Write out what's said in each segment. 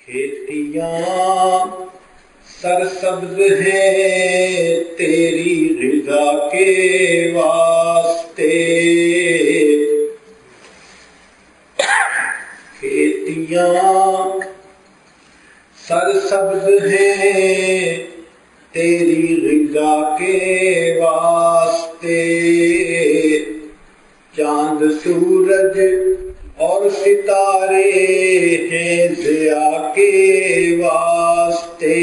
کھیتیاں سرسبز ہیں تیری رضا کے واسطے، کھیتیاں سرسبز ہیں تیری رضا کے واسطے، چاند سورج اور ستارے ہیں ضیاء کے واسطے،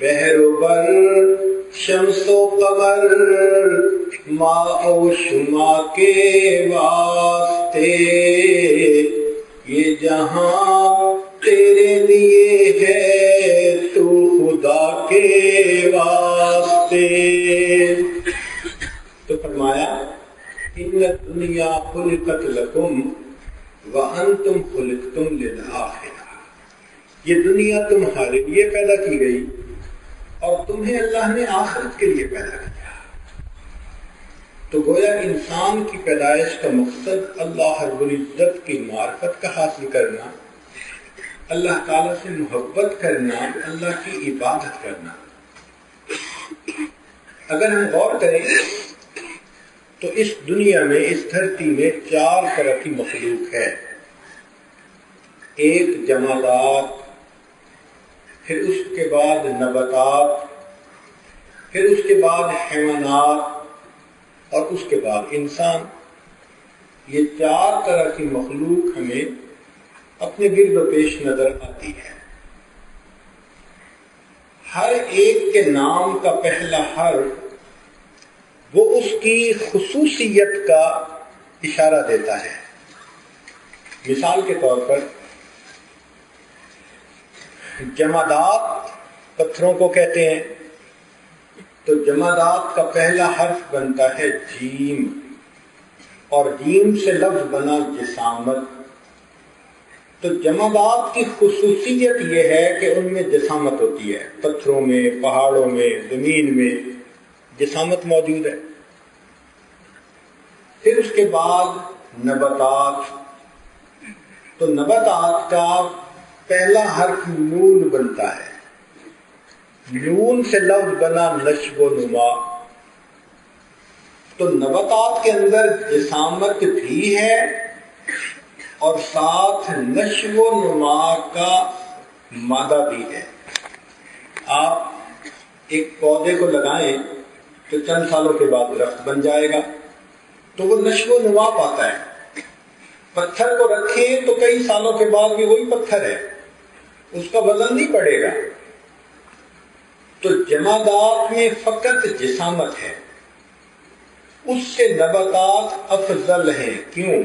بحر و بر شمس و قمر ماء و شما کے واسطے، یہ جہاں تیرے لیے ہے تو خدا کے واسطے۔ تو فرمایا ان الدنیا خلقت لکم وانتم خلقتم للآخرہ، یہ دنیا تمہارے لیے پیدا کی گئی اور تمہیں اللہ نے آخرت کے لیے پیدا کیا۔ تو گویا انسان کی پیدائش کا مقصد اللہ رب العزت کی معرفت کا حاصل کرنا، اللہ تعالیٰ سے محبت کرنا، اللہ کی عبادت کرنا۔ اگر ہم غور کریں تو اس دنیا میں، اس دھرتی میں 4 طرح کی مخلوق ہے۔ ایک جمادات، پھر اس کے بعد نباتات، پھر اس کے بعد حیوانات اور اس کے بعد انسان۔ یہ 4 طرح کی مخلوق ہمیں اپنے گرد و پیش نظر آتی ہے۔ ہر ایک کے نام کا پہلا حرف وہ اس کی خصوصیت کا اشارہ دیتا ہے۔ مثال کے طور پر جمادات پتھروں کو کہتے ہیں، تو جمادات کا پہلا حرف بنتا ہے جیم، اور جیم سے لفظ بنا جسامت۔ تو جمادات کی خصوصیت یہ ہے کہ ان میں جسامت ہوتی ہے، پتھروں میں، پہاڑوں میں، زمین میں جسامت موجود ہے۔ پھر اس کے بعد نباتات، تو نباتات کا پہلا حرف نون بنتا ہے، نون سے لفظ بنا نشو و نما۔ تو نباتات کے اندر جسامت بھی ہے اور ساتھ نشو و نما کا مادہ بھی ہے۔ آپ ایک پودے کو لگائیں تو چند سالوں کے بعد درخت بن جائے گا، تو وہ نشو و نما پاتا ہے۔ پتھر کو رکھیں تو کئی سالوں کے بعد بھی وہی پتھر ہے، اس کا وزن نہیں پڑے گا۔ تو جمادات میں فقط جسامت ہے، اس سے نباتات افضل ہیں۔ کیوں؟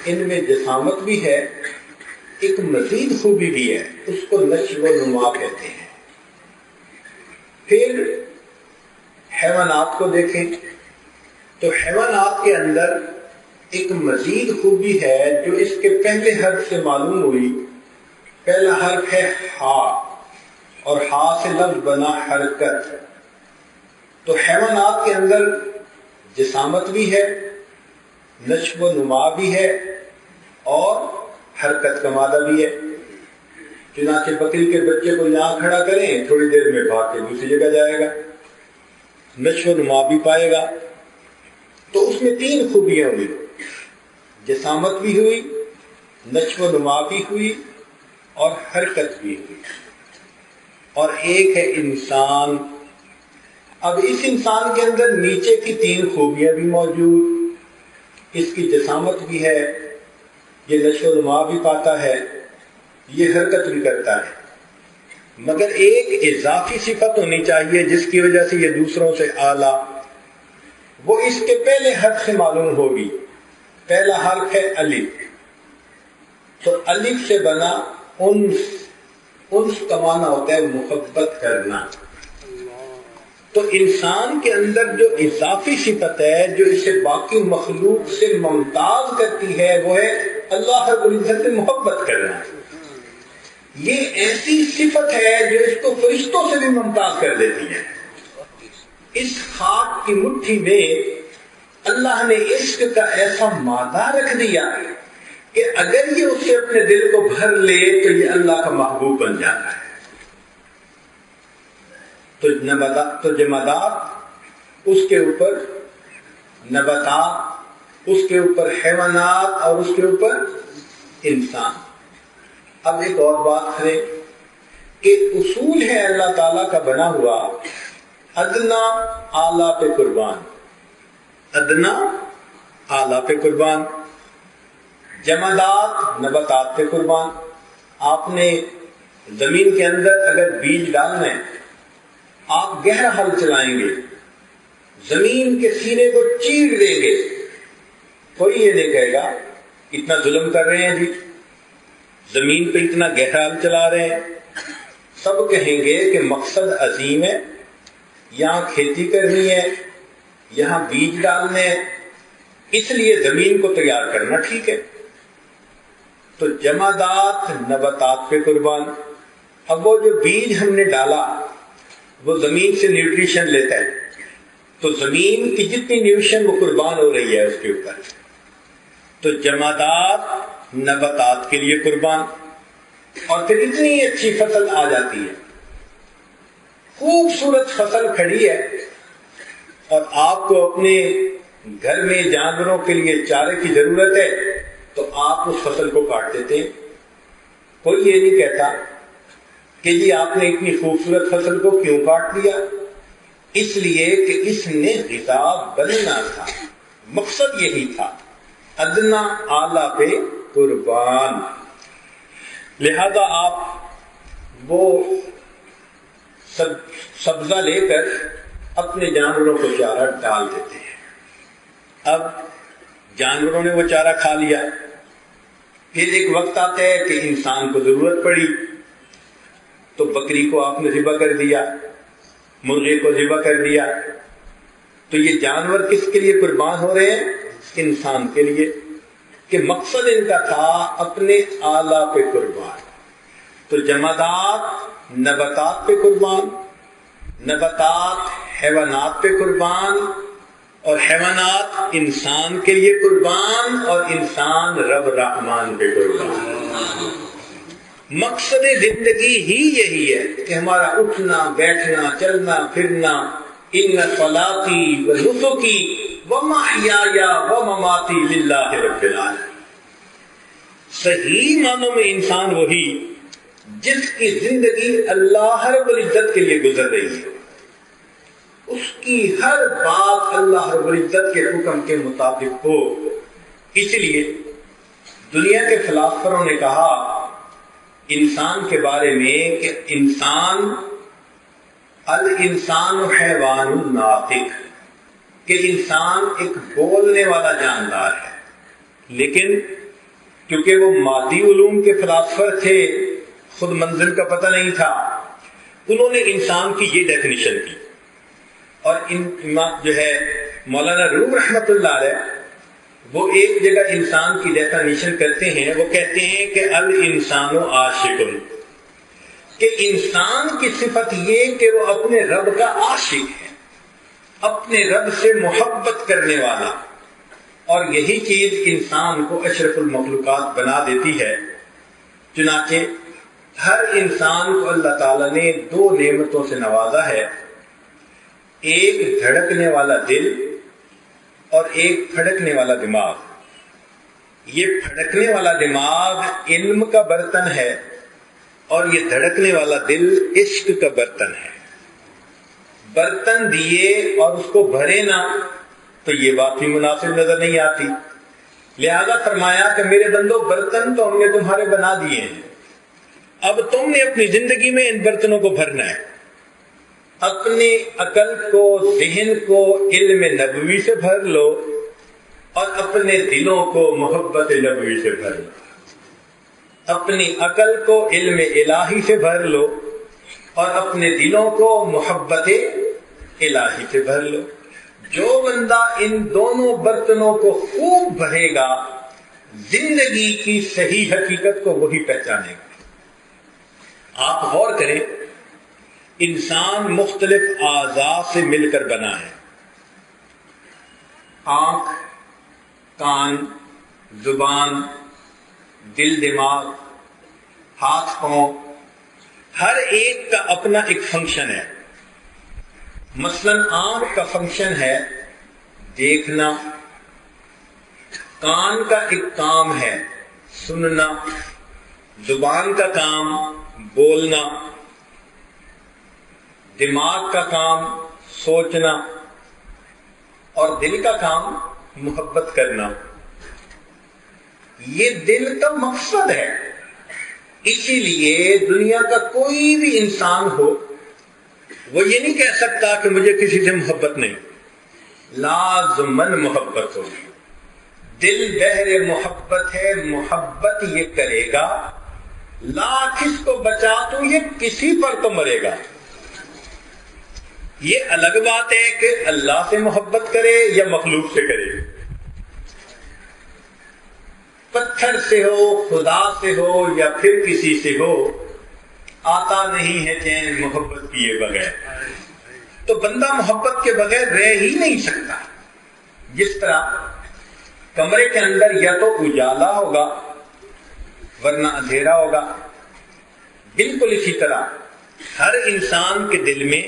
ان میں جسامت بھی ہے، ایک مزید خوبی بھی ہے، اس کو نشو و نما کہتے ہیں۔ پھر حیوانات کو دیکھیں تو حیوانات کے اندر ایک مزید خوبی ہے جو اس کے پہلے حرف سے معلوم ہوئی۔ پہلا حرف ہے ہا، اور ہا سے لفظ بنا حرکت۔ تو حیوانات کے اندر جسامت بھی ہے، نشو و نما بھی ہے اور حرکت کا مادہ بھی ہے۔ چنانچہ بکری کے بچے کو یہاں کھڑا کریں، تھوڑی دیر میں بھاگ کے دوسری جگہ جائے گا، نشو و نما بھی پائے گا۔ تو اس میں 3 خوبیاں ہوئی، جسامت بھی ہوئی، نشو و نما بھی ہوئی اور حرکت بھی ہوئی۔ اور ایک ہے انسان۔ اب اس انسان کے اندر نیچے کی 3 خوبیاں بھی موجود، اس کی جسامت بھی ہے، یہ نشو و نما بھی پاتا ہے، یہ حرکت بھی کرتا ہے، مگر ایک اضافی صفت ہونی چاہیے جس کی وجہ سے یہ دوسروں سے اعلیٰ، وہ اس کے پہلے حرف سے معلوم ہوگی۔ پہلا حرف ہے الف، تو الف سے بنا انس، انس کا معنی ہوتا ہے محبت کرنا۔ تو انسان کے اندر جو اضافی صفت ہے جو اسے باقی مخلوق سے ممتاز کرتی ہے وہ ہے اللہ رب العزت سے محبت کرنا۔ یہ ایسی صفت ہے جو اس کو فرشتوں سے بھی ممتاز کر دیتی ہے۔ اس خاک کی مٹھی میں اللہ نے عشق کا ایسا مادہ رکھ دیا کہ اگر یہ اس سے اپنے دل کو بھر لے تو یہ اللہ کا محبوب بن جاتا ہے. تو جمادات اس کے اوپر، نباتات اس کے اوپر، حیوانات اور اس کے اوپر انسان. اب ایک اور بات ہے کہ اصول ہے اللہ تعالیٰ کا بنا ہوا ادنا اعلیٰ پہ قربان، ادنا اعلیٰ پہ قربان، جمادات نباتات پہ قربان. آپ نے زمین کے اندر اگر بیج ڈالنا ہے، آپ گہرا ہل چلائیں گے، زمین کے سینے کو چیر دیں گے، کوئی یہ نہیں کہے گا اتنا ظلم کر رہے ہیں جی، زمین پہ اتنا گہرا ہل چلا رہے ہیں. سب کہیں گے کہ مقصد عظیم ہے، یہاں کھیتی کرنی ہے، یہاں بیج ڈالنے ہیں، اس لیے زمین کو تیار کرنا ٹھیک ہے. تو جمادات نباتات پہ قربان. اب وہ جو بیج ہم نے ڈالا وہ زمین سے نیوٹریشن لیتا ہے، تو زمین کی جتنی نیوٹریشن وہ قربان ہو رہی ہے اس کے اوپر. تو جمادات نباتات کے لیے قربان. اور پھر اتنی اچھی فصل آ جاتی ہے، خوبصورت فصل کھڑی ہے، اور آپ کو اپنے گھر میں جانوروں کے لیے چارے کی ضرورت ہے تو آپ اس فصل کو کاٹ دیتے ہیں. کوئی یہ نہیں کہتا کہ جی آپ نے اتنی خوبصورت فصل کو کیوں کاٹ دیا، اس لیے کہ اس نے غذا بننا تھا، مقصد یہی تھا، ادنا اعلیٰ پہ قربان. لہذا آپ وہ سبزہ لے کر اپنے جانوروں کو چارہ ڈال دیتے ہیں. اب جانوروں نے وہ چارہ کھا لیا، پھر ایک وقت آتا ہے کہ انسان کو ضرورت پڑی تو بکری کو آپ نے ذبح کر دیا، مرغے کو ذبح کر دیا. تو یہ جانور کس کے لیے قربان ہو رہے ہیں؟ انسان کے لیے، کہ مقصد ان کا تھا اپنے اعلیٰ پہ قربان. تو جمادات نباتات پہ قربان، نباتات حیوانات پہ قربان، اور حیوانات انسان کے لیے قربان، اور انسان رب رحمان پہ قربان. مقصد زندگی ہی یہی ہے کہ ہمارا اٹھنا بیٹھنا چلنا پھرنا، ان صلاتی و نسکی و محیای و مماتی للہ رب العالمین. صحیح معنوں میں انسان وہی جس کی زندگی اللہ رب العزت کے لیے گزر رہی ہے، اس کی ہر بات اللہ رب العزت کے حکم کے مطابق ہو. اس لیے دنیا کے فلاسفروں نے کہا انسان کے بارے میں کہ انسان الانسان حیوان ناطق، کہ انسان ایک بولنے والا جاندار ہے. لیکن کیونکہ وہ مادی علوم کے فلاسفر تھے، خود منزل کا پتہ نہیں تھا، انہوں نے انسان کی یہ ڈیفینیشن کی. اور جو ہے مولانا روم رحمت اللہ علیہ، وہ ایک جگہ انسان کی ڈیفینیشن کرتے ہیں، وہ کہتے ہیں کہ الانسان عاشق، کہ انسان کی صفت یہ کہ وہ اپنے رب کا عاشق ہے، اپنے رب سے محبت کرنے والا. اور یہی چیز انسان کو اشرف المخلوقات بنا دیتی ہے. چنانچہ ہر انسان کو اللہ تعالیٰ نے دو نعمتوں سے نوازا ہے، ایک دھڑکنے والا دل اور ایک پھڑکنے والا دماغ. یہ پھڑکنے والا دماغ علم کا برتن ہے، اور یہ دھڑکنے والا دل عشق کا برتن ہے. برتن دیے اور اس کو بھرے نہ تو یہ بات بھی مناسب نظر نہیں آتی. لہذا فرمایا کہ میرے بندو، برتن تو ہم نے تمہارے بنا دیے ہیں، اب تم نے اپنی زندگی میں ان برتنوں کو بھرنا ہے. اپنی عقل کو، ذہن کو علم نبوی سے بھر لو، اور اپنے دلوں کو محبت نبوی سے بھر لو. اپنی عقل کو علم الہی سے بھر لو، اور اپنے دلوں کو محبت الہی سے بھر لو. جو بندہ ان دونوں برتنوں کو خوب بھرے گا، زندگی کی صحیح حقیقت کو وہی پہچانے گا. آپ غور کریں، انسان مختلف اعضاء سے مل کر بنا ہے. آنکھ، کان، زبان، دل دماغ ہاتھ پاؤں ہر ایک کا اپنا ایک فنکشن ہے. مثلا آنکھ کا فنکشن ہے دیکھنا، کان کا ایک کام ہے سننا، زبان کا کام بولنا، دماغ کا کام سوچنا، اور دل کا کام محبت کرنا. یہ دل کا مقصد ہے. اسی لیے دنیا کا کوئی بھی انسان ہو وہ یہ نہیں کہہ سکتا کہ مجھے کسی سے محبت نہیں، لازماً محبت ہوگی. دل بحر محبت ہے، محبت یہ کرے گا. لاکھ اس کو بچا تو یہ کسی پر تو مرے گا. یہ الگ بات ہے کہ اللہ سے محبت کرے یا مخلوق سے کرے، پتھر سے ہو، خدا سے ہو یا پھر کسی سے ہو، آتا نہیں ہے چین محبت کیے بغیر. تو بندہ محبت کے بغیر رہ ہی نہیں سکتا. جس طرح کمرے کے اندر یا تو اجالا ہوگا ورنہ اندھیرا ہوگا، بالکل اسی طرح ہر انسان کے دل میں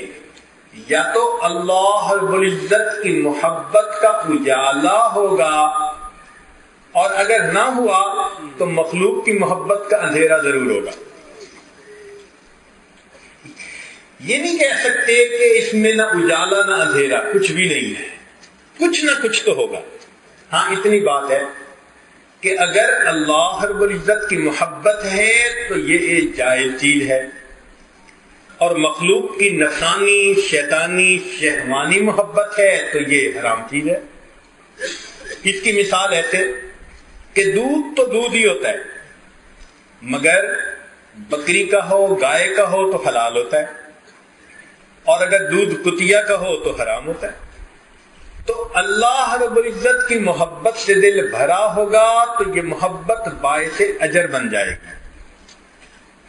یا تو اللہ رب العزت کی محبت کا اجالا ہوگا، اور اگر نہ ہوا تو مخلوق کی محبت کا اندھیرا ضرور ہوگا. یہ نہیں کہہ سکتے کہ اس میں نہ اجالا نہ اندھیرا، کچھ بھی نہیں ہے، کچھ نہ کچھ تو ہوگا. ہاں اتنی بات ہے کہ اگر اللہ رب العزت کی محبت ہے تو یہ ایک جائز چیز ہے، اور مخلوق کی نفسانی شیطانی شہوانی محبت ہے تو یہ حرام چیز ہے. اس کی مثال ایسے کہ دودھ تو دودھ ہی ہوتا ہے، مگر بکری کا ہو گائے کا ہو تو حلال ہوتا ہے، اور اگر دودھ کتیا کا ہو تو حرام ہوتا ہے. تو اللہ رب العزت کی محبت سے دل بھرا ہوگا تو یہ محبت باعث اجر بن جائے گی،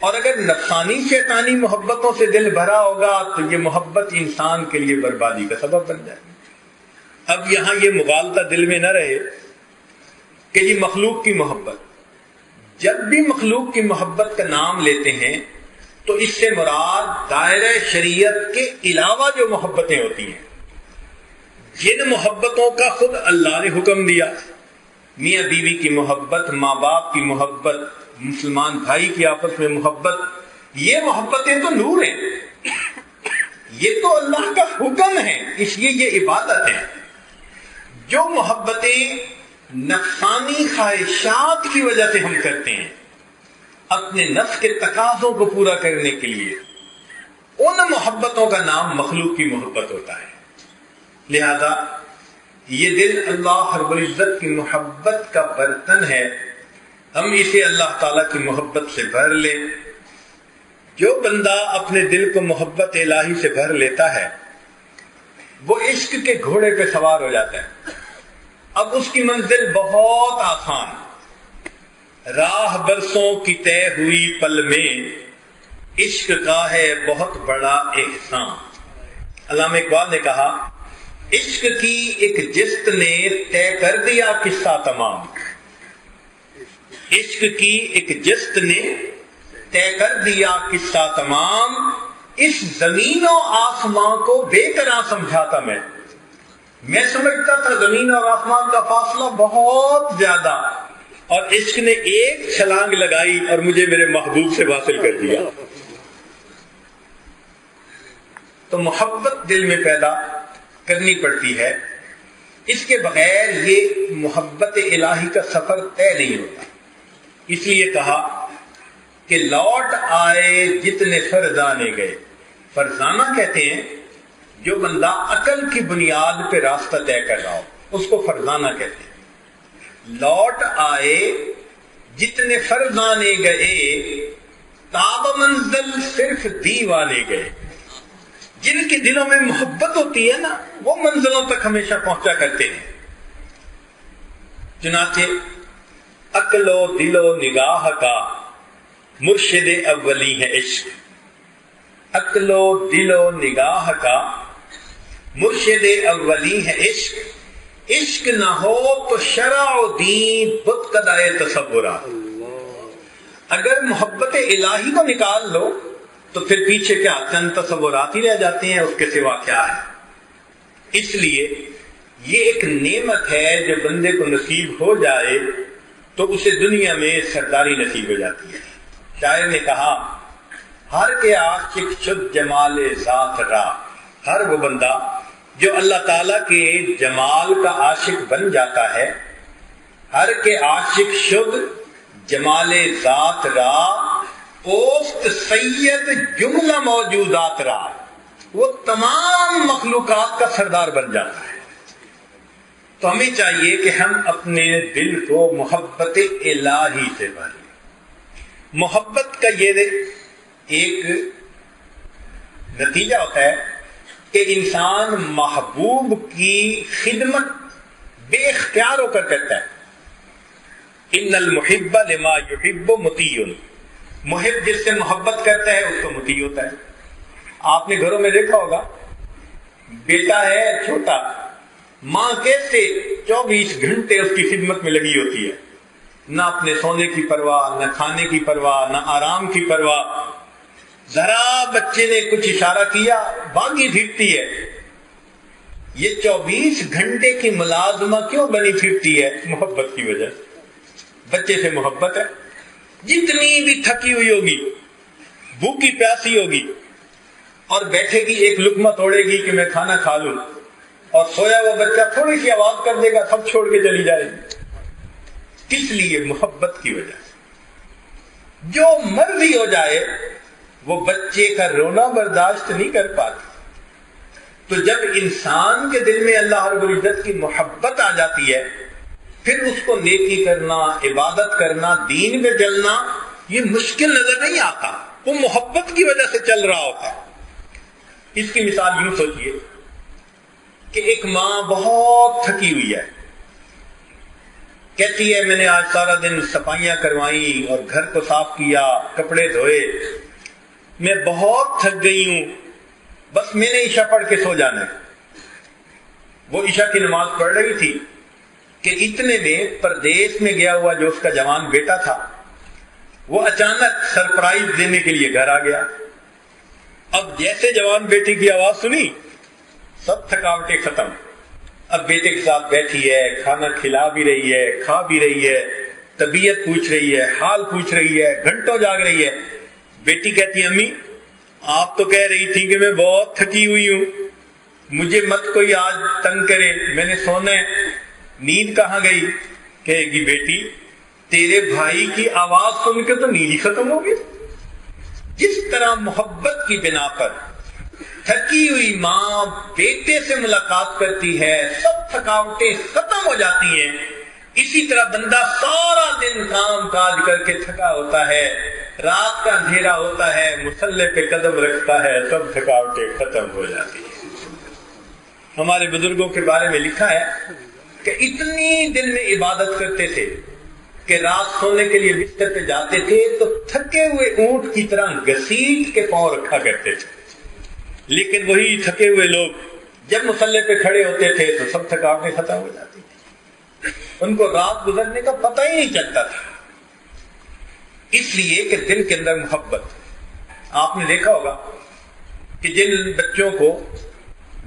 اور اگر نفسانی شیطانی محبتوں سے دل بھرا ہوگا تو یہ محبت انسان کے لیے بربادی کا سبب بن جائے گی. اب یہاں یہ مغالطہ دل میں نہ رہے کہ یہ مخلوق کی محبت. جب بھی مخلوق کی محبت کا نام لیتے ہیں تو اس سے مراد دائرہ شریعت کے علاوہ جو محبتیں ہوتی ہیں، جن محبتوں کا خود اللہ نے حکم دیا، میاں بیوی کی محبت، ماں باپ کی محبت، مسلمان بھائی کی آپس میں محبت، یہ محبتیں تو نور ہیں، یہ تو اللہ کا حکم ہے، اس لیے یہ عبادت ہے. جو محبتیں نفسانی خواہشات کی وجہ سے ہم کرتے ہیں اپنے نفس کے تقاضوں کو پورا کرنے کے لیے، ان محبتوں کا نام مخلوق کی محبت ہوتا ہے. لہذا یہ دل اللہ رب العزت کی محبت کا برتن ہے، ہم اسے اللہ تعالیٰ کی محبت سے بھر لیں. جو بندہ اپنے دل کو محبت الہی سے بھر لیتا ہے وہ عشق کے گھوڑے پہ سوار ہو جاتا ہے. اب اس کی منزل بہت آسان، راہ برسوں کی طے ہوئی پل میں، عشق کا ہے بہت بڑا احسان. علامہ اقبال نے کہا عشق کی ایک جست نے طے کر دیا قصہ تمام. عشق کی ایک جست نے طے کر دیا قصہ تمام، اس زمین و آسمان کو بے قرار سمجھاتا میں سمجھتا تھا زمین اور آسمان کا فاصلہ بہت زیادہ، اور عشق نے ایک چھلانگ لگائی اور مجھے میرے محبوب سے واصل کر دیا. تو محبت دل میں پیدا کرنی پڑتی ہے، اس کے بغیر یہ محبت الہی کا سفر طے نہیں ہوتا. اس لیے کہا کہ لوٹ آئے جتنے فرزانے گئے. فرزانہ کہتے ہیں جو بندہ عقل کی بنیاد پہ راستہ طے کر رہا ہو اس کو فرزانہ کہتے ہیں. لوٹ آئے جتنے فرزانے گئے، تاب منزل صرف دیوانے گئے. جن کے دلوں میں محبت ہوتی ہے نا وہ منزلوں تک ہمیشہ پہنچا کرتے ہیں. چنانچہ عقل و دل و نگاہ کا مرشد اولی ہے عشق. عقل و دل و نگاہ کا مرشد اولی ہے عشق. عشق نہ ہو تو شرع و دین بت قدائے تصورات. اگر محبت الہی کو نکال لو تو پھر پیچھے کیا چند تصورات ہی رہ جاتے ہیں، اس کے سوا کیا ہے۔ اس لیے یہ ایک نعمت ہے جو بندے کو نصیب ہو جائے تو اسے دنیا میں سرداری نصیب ہو جاتی ہے۔ شاعر نے کہا، ہر کے عاشق شد جمال ذات را، ہر وہ بندہ جو اللہ تعالیٰ کے جمال کا عاشق بن جاتا ہے، ہر کے عاشق شد جمال ذات را اوست سید جملہ موجودات را، وہ تمام مخلوقات کا سردار بن جاتا ہے۔ تو ہمیں چاہیے کہ ہم اپنے دل کو محبت الہی سے بھریں۔ محبت کا یہ ایک نتیجہ ہوتا ہے کہ انسان محبوب کی خدمت بے اختیار ہو کر کرتا ہے۔ ان المحب لما یحب مطیع، محب جس سے محبت کرتا ہے اس کو مطیع ہوتا ہے۔ آپ نے گھروں میں دیکھا ہوگا، بیٹا ہے چھوٹا، ماں کیسے 24 گھنٹے اس کی خدمت میں لگی ہوتی ہے، نہ اپنے سونے کی پرواہ، نہ کھانے کی پرواہ، نہ آرام کی پرواہ۔ ذرا بچے نے کچھ اشارہ کیا بھاگی پھرتی ہے۔ یہ 24 گھنٹے کی ملازمہ کیوں بنی پھرتی ہے؟ محبت کی وجہ سے۔ بچے سے محبت ہے، جتنی بھی تھکی ہوئی ہوگی، بھوکی پیاسی ہوگی، اور بیٹھے گی ایک لقمہ توڑے گی کہ میں کھانا کھا لوں، اور سویا ہوا بچہ تھوڑی سی آواز کر دے گا، سب چھوڑ کے چلی جائے گی۔ کس لیے؟ محبت کی وجہ سے۔ جو مرضی ہو جائے وہ بچے کا رونا برداشت نہیں کر پاتی۔ تو جب انسان کے دل میں اللہ رب العزت کی محبت آ جاتی ہے، پھر اس کو نیکی کرنا، عبادت کرنا، دین میں چلنا یہ مشکل نظر نہیں آتا، وہ محبت کی وجہ سے چل رہا ہوتا ہے۔ اس کی مثال یوں سوچئے کہ ایک ماں بہت تھکی ہوئی ہے، کہتی ہے میں نے آج سارا دن صفائیاں کروائی اور گھر کو صاف کیا، کپڑے دھوئے، میں بہت تھک گئی ہوں، بس میں نے عشاء پڑھ کے سو جانا ہے۔ وہ عشاء کی نماز پڑھ رہی تھی کہ اتنے میں پردیس میں گیا ہوا جو اس کا جوان بیٹا تھا، وہ اچانک سرپرائز دینے کے لیے گھر آ گیا۔ اب جیسے جوان بیٹی کی آواز سنی، سب تھکاوٹیں ختم۔ اب بیٹے کے ساتھ بیٹھی ہے، کھانا کھلا بھی رہی ہے، کھا بھی رہی ہے، طبیعت پوچھ رہی ہے، حال پوچھ رہی ہے، گھنٹوں جاگ رہی ہے۔ بیٹی کہتی ہے امی آپ تو کہہ رہی تھی کہ میں بہت تھکی ہوئی ہوں، مجھے مت کوئی آج تنگ کرے، میں نے سونا ہے، نیند کہاں گئی؟ کہے گی بیٹی تیرے بھائی کی آواز سن کے تو نیند ہی ختم ہوگی۔ جس طرح محبت کی بنا پر تھکی ہوئی ماں بیٹے سے ملاقات کرتی ہے، سب تھکاوٹیں ختم ہو جاتی ہیں، اسی طرح بندہ سارا دن کام کاج کر کے تھکا ہوتا ہے، رات کا اندھیرا ہوتا ہے، مصلے پہ قدم رکھتا ہے، سب تھکاوٹیں ختم ہو جاتی ہیں۔ ہمارے بزرگوں کے بارے میں لکھا ہے کہ اتنی دن میں عبادت کرتے تھے کہ رات سونے کے لیے بستر پہ جاتے تھے تو تھکے ہوئے اونٹ کی طرح گھسیٹ کے پاؤں رکھا کرتے تھے، لیکن وہی تھکے ہوئے لوگ جب مصلے پہ کھڑے ہوتے تھے تو سب تھکاوٹیں ختم ہو جاتی تھی، ان کو رات گزرنے کا پتہ ہی نہیں چلتا تھا۔ اس لیے کہ دل کے اندر محبت۔ آپ نے دیکھا ہوگا کہ جن بچوں کو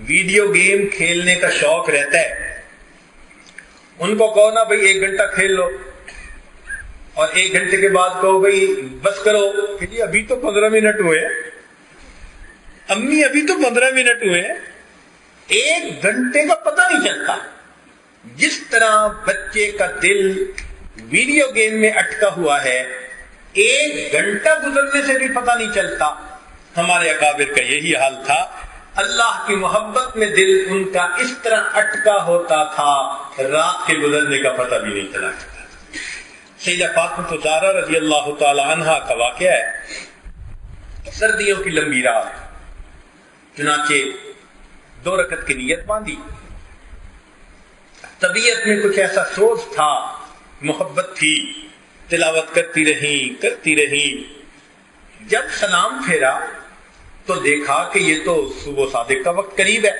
ویڈیو گیم کھیلنے کا شوق رہتا ہے، ان کو کہو نا بھائی 1 گھنٹہ کھیل لو، اور 1 گھنٹے کے بعد کہو بھائی بس کرو، کہ جی ابھی تو 15 منٹ ہوئے، امی ابھی تو 15 منٹ ہوئے، 1 گھنٹے کا پتہ نہیں چلتا۔ جس طرح بچے کا دل ویڈیو گیم میں اٹکا ہوا ہے، 1 گھنٹہ گزرنے سے بھی پتہ نہیں چلتا۔ ہمارے اکابر کا یہی حال تھا، اللہ کی محبت میں دل ان کا اس طرح اٹکا ہوتا تھا، رات کے گزرنے کا پتہ بھی نہیں چلا کرتا۔ سیدہ فاطمہ زہرا رضی اللہ تعالی عنہا کا واقعہ ہے، سردیوں کی لمبی رات، چنانچہ 2 رکعت کی نیت باندھی، طبیعت میں کچھ ایسا سوز تھا، محبت تھی، تلاوت کرتی رہی۔ جب سلام پھیرا تو دیکھا کہ یہ تو صبح صادق کا وقت قریب ہے،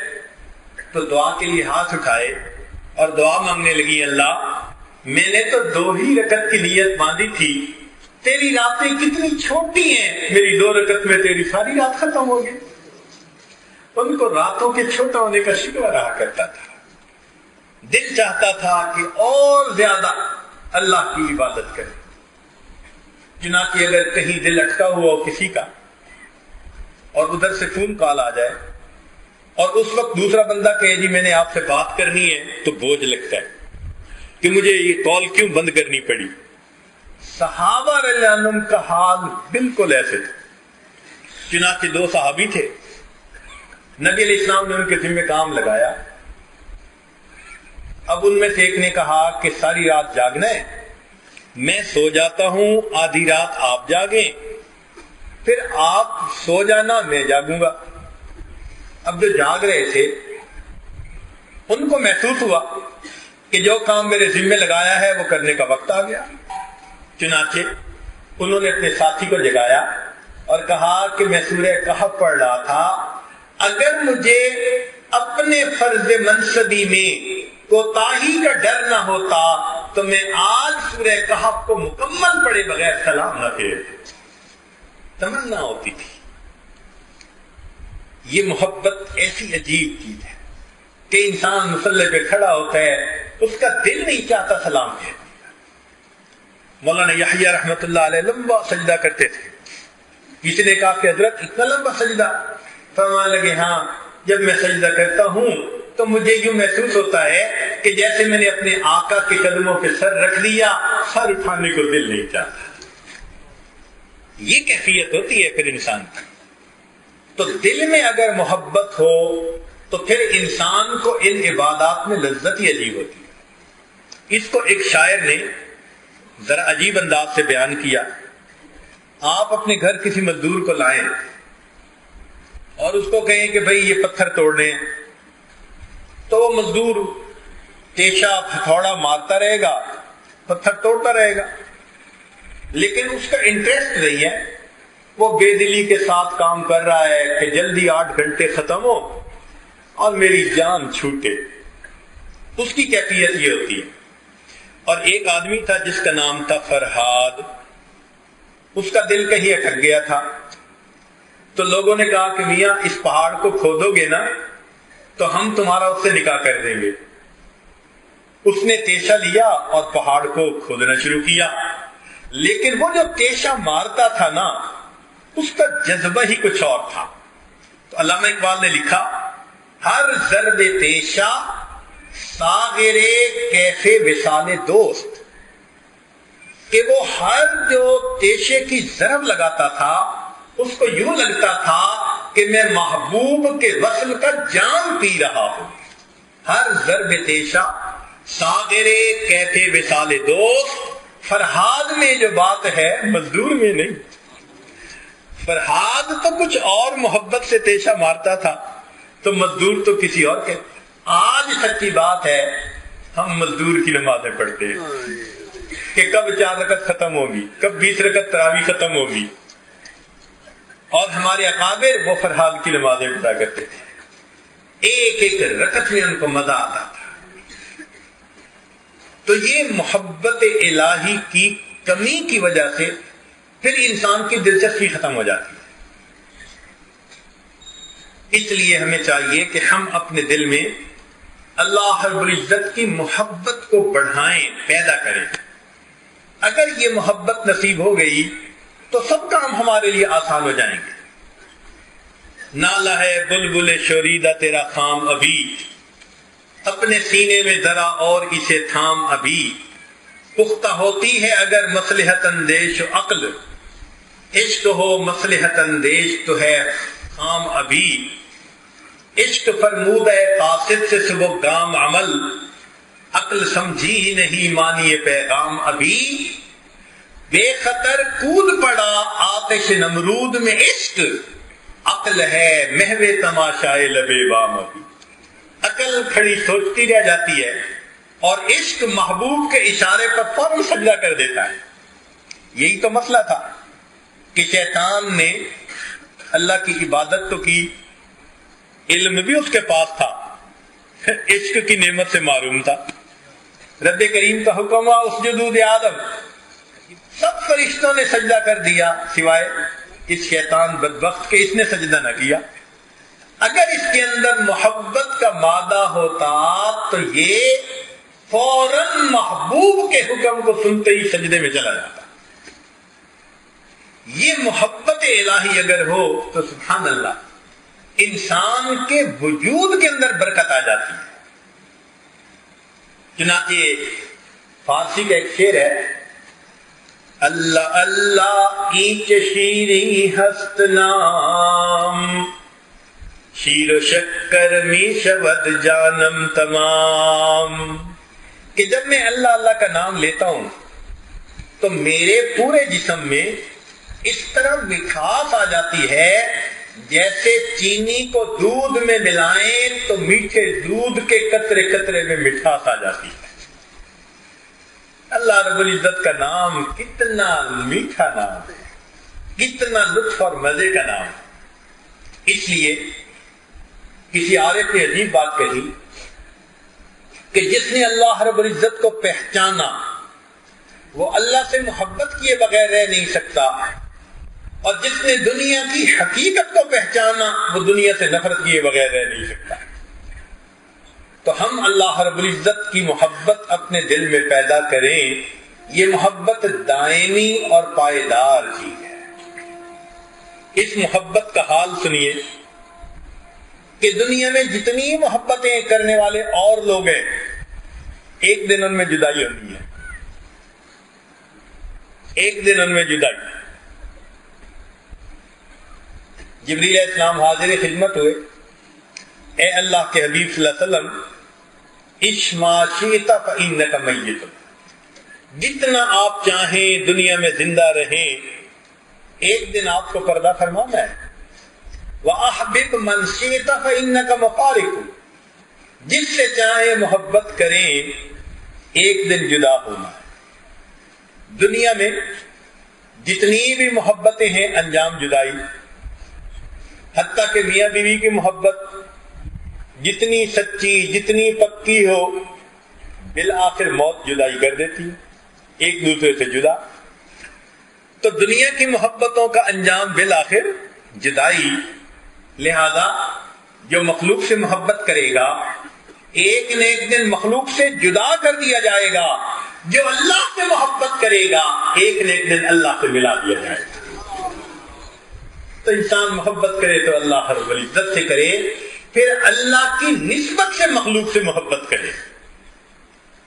تو دعا کے لیے ہاتھ اٹھائے اور دعا مانگنے لگی، اللہ میں نے تو 2 ہی رکعت کی نیت باندھی تھی، تیری راتیں کتنی چھوٹی ہیں، میری 2 رکعت میں تیری ساری رات ختم ہو گئی۔ ان کو راتوں کے چھوٹا ہونے کا شکوہ رہا کرتا تھا، دل چاہتا تھا کہ اور زیادہ اللہ کی عبادت کرے۔ چنانچہ اگر کہیں دل اٹکا ہوا ہو کسی کا اور ادھر سے فون کال آ جائے اور اس وقت دوسرا بندہ کہے جی میں نے آپ سے بات کرنی ہے، تو بوجھ لگتا ہے کہ مجھے یہ کال کیوں بند کرنی پڑی۔ صحابہ رضی اللہ عنہم کا حال بالکل ایسے تھا۔ چنانچہ 2 صحابی تھے، نبی علیہ السلام نے ان کے ذمہ کام لگایا۔ اب ان میں سے ایک نے کہا کہ ساری رات جاگنا ہے، میں سو جاتا ہوں، آدھی رات آپ جاگیں، پھر آپ سو جانا، میں جاگوں گا۔ اب جو جاگ رہے تھے ان کو محسوس ہوا کہ جو کام میرے ذمہ لگایا ہے وہ کرنے کا وقت آ گیا۔ چنانچہ انہوں نے اپنے ساتھی کو جگایا اور کہا کہ میں سورہ کہف پڑھ رہا تھا، اگر مجھے اپنے فرض منصبی میں کوتاہی کا ڈر نہ ہوتا تو میں آج سورہ کہف کو مکمل پڑھے بغیر سلام نہ پھیرتا۔ تمنا ہوتی تھی۔ یہ محبت ایسی عجیب چیز ہے کہ انسان مصلی پہ کھڑا ہوتا ہے، اس کا دل نہیں چاہتا سلام پھیرنے کا۔ مولانا یحییٰ رحمۃ اللہ علیہ لمبا سجدہ کرتے تھے۔ کسی نے کہا کہ حضرت اتنا لمبا سجدہ؟ فرمانے لگے ہاں، جب میں سجدہ کرتا ہوں تو مجھے یوں محسوس ہوتا ہے کہ جیسے میں نے اپنے آقا کے قدموں پہ سر رکھ دیا، سر اٹھانے کو دل نہیں چاہتا۔ یہ کیفیت ہوتی ہے پھر انسان کی۔ تو دل میں اگر محبت ہو تو پھر انسان کو ان عبادات میں لذت ہی عجیب ہوتی ہے۔ اس کو ایک شاعر نے ذرا عجیب انداز سے بیان کیا۔ آپ اپنے گھر کسی مزدور کو لائیں اور اس کو کہیں کہ بھئی یہ پتھر توڑنے ہیں، تو وہ مزدور تیشہ ہتھوڑا مارتا رہے گا، پتھر توڑتا رہے گا، لیکن اس کا انٹرسٹ نہیں ہے، وہ بے دلی کے ساتھ کام کر رہا ہے کہ جلدی 8 گھنٹے ختم ہو اور میری جان چھوٹے۔ اس کی کیفیت یہ ہوتی ہے۔ اور ایک آدمی تھا جس کا نام تھا فرحاد، اس کا دل کہیں اٹک گیا تھا، تو لوگوں نے کہا کہ میاں اس پہاڑ کو کھودو گے نا تو ہم تمہارا اس سے نکاح کر دیں گے۔ اس نے تیشہ لیا اور پہاڑ کو کھودنا شروع کیا، لیکن وہ جو تیشہ مارتا تھا نا اس کا جذبہ ہی کچھ اور تھا۔ تو علامہ اقبال نے لکھا، ہر ضرب تیشہ ساغر کیف وصال دوست، کہ وہ ہر جو تیشے کی ضرب لگاتا تھا اس کو یوں لگتا تھا کہ میں محبوب کے وصل کا جام پی رہا ہوں۔ ہر ضرب تیشہ ساغر کیف وصال دوست، فرحاد میں جو بات ہے مزدور میں نہیں۔ فرحاد تو کچھ اور محبت سے تیشہ مارتا تھا، تو مزدور تو کسی اور کے۔ آج سچی بات ہے، ہم مزدور کی نمازیں پڑھتے ہیں کہ کب 4 رکعت ختم ہوگی، کب 20 رکعت تراویح ختم ہوگی، اور ہمارے اکابر وہ فرحاد کی نمازیں پڑھا کرتے تھے، ایک ایک رکعت میں ان کو مزہ آتا تھا۔ تو یہ محبت الہی کی کمی کی وجہ سے پھر انسان کی دلچسپی ختم ہو جاتی ہے۔ اس لیے ہمیں چاہیے کہ ہم اپنے دل میں اللہ رب العزت کی محبت کو بڑھائیں، پیدا کریں۔ اگر یہ محبت نصیب ہو گئی تو سب کام ہمارے لیے آسان ہو جائیں گے۔ نالا ہے بلبل شوریدہ تیرا خام ابھی، اپنے سینے میں ذرا اور اسے تھام ابھی، پختہ ہوتی ہے اگر مصلحت اندیش و عقل، عشق ہو مصلحت اندیش تو ہے خام ابھی، عشق فرمود ہے قاصد سے صبح گام عمل، عقل سمجھی ہی نہیں مانی پیغام ابھی، بے خطر کود پڑا آتش نمرود میں عشق، عقل ہے محو تماشائے لبے بام ابھی۔ عقل کھڑی سوچتی رہ جاتی ہے اور عشق محبوب کے اشارے پر فوراً سجدہ کر دیتا ہے۔ یہی تو مسئلہ تھا کہ شیطان نے اللہ کی عبادت تو کی، علم بھی اس کے پاس تھا، عشق کی نعمت سے معروم تھا۔ رب کریم کا حکم ہوا اسجدوا لآدم، سب فرشتوں نے سجدہ کر دیا سوائے اس شیطان بدبخت کے، اس نے سجدہ نہ کیا۔ اگر اس کے اندر محبت کا مادہ ہوتا تو یہ فوراً محبوب کے حکم کو سنتے ہی سجدے میں چلا جاتا۔ یہ محبت الہی اگر ہو تو سبحان اللہ انسان کے وجود کے اندر برکت آ جاتی ہے۔ چنانچہ فارسی کا ایک شعر ہے، اللہ اللہ اینچ شیریں ہست نام، شیر و شکر می شود جانم تمام، کہ جب میں اللہ اللہ کا نام لیتا ہوں تو میرے پورے جسم میں اس طرح مٹھاس آ جاتی ہے جیسے چینی کو دودھ میں ملائیں تو میٹھے دودھ کے قطرے قطرے میں مٹھاس آ جاتی ہے۔ اللہ رب العزت کا نام کتنا میٹھا نام ہے، کتنا لطف اور مزے کا نام ہے۔ اس لیے کسی عارف نے عجیب بات کہی کہ جس نے اللہ رب العزت کو پہچانا وہ اللہ سے محبت کیے بغیر رہ نہیں سکتا، اور جس نے دنیا کی حقیقت کو پہچانا وہ دنیا سے نفرت کیے بغیر رہ نہیں سکتا۔ تو ہم اللہ رب العزت کی محبت اپنے دل میں پیدا کریں، یہ محبت دائمی اور پائیدار چیز ہے۔ اس محبت کا حال سنیے کہ دنیا میں جتنی محبتیں کرنے والے اور لوگ ہیں ایک دن ان میں جدائی ہونی ہے، ایک دن ان میں جدائی۔ جبریل علیہ السلام حاضر خدمت ہوئے، اے اللہ کے حبیب صلی اللہ علیہ وسلم عش ما شئت فإنک میت، جتنا آپ چاہیں دنیا میں زندہ رہیں ایک دن آپ کو پردہ فرمانا ہے۔ وَأَحْبِبْ مَنْ شِئْتَ فَإِنَّكَ مُفَارِقُ، جس سے چاہیں محبت کریں ایک دن جدا ہونا ہے۔ دنیا میں جتنی بھی محبتیں ہیں انجام جدائی، حتیٰ کہ میاں بیوی کی محبت جتنی سچی جتنی پکی ہو بالآخر موت جدائی کر دیتی ہے، ایک دوسرے سے جدا۔ تو دنیا کی محبتوں کا انجام بالآخر جدائی، لہذا جو مخلوق سے محبت کرے گا ایک نہ ایک دن مخلوق سے جدا کر دیا جائے گا، جو اللہ سے محبت کرے گا ایک نہ ایک دن اللہ سے ملا دیا جائے گا۔ تو انسان محبت کرے تو اللہ رب العزت سے کرے، پھر اللہ کی نسبت سے مخلوق سے محبت کرے۔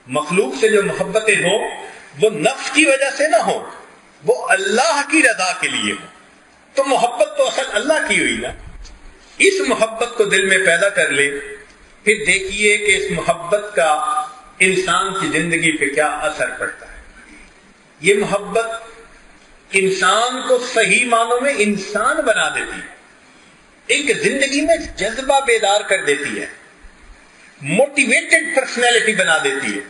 مخلوق سے جو محبتیں ہوں وہ نفس کی وجہ سے نہ ہوں، وہ اللہ کی رضا کے لیے ہوں۔ تو محبت تو اصل اللہ کی ہوئی نا، اس محبت کو دل میں پیدا کر لے، پھر دیکھیے کہ اس محبت کا انسان کی زندگی پہ کیا اثر پڑتا ہے۔ یہ محبت انسان کو صحیح معنوں میں انسان بنا دیتی ہے، ایک زندگی میں جذبہ بیدار کر دیتی ہے، موٹیویٹڈ پرسنالٹی بنا دیتی ہے،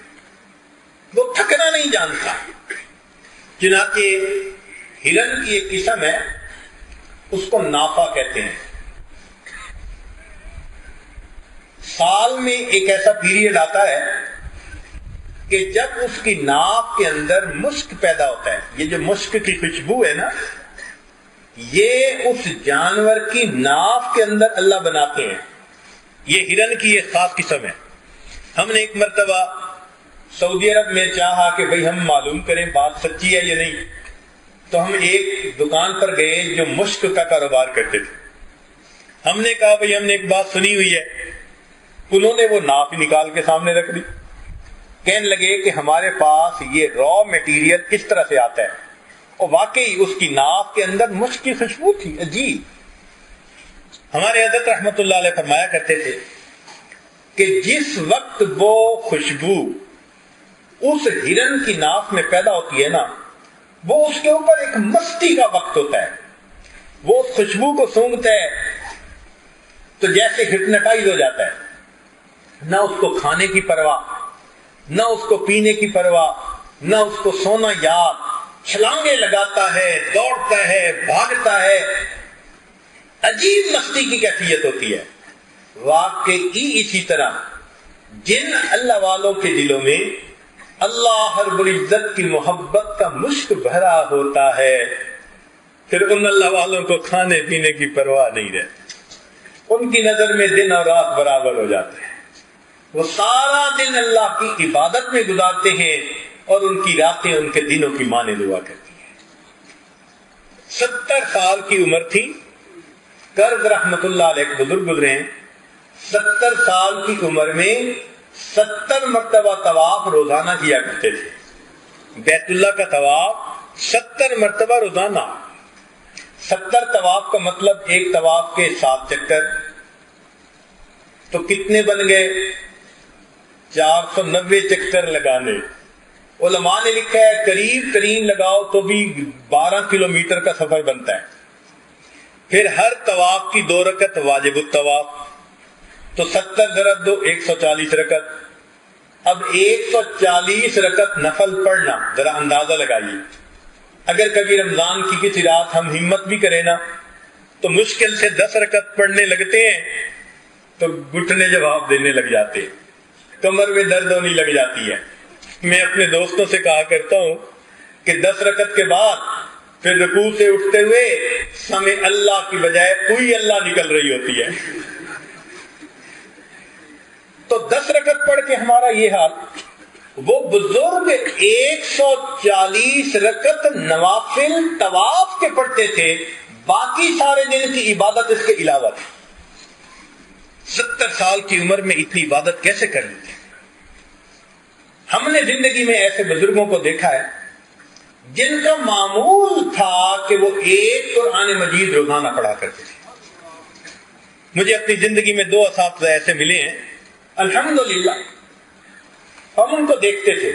وہ تھکنا نہیں جانتا۔ چنانچہ ہرن کی ایک قسم ہے، اس کو نافا کہتے ہیں۔ سال میں ایک ایسا پیریڈ آتا ہے کہ جب اس کی ناک کے اندر مشک پیدا ہوتا ہے۔ یہ جو مشک کی خوشبو ہے نا، یہ اس جانور کی ناف کے اندر اللہ بناتے ہیں۔ یہ ہرن کی ایک خاص قسم ہے۔ ہم نے ایک مرتبہ سعودی عرب میں چاہا کہ بھئی ہم معلوم کریں بات سچی ہے یا نہیں، تو ہم ایک دکان پر گئے جو مشک کا کاروبار کرتے تھے۔ ہم نے کہا بھئی ہم نے ایک بات سنی ہوئی ہے، انہوں نے وہ ناف نکال کے سامنے رکھ دی، کہنے لگے کہ ہمارے پاس یہ را میٹیریل اس طرح سے آتا ہے، اور واقعی اس کی ناف کے اندر مشک کی خوشبو تھی عجیب۔ ہمارے حضرت رحمت اللہ علیہ فرمایا کرتے تھے کہ جس وقت وہ خوشبو اس ہرن کی ناف میں پیدا ہوتی ہے نا، وہ اس کے اوپر ایک مستی کا وقت ہوتا ہے۔ وہ اس خوشبو کو سونگتا ہے تو جیسے ہپنوٹائز ہو جاتا ہے، نہ اس کو کھانے کی پرواہ، نہ اس کو پینے کی پرواہ، نہ اس کو سونا یاد، چھلانگیں لگاتا ہے، دوڑتا ہے، بھاگتا ہے، عجیب مستی کی کیفیت ہوتی ہے۔ واقعی اسی طرح جن اللہ والوں کے دلوں میں اللہ رب العزت کی محبت کا مشک بھرا ہوتا ہے، پھر ان اللہ والوں کو کھانے پینے کی پرواہ نہیں رہتی، ان کی نظر میں دن اور رات برابر ہو جاتے ہیں، وہ سارا دن اللہ کی عبادت میں گزارتے ہیں اور ان کی راتیں ان کے دنوں کی مانند ہوا کرتی ہیں۔ 70 سال کی عمر تھی، کرز رحمت اللہ علیہ بزرگ گزرے ہیں، 70 سال کی عمر میں 70 مرتبہ طواف روزانہ کیا کرتے تھے، بیت اللہ کا طواف 70 مرتبہ روزانہ۔ 70 طواف کا مطلب ایک طواف کے 7 چکر، تو کتنے بن گئے؟ 490 چکر لگانے۔ علماء نے لکھا ہے قریب قریب لگاؤ تو بھی 12 کلومیٹر کا سفر بنتا ہے۔ پھر ہر طواف کی 2 رکعت واجب الطواف، تو 70 ضرب 2 140 رکعت۔ اب 140 رکعت نفل پڑھنا، ذرا اندازہ لگائیے، اگر کبھی رمضان کی کسی رات ہم ہمت بھی کریں نا تو مشکل سے 10 رکعت پڑھنے لگتے ہیں تو گھٹنے جواب دینے لگ جاتے ہیں، کمر میں درد ہونی لگ جاتی ہے۔ میں اپنے دوستوں سے کہا کرتا ہوں کہ 10 رکعت کے بعد پھر رکوع سے اٹھتے ہوئے سمے اللہ کی بجائے کوئی اللہ نکل رہی ہوتی ہے۔ تو 10 رکعت پڑھ کے ہمارا یہ حال، وہ بزرگ 140 رکعت نوافل طواف کے پڑھتے تھے، باقی سارے دن کی عبادت اس کے علاوہ تھی۔ 70 سال کی عمر میں اتنی عبادت کیسے کر لیتے؟ ہم نے زندگی میں ایسے بزرگوں کو دیکھا ہے جن کا معمول تھا کہ وہ ایک قرآن مجید روزانہ پڑھا کرتے تھے۔ مجھے اپنی زندگی میں 2 اساتذہ ایسے ملے ہیں، الحمدللہ ہم ان کو دیکھتے تھے،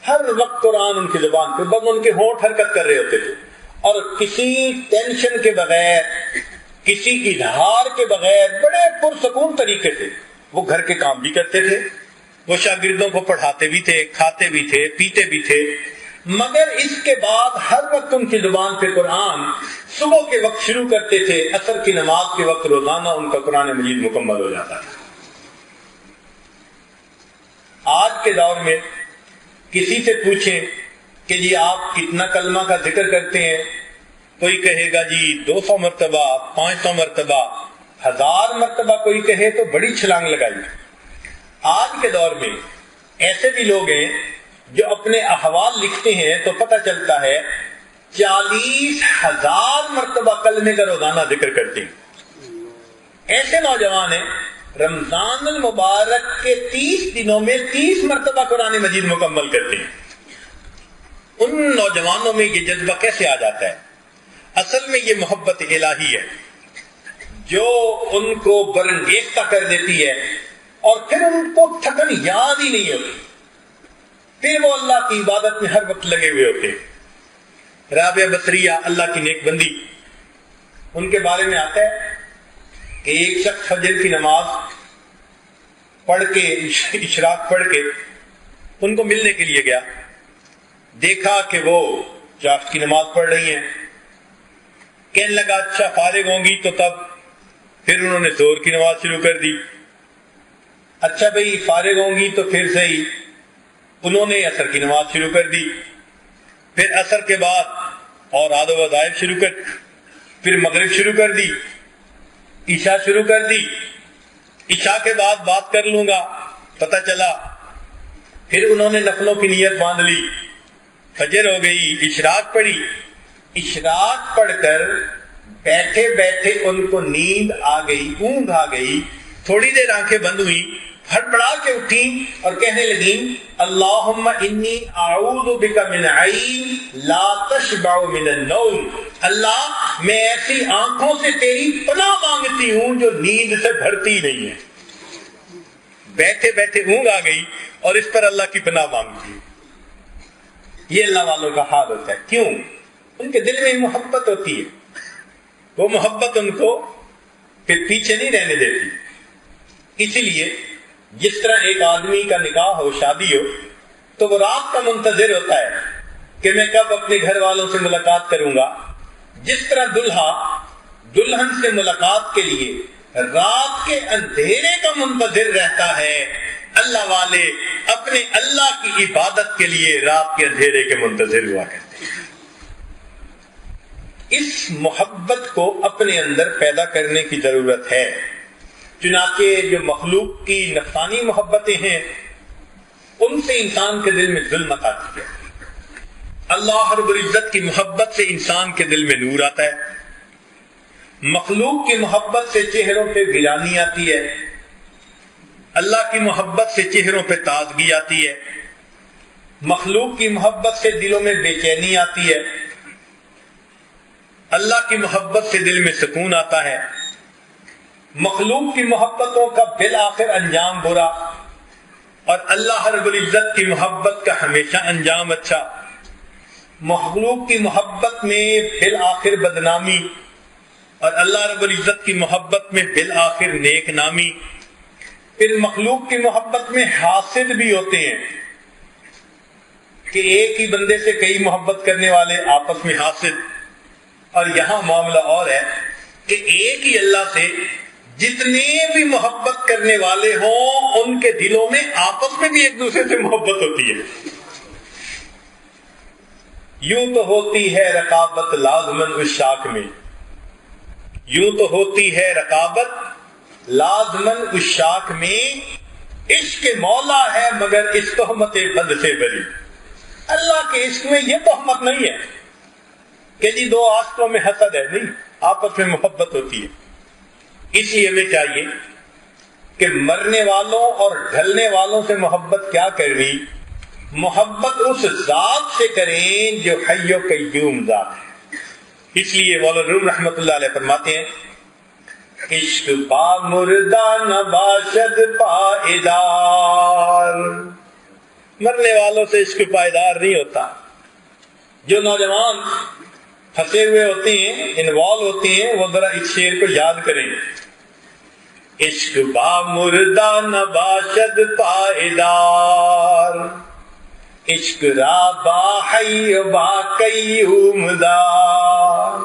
ہر وقت قرآن ان کی زبان پہ، بس ان کے ہونٹ حرکت کر رہے ہوتے تھے، اور کسی ٹینشن کے بغیر، کسی اظہار کے بغیر بڑے پرسکون طریقے سے وہ گھر کے کام بھی کرتے تھے، وہ شاگردوں کو پڑھاتے بھی تھے، کھاتے بھی تھے، پیتے بھی تھے، مگر اس کے بعد ہر وقت ان کی زبان پہ قرآن، صبح کے وقت شروع کرتے تھے، عصر کی نماز کے وقت روزانہ ان کا قرآن مجید مکمل ہو جاتا تھا۔ آج کے دور میں کسی سے پوچھیں کہ جی آپ کتنا کلمہ کا ذکر کرتے ہیں، کوئی کہے گا جی 200 مرتبہ، 500 مرتبہ، 1000 مرتبہ، کوئی کہے تو بڑی چھلانگ لگائی۔ آج کے دور میں ایسے بھی لوگ ہیں جو اپنے احوال لکھتے ہیں تو پتہ چلتا ہے 40,000 مرتبہ کلمے کا روزانہ ذکر کرتے ہیں۔ ایسے نوجوان ہیں رمضان المبارک کے 30 دنوں میں 30 مرتبہ قرآن مجید مکمل کرتے ہیں۔ ان نوجوانوں میں یہ جذبہ کیسے آ جاتا ہے؟ اصل میں یہ محبت الہی ہے جو ان کو برانگیختہ کر دیتی ہے، اور پھر ان کو تھکن یاد ہی نہیں ہوتی، پھر وہ اللہ کی عبادت میں ہر وقت لگے ہوئے ہوتے ہیں۔ رابعہ بصریہ اللہ کی نیک بندی، ان کے بارے میں آتا ہے کہ ایک شخص فجر کی نماز پڑھ کے، اشراق پڑھ کے ان کو ملنے کے لیے گیا، دیکھا کہ وہ چاش کی نماز پڑھ رہی ہیں، کہنے لگا اچھا فارغ ہوں گی تو تب، پھر انہوں نے ظہر کی نماز شروع کر دی، اچھا بھئی فارغ ہوں گی تو پھر صحیح، انہوں نے عصر کی نماز شروع کر دی، پھر عصر کے بعد اور آدھو وظائف شروع کر، پھر مغرب شروع کر دی، عشاء شروع کر دی، عشاء کے بعد بات کر لوں گا، پتہ چلا پھر انہوں نے نفلوں کی نیت باندھ لی، فجر ہو گئی، اشراق پڑھی، اشراق پڑھ کر بیٹھے بیٹھے ان کو نیند آ گئی، اونگ آ گئی، تھوڑی دیر آنکھیں بند ہوئی، ہڑبڑا کے اٹھیں اور کہنے لگیں اللہم انی اعوذ بک من عین لا تشبع من النوم، اللہ میں ایسی آنکھوں سے تیری پناہ مانگتی ہوں جو نیند سے بھرتی نہیں ہے۔ بیٹھے بیٹھے اونگ آ گئی اور اس پر اللہ کی پناہ مانگتی۔ یہ اللہ والوں کا حال ہوتا ہے، کیوں؟ ان کے دل میں محبت ہوتی ہے، وہ محبت ان کو پھر پیچھے نہیں رہنے دیتی۔ اسی لیے جس طرح ایک آدمی کا نکاح ہو، شادی ہو، تو وہ رات کا منتظر ہوتا ہے کہ میں کب اپنے گھر والوں سے ملاقات کروں گا، جس طرح دلہا دلہن سے ملاقات کے لیے رات کے اندھیرے کا منتظر رہتا ہے، اللہ والے اپنے اپنے اللہ کی عبادت کے لیے رات کے اندھیرے کے منتظر ہوا کرتے ہیں۔ اس محبت کو اپنے اندر پیدا کرنے کی ضرورت ہے، چنانچہ جو مخلوق کی نفسانی محبتیں ہیں ان سے انسان کے دل میں ظلمت آتی ہے، اللہ رب العزت کی محبت سے انسان کے دل میں نور آتا ہے، مخلوق کی محبت سے چہروں پہ ویرانی آتی ہے، اللہ کی محبت سے چہروں پہ تازگی آتی ہے، مخلوق کی محبت سے دلوں میں بے چینی آتی ہے، اللہ کی محبت سے دل میں سکون آتا ہے۔ مخلوق کی محبتوں کا بالآخر انجام برا اور اللہ رب العزت کی محبت کا ہمیشہ انجام اچھا۔ مخلوق کی محبت میں بالآخر بدنامی اور اللہ رب العزت کی محبت میں بالآخر نیک نامی۔ پھر مخلوق کی محبت میں حاسد بھی ہوتے ہیں کہ ایک ہی بندے سے کئی محبت کرنے والے آپس میں حاسد، اور یہاں معاملہ اور ہے کہ ایک ہی اللہ سے جتنے بھی محبت کرنے والے ہوں ان کے دلوں میں آپس میں بھی ایک دوسرے سے محبت ہوتی ہے۔ یوں تو ہوتی ہے رقابت لازمن عشاق میں، یوں تو ہوتی ہے رقابت لازمن عشاق میں، عشق مولا ہے مگر اس تہمت بد سے بری۔ اللہ کے عشق میں یہ تہمت نہیں ہے کہ جی دو عاشقوں میں حسد ہے، نہیں، آپس میں محبت ہوتی ہے۔ اس لیے ہمیں چاہیے کہ مرنے والوں اور ڈھلنے والوں سے محبت کیا کرنی، محبت اس ذات سے کریں جو حی و قیوم ذات ہے۔ اس لیے مولانا روم رحمۃ اللہ علیہ فرماتے ہیں، عشق با مردہ نہ باشد پائیدار، مرنے والوں سے عشق پائیدار نہیں ہوتا۔ جو نوجوان پھنسے ہوئے ہوتے ہیں، انوالو ہوتے ہیں، وہ ذرا اس شعر کو یاد کریں، عشق با مردہ نہ باشد پائیدار، عشق را با حی و با قیوم دار۔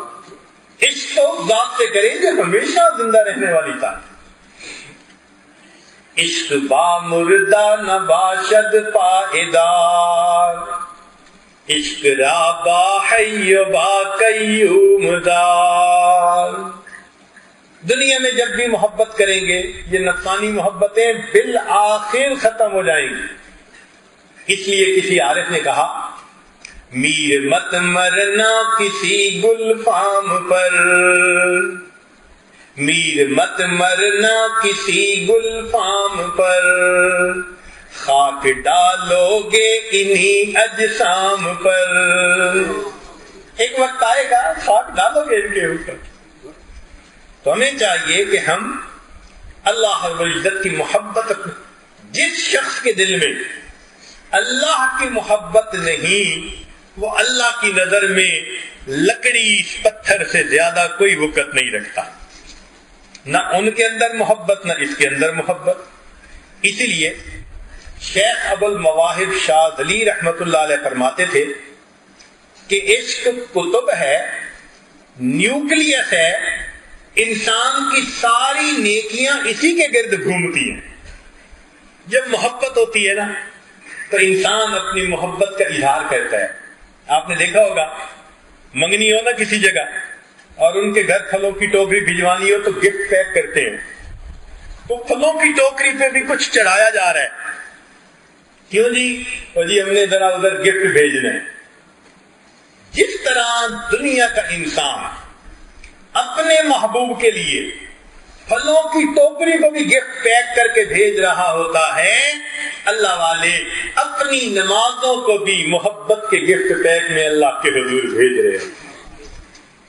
عشق تو ذات سے کریں جو ہمیشہ زندہ رہنے والی ذات۔ عشق با مردہ نہ باشد پائیدار، عشق را با حی و با قیوم دار۔ دنیا میں جب بھی محبت کریں گے یہ نفسانی محبتیں بالآخر ختم ہو جائیں گی۔ اس لیے کسی عارف نے کہا، میر مت مرنا کسی گل فام پر، میر مت مرنا کسی گل فام پر، خاک ڈالو گے انہی اجسام پر۔ ایک وقت آئے گا خاک ڈالو گے ان کے اوپر۔ تو ہمیں چاہیے کہ ہم اللہ رب العزت کی محبت، جس شخص کے دل میں اللہ کی محبت نہیں وہ اللہ کی نظر میں لکڑی پتھر سے زیادہ کوئی وقت نہیں رکھتا، نہ ان کے اندر محبت نہ اس کے اندر محبت۔ اسی لیے شیخ ابو المواہب شاذلی رحمت اللہ علیہ فرماتے تھے کہ عشق کتب ہے، نیوکلیس ہے، انسان کی ساری نیکیاں اسی کے گرد گھومتی ہیں۔ جب محبت ہوتی ہے نا تو انسان اپنی محبت کا اظہار کرتا ہے۔ آپ نے دیکھا ہوگا منگنی ہو نا کسی جگہ اور ان کے گھر پھلوں کی ٹوکری بھجوانی ہو تو گفٹ پیک کرتے ہیں، تو پھلوں کی ٹوکری پہ بھی کچھ چڑھایا جا رہا ہے، کیوں جی؟ اور جی ہم نے ذرا ادھر گفٹ بھیجنا ہے۔ جس طرح دنیا کا انسان اپنے محبوب کے لیے پھلوں کی ٹوکری کو بھی گفٹ پیک کر کے بھیج رہا ہوتا ہے، اللہ والے اپنی نمازوں کو بھی محبت کے گفٹ پیک میں اللہ کے حضور بھیج رہے ہیں۔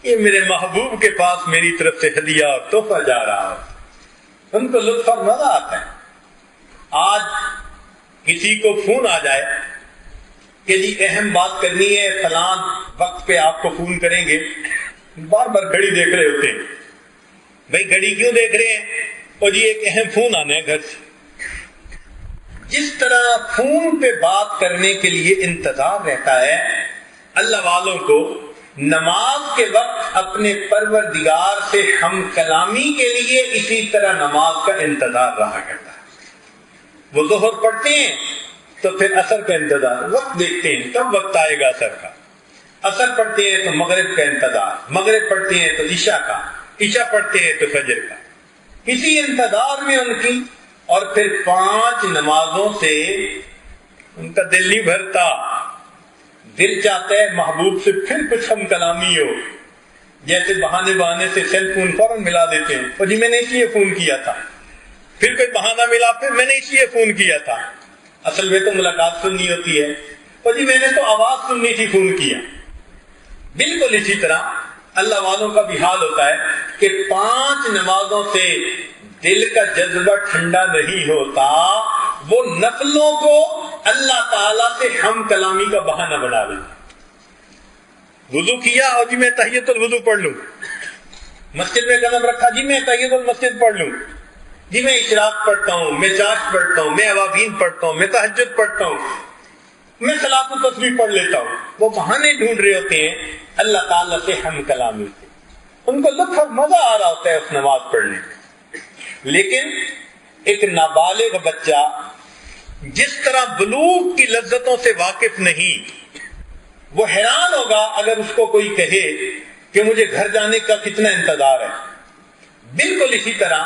یہ میرے محبوب کے پاس میری طرف سے ہدیہ اور تحفہ جا رہا ہے، ان کو لطف اور مزہ آتا ہے۔ آج کسی کو فون آ جائے کہ جی اہم بات کرنی ہے، فلاں وقت پہ آپ کو فون کریں گے، بار بار گھڑی دیکھ رہے ہوتے ہیں، بھائی گھڑی کیوں دیکھ رہے ہیں؟ اور جی ایک اہم فون آنا ہے گھر سے۔ جس طرح فون پہ بات کرنے کے لیے انتظار رہتا ہے، اللہ والوں کو نماز کے وقت اپنے پروردگار سے ہم کلامی کے لیے اسی طرح نماز کا انتظار رہا کرتا ہے۔ وہ ظہر پڑھتے ہیں تو پھر عصر کا انتظار، وقت دیکھتے ہیں کب وقت آئے گا عصر کا، عصر پڑھتے ہیں تو مغرب کا انتظار، مغرب پڑھتے ہیں تو عشاء کا، عشاء پڑھتے ہیں تو فجر کا، اسی انتظار میں ان کی، اور پھر 5 نمازوں سے ان کا دل نہیں بھرتا، دل چاہتا ہے محبوب سے پھر کچھ ہم کلامی ہو، جیسے بہانے سے سیل فون فوراً ملا دیتے ہیں، اور جی میں نے اس لیے فون کیا تھا، پھر کوئی بہانہ ملا، پھر میں نے اس لیے فون کیا تھا، اصل میں تو ملاقات سننی ہوتی ہے، اور جی میں نے تو آواز سننی تھی فون کیا۔ بالکل اسی طرح اللہ والوں کا بھی حال ہوتا ہے کہ 5 نمازوں سے دل کا جذبہ ٹھنڈا نہیں ہوتا، وہ نفلوں کو اللہ تعالیٰ سے ہم کلامی کا بہانہ بنا لیتے۔ وضو کیا اور جی میں تحیۃ الوضو پڑھ لوں، مسجد میں قدم رکھا جی میں تحیۃ المسجد پڑھ لوں، جی میں اشراق پڑھتا ہوں، میں چاشت پڑھتا ہوں، میں اوابین پڑھتا ہوں، میں تہجد پڑھتا ہوں، میں صلاۃ التسبیح پڑھ لیتا ہوں۔ وہ بہانے ڈھونڈ رہے ہوتے ہیں اللہ تعالیٰ سے ہم کلامی سے، ان کو لطف اور مزہ آ رہا ہوتا ہے اس نماز پڑھنے میں۔ لیکن ایک نابالغ بچہ جس طرح بلوغ کی لذتوں سے واقف نہیں، وہ حیران ہوگا اگر اس کو کوئی کہے کہ مجھے گھر جانے کا کتنا انتظار ہے۔ بالکل اسی طرح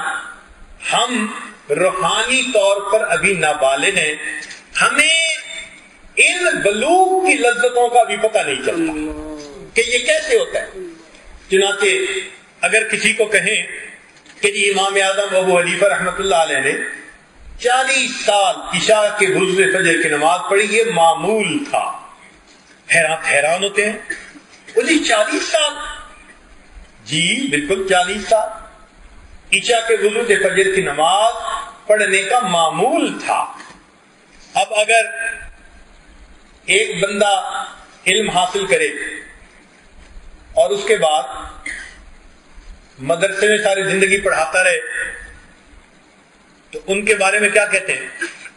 ہم روحانی طور پر ابھی نابالغ ہیں، ہمیں ان بلوغ کی لذتوں کا بھی پتہ نہیں چلتا کہ یہ کیسے ہوتا ہے۔ چنانچہ اگر کسی کو کہیں کہ جی امام اعظم ابو حنیفہ رحمۃ اللہ علیہ نے 40 سال عشاء کے غسل فجر کی نماز پڑھی، یہ معمول تھا، حیران ہوتے ہیں، بولی 40 سال؟ جی بالکل 40 سال عشاء کے غسل فجر کی نماز پڑھنے کا معمول تھا۔ اب اگر ایک بندہ علم حاصل کرے اور اس کے بعد مدرسے میں ساری زندگی پڑھاتا رہے تو ان کے بارے میں کیا کہتے ہیں؟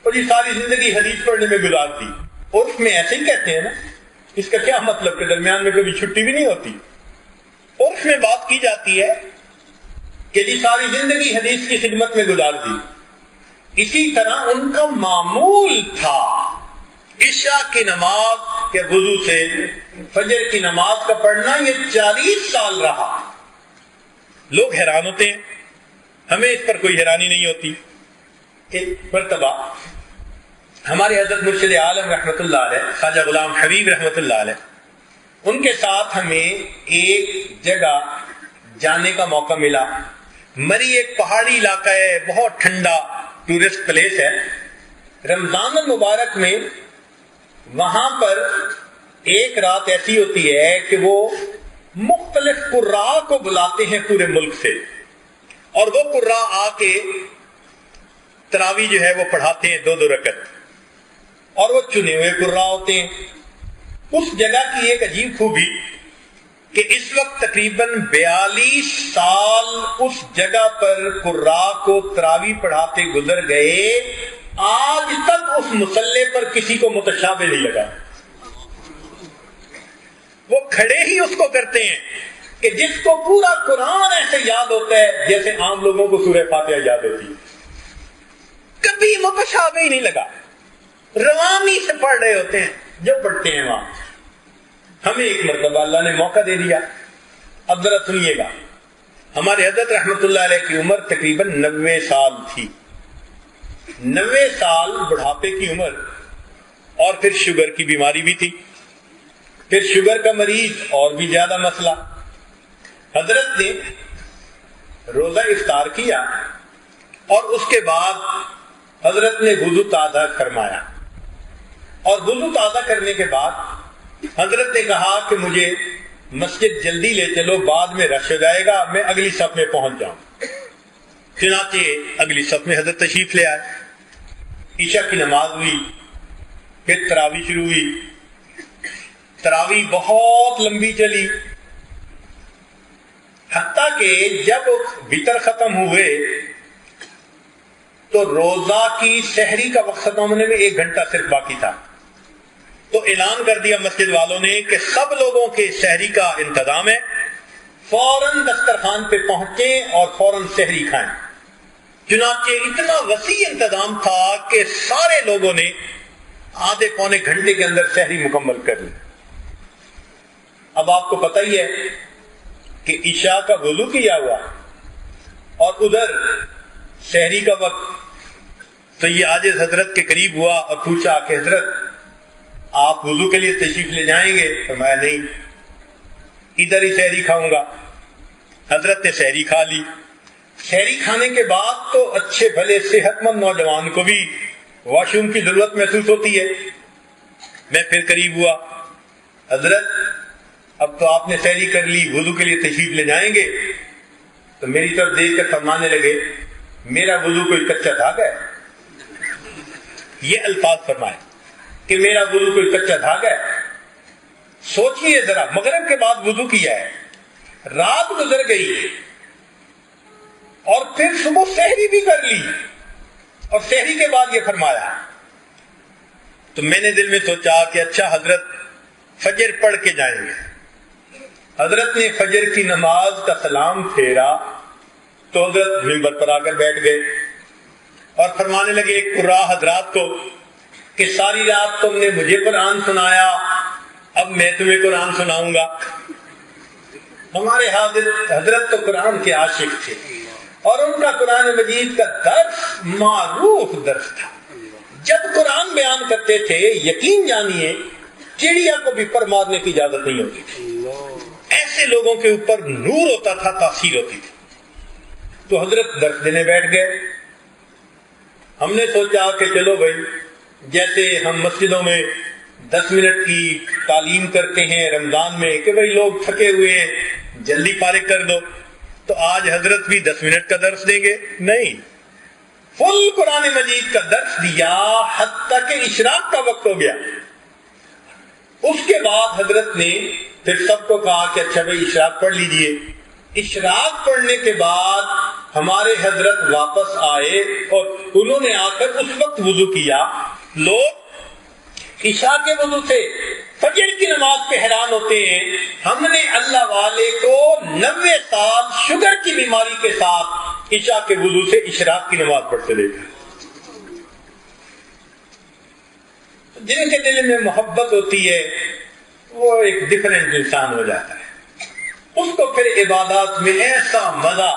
اور یہ ساری زندگی حدیث پڑھنے میں گزار دی، عرف میں ایسے ہی کہتے ہیں نا، اس کا کیا مطلب کہ درمیان میں کبھی چھٹی بھی نہیں ہوتی؟ عرف میں بات کی جاتی ہے کہ جی ساری زندگی حدیث کی خدمت میں گزار دی۔ اسی طرح ان کا معمول تھا عشاء کی نماز کے وضو سے فجر کی نماز کا پڑھنا، یہ 40 سال رہا۔ لوگ حیران ہوتے ہیں، ہمیں اس پر کوئی حیرانی نہیں ہوتی۔ ایک مرتبہ ہمارے حضرت مرشد عالم رحمۃ اللہ علیہ خواجہ غلام حبیب رحمۃ اللہ علیہ، ان کے ساتھ ہمیں ایک جگہ جانے کا موقع ملا۔ مری ایک پہاڑی علاقہ ہے، بہت ٹھنڈا ٹورسٹ پلیس ہے۔ رمضان المبارک میں وہاں پر ایک رات ایسی ہوتی ہے کہ وہ مختلف قراء کو بلاتے ہیں پورے ملک سے، اور وہ قراء آ کے تراویح جو ہے وہ پڑھاتے ہیں 2 رکعت، اور وہ چنے ہوئے قراء ہوتے ہیں۔ اس جگہ کی ایک عجیب خوبی کہ اس وقت تقریباً 42 سال اس جگہ پر قراء کو تراویح پڑھاتے گزر گئے، آج تک اس مصلے پر کسی کو متشابہ نہیں لگا۔ وہ کھڑے ہی اس کو کرتے ہیں کہ جس کو پورا قرآن ایسے یاد ہوتا ہے جیسے عام لوگوں کو سورہ فاتحہ یاد ہوتی ہے، کبھی متشابہ ہی نہیں لگا، روانی سے پڑھ رہے ہوتے ہیں جو پڑھتے ہیں وہاں۔ ہمیں ایک مرتبہ اللہ نے موقع دے دیا، اب ذرا سنیے گا، ہمارے حضرت رحمت اللہ علیہ کی عمر تقریباً 90 سال تھی، 90 سال بڑھاپے کی عمر، اور پھر شوگر کی بیماری بھی تھی، پھر شوگر کا مریض اور بھی زیادہ مسئلہ۔ حضرت نے روزہ افطار کیا اور اس کے بعد حضرت نے وضو تازہ فرمایا، اور وضو تازہ کرنے کے بعد حضرت نے کہا کہ مجھے مسجد جلدی لے چلو، بعد میں رش ہو جائے گا، میں اگلی صف میں پہنچ جاؤں۔ چنانچہ اگلی صف میں حضرت تشریف لے آئے، عشاء کی نماز ہوئی، پھر تراویح شروع ہوئی۔ تراویح بہت لمبی چلی، حتیٰ کہ جب وتر ختم ہوئے تو روزہ کی سحری کا وقت ختم ہونے میں 1 گھنٹہ صرف باقی تھا، تو اعلان کر دیا مسجد والوں نے کہ سب لوگوں کے سحری کا انتظام ہے، فوراً دسترخوان پہ پہنچیں اور فوراً سحری کھائیں۔ چنانچہ اتنا وسیع انتظام تھا کہ سارے لوگوں نے آدھے پونے گھنٹے کے اندر سحری مکمل کر لی. اب آپ کو پتہ ہی ہے کہ عشاء کا وضو کیا ہوا اور ادھر سحری کا وقت. تو یہ عاجز حضرت کے قریب ہوا اور پوچھا کہ حضرت آپ وضو کے لیے تشریف لے جائیں گے؟ فرمایا نہیں، ادھر ہی سحری کھاؤں گا. حضرت نے سحری کھا لی. سحری کھانے کے بعد تو اچھے بھلے صحت مند نوجوان کو بھی واش روم کی ضرورت محسوس ہوتی ہے. میں پھر قریب ہوا، حضرت اب تو آپ نے سحری کر لی، وضو کے لیے تشریف لے جائیں گے؟ تو میری طرف دیکھ کر فرمانے لگے میرا وضو کوئی کچا دھاگا ہے؟ یہ الفاظ فرمائے کہ میرا وضو کوئی کچا دھاگا ہے. سوچئے ذرا، مغرب کے بعد وضو کیا ہے، رات گزر گئی اور پھر صبح سحری بھی کر لی اور سحری کے بعد یہ فرمایا. تو میں نے دل میں سوچا کہ اچھا حضرت فجر پڑھ کے جائیں گے. حضرت نے فجر کی نماز کا سلام پھیرا تو حضرت منبر پر آ کر بیٹھ گئے اور فرمانے لگے قراء حضرات کو کہ ساری رات تم نے مجھے قرآن سنایا، اب میں تمہیں قرآن سناؤں گا. ہمارے حضرت تو قرآن کے عاشق تھے اور ان کا قرآن مجید کا درس معروف درس تھا. جب قرآن بیان کرتے تھے یقین جانیے چڑیا کو بھی پر مارنے کی اجازت نہیں ہوتی تھی. ایسے لوگوں کے اوپر نور ہوتا تھا، تاثیر ہوتی تھی. تو حضرت درس دینے بیٹھ گئے. ہم نے سوچا کہ چلو بھائی، جیسے ہم مسجدوں میں 10 منٹ کی تعلیم کرتے ہیں رمضان میں کہ بھائی لوگ تھکے ہوئے ہیں جلدی فارغ کر دو، تو آج حضرت بھی 10 منٹ کا درس دیں گے؟ نہیں، فل قرآن مجید کا درس دیا حتیٰ کہ اشراق کا وقت ہو گیا. اس کے بعد حضرت نے پھر سب کو کہا کہ اچھا بھائی اشراق پڑھ لیجئے. اشراق پڑھنے کے بعد ہمارے حضرت واپس آئے اور انہوں نے آ کر اس وقت وضو کیا. لوگ عشاء کے وضو سے فجر کی نماز پہ حیران ہوتے ہیں. ہم نے اللہ والے کو 90 سال شوگر کی بیماری کے ساتھ عشاء کے وضو سے اشراق کی نماز پڑھتے دیکھا. جن کے دل میں محبت ہوتی ہے وہ ایک ڈفرینٹ انسان ہو جاتا ہے. اس کو پھر عبادات میں ایسا مزہ،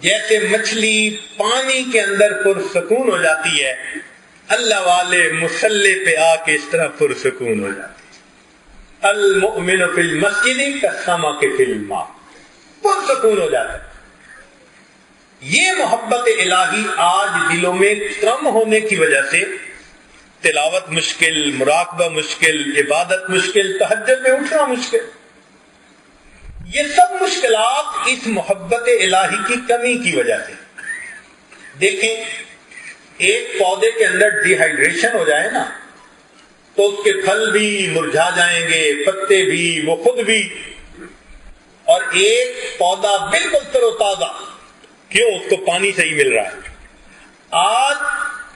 جیسے مچھلی پانی کے اندر پرسکون ہو جاتی ہے، اللہ والے مصلی پہ آ کے اس طرح پرسکون ہو جاتے ہیں. المؤمن فی المسجد کالسمک فی الماء، پرسکون ہو جاتا ہے. یہ محبت الہی آج دلوں میں کم ہونے کی وجہ سے تلاوت مشکل، مراقبہ مشکل، عبادت مشکل، تہجد میں اٹھنا مشکل. یہ سب مشکلات اس محبت الہی کی کمی کی وجہ سے. دیکھیں، ایک پودے کے اندر ڈی ہائیڈریشن ہو جائے نا تو اس کے پھل بھی مرجھا جائیں گے، پتے بھی، وہ خود بھی. اور ایک پودا بالکل تر و تازہ، کیوں؟ اس کو پانی صحیح مل رہا ہے. آج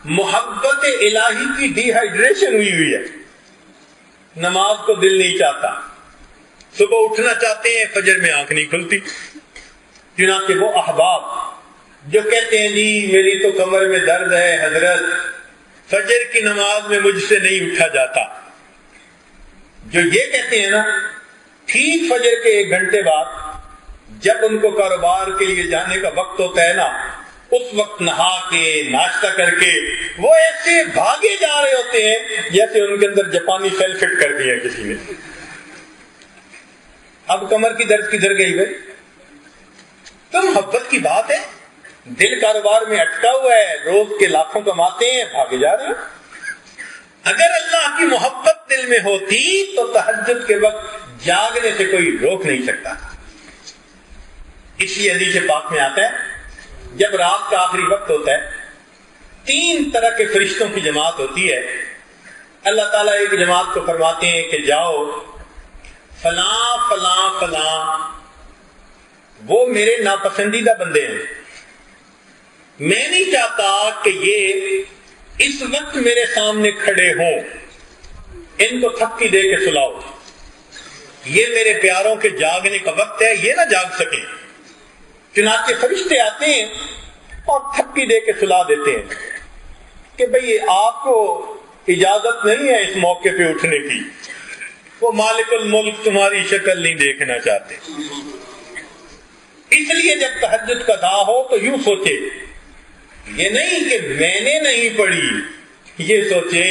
محبت الہی کی ڈی ہائیڈریشن ہوئی ہے. نماز کو دل نہیں چاہتا، صبح اٹھنا چاہتے ہیں، فجر میں آنکھ نہیں کھلتی. چنانچہ وہ احباب جو کہتے ہیں جی میری تو کمر میں درد ہے حضرت، فجر کی نماز میں مجھ سے نہیں اٹھا جاتا، جو یہ کہتے ہیں نا، ٹھیک فجر کے 1 گھنٹے بعد جب ان کو کاروبار کے لیے جانے کا وقت ہوتا ہے نا، اس وقت نہا کے ناشتہ کر کے وہ ایسے بھاگے جا رہے ہوتے ہیں جیسے ان کے اندر جاپانی سیل فٹ کر دیا کسی نے. اب کمر کی درد کدھر گئی بھائی؟ تو محبت کی بات ہے، دل کاروبار میں اٹکا ہوا ہے، روز کے لاکھوں کماتے ہیں، بھاگے جا رہے ہیں. اگر اللہ کی محبت دل میں ہوتی تو تہجد کے وقت جاگنے سے کوئی روک نہیں سکتا. اسی حدیث پاک میں آتا ہے جب رات کا آخری وقت ہوتا ہے 3 طرح کے فرشتوں کی جماعت ہوتی ہے. اللہ تعالیٰ ایک جماعت کو فرماتے ہیں کہ جاؤ فلاں فلاں فلاں وہ میرے ناپسندیدہ بندے ہیں، میں نہیں چاہتا کہ یہ اس وقت میرے سامنے کھڑے ہوں، ان کو تھپکی دے کے سلاؤ. یہ میرے پیاروں کے جاگنے کا وقت ہے، یہ نہ جاگ سکیں. چنانچہ فرشتے آتے ہیں اور تھپکی دے کے سلا دیتے ہیں کہ بھئی آپ کو اجازت نہیں ہے اس موقع پہ اٹھنے کی، وہ مالک الملک تمہاری شکل نہیں دیکھنا چاہتے۔ اس لیے جب تہجد کا دعا ہو تو یوں سوچے، یہ نہیں کہ میں نے نہیں پڑھی، یہ سوچے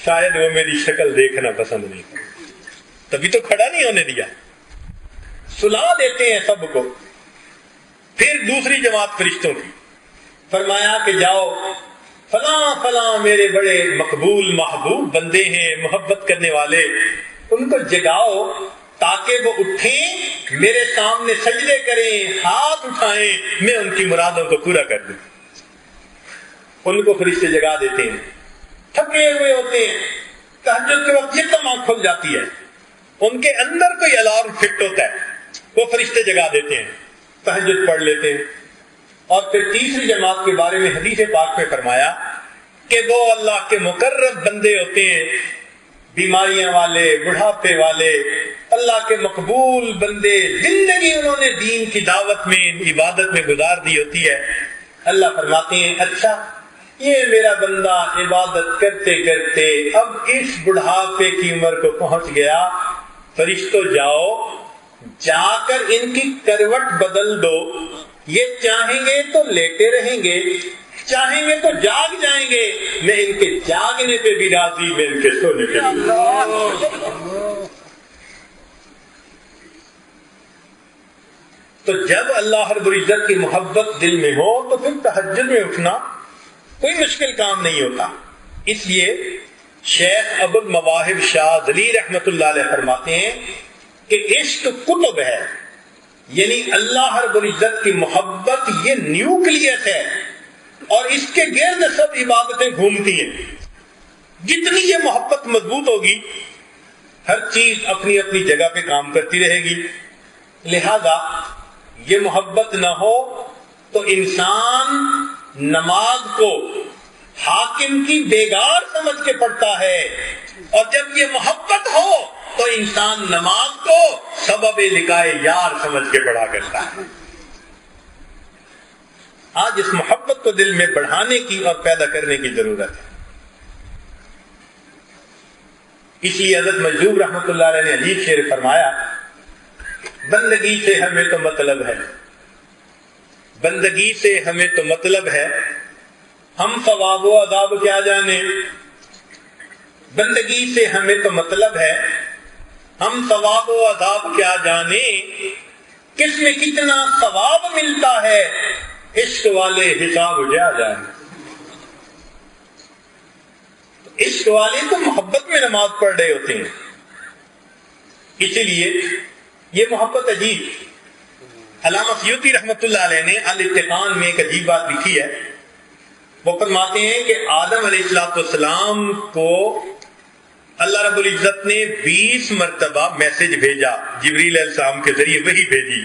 شاید وہ میری شکل دیکھنا پسند نہیں کرے، تبھی تو کھڑا نہیں ہونے دیا۔ سلا دیتے ہیں سب کو۔ پھر دوسری جماعت فرشتوں کی، فرمایا کہ جاؤ فلاں فلاں میرے بڑے مقبول محبوب بندے ہیں، محبت کرنے والے، ان کو جگاؤ تاکہ وہ اٹھیں، میرے سامنے سجدے کریں، ہاتھ اٹھائیں، میں ان کی مرادوں کو پورا کر دوں۔ ان کو فرشتے جگا دیتے ہیں، تھکے ہوئے ہوتے ہیں، تہجد کے وقت یکدم آنکھ کھل جاتی ہے، ان کے اندر کوئی الارم فٹ ہوتا ہے، وہ فرشتے جگا دیتے ہیں، تہجد پڑھ لیتے ہیں۔ اور پھر تیسری جماعت کے بارے میں حدیث پاک میں فرمایا کہ وہ اللہ کے مقرب بندے ہوتے ہیں، بیماریاں والے، بڑھاپے والے، اللہ کے مقبول بندے، زندگی انہوں نے دین کی دعوت میں، عبادت میں گزار دی ہوتی ہے۔ اللہ فرماتے ہیں اچھا یہ میرا بندہ عبادت کرتے کرتے اب اس بڑھاپے کی عمر کو پہنچ گیا، فرشتوں جاؤ جا کر ان کی کروٹ بدل دو، یہ چاہیں گے تو لیٹے رہیں گے، چاہیں گے تو جاگ جائیں گے، میں ان کے جاگنے پہ بھی راضی، میں ان کے سونے پہ بھی راضی۔ تو جب اللہ رب العزت کی محبت دل میں ہو تو پھر تہجد میں اٹھنا کوئی مشکل کام نہیں ہوتا۔ اس لیے شیخ ابو المواہب شاہ ذلی رحمت اللہ علیہ فرماتے ہیں کہ عشق کتب ہے، یعنی اللہ رب العزت کی محبت یہ نیوکلیس ہے اور اس کے گرد سب عبادتیں گھومتی ہیں۔ جتنی یہ محبت مضبوط ہوگی ہر چیز اپنی اپنی جگہ پہ کام کرتی رہے گی۔ لہذا یہ محبت نہ ہو تو انسان نماز کو حاکم کی بیگار سمجھ کے پڑھتا ہے، اور جب یہ محبت ہو تو انسان نماز کو سبب لقائے یار سمجھ کے پڑھا کرتا ہے۔ آج اس محبت کو دل میں بڑھانے کی اور پیدا کرنے کی ضرورت ہے۔ اس لیے حضرت مجذوب رحمۃ اللہ علیہ نے عجیب شعر فرمایا، بندگی سے ہمیں تو مطلب ہے، بندگی سے ہمیں تو مطلب ہے، ہم ثواب و عذاب کیا جانے۔ بندگی سے ہمیں تو مطلب ہے، ہم ثواب و عذاب کیا جانے، کس میں کتنا ثواب ملتا ہے، عشق والے حساب جا جانے۔ عشق والے تو محبت میں نماز پڑھ رہے ہوتے ہیں، اسی لیے یہ محبت عجیب۔ علامہ سیوطی رحمۃ اللہ علیہ نے الاتقان میں ایک عجیب بات لکھی ہے۔ وہ فرماتے ہیں کہ آدم علیہ السلام کو اللہ رب العزت نے 20 مرتبہ میسج بھیجا، جبریل علیہ السلام کے ذریعے وحی بھیجی۔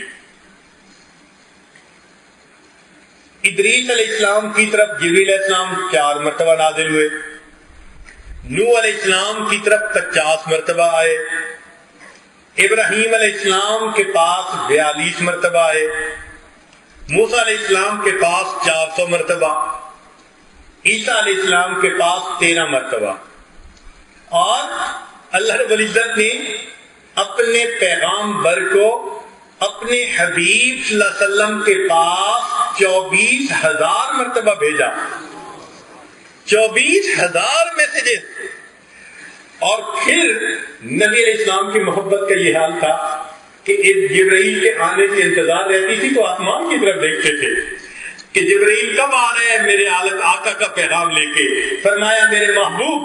ادریس علیہ السلام کی طرف جبریل علیہ السلام 4 مرتبہ نازل ہوئے، نوح علیہ السلام کی طرف 50 مرتبہ آئے، ابراہیم علیہ السلام کے پاس 42 مرتبہ آئے، موسیٰ علیہ السلام کے پاس 400 مرتبہ، عیسیٰ علیہ السلام کے پاس 13 مرتبہ، اور اللہ رب العزت نے اپنے پیغامبر کو اپنے حبیب صلی اللہ علیہ وسلم کے پاس 24,000 مرتبہ بھیجا، 24,000 میسجز۔ اور پھر نبی علیہ السلام کی محبت کا یہ حال تھا کہ جبرائیل کے آنے کی انتظار رہتی تھی تو آسمان کی طرف دیکھتے تھے کہ جبرائیل کب آ رہے ہیں میرے آقا کا پیغام لے کے۔ فرمایا میرے محبوب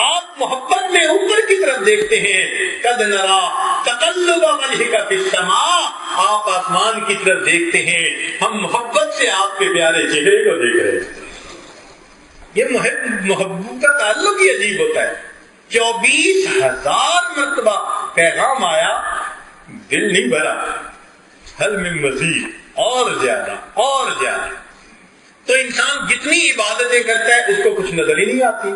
آپ محبت میں اوپر کی طرف دیکھتے ہیں، قد نرا تقلب وجهک فی السماء، آپ آسمان کی طرف دیکھتے ہیں، ہم محبت سے آپ کے پیارے چہرے کو دیکھ رہے ہیں۔ یہ محبت کا تعلق ہی عجیب ہوتا ہے۔ 24,000 مرتبہ پیغام آیا، دل نہیں بھرا، حل من مزید، اور زیادہ اور زیادہ۔ تو انسان جتنی عبادتیں کرتا ہے اس کو کچھ نظر ہی نہیں آتی،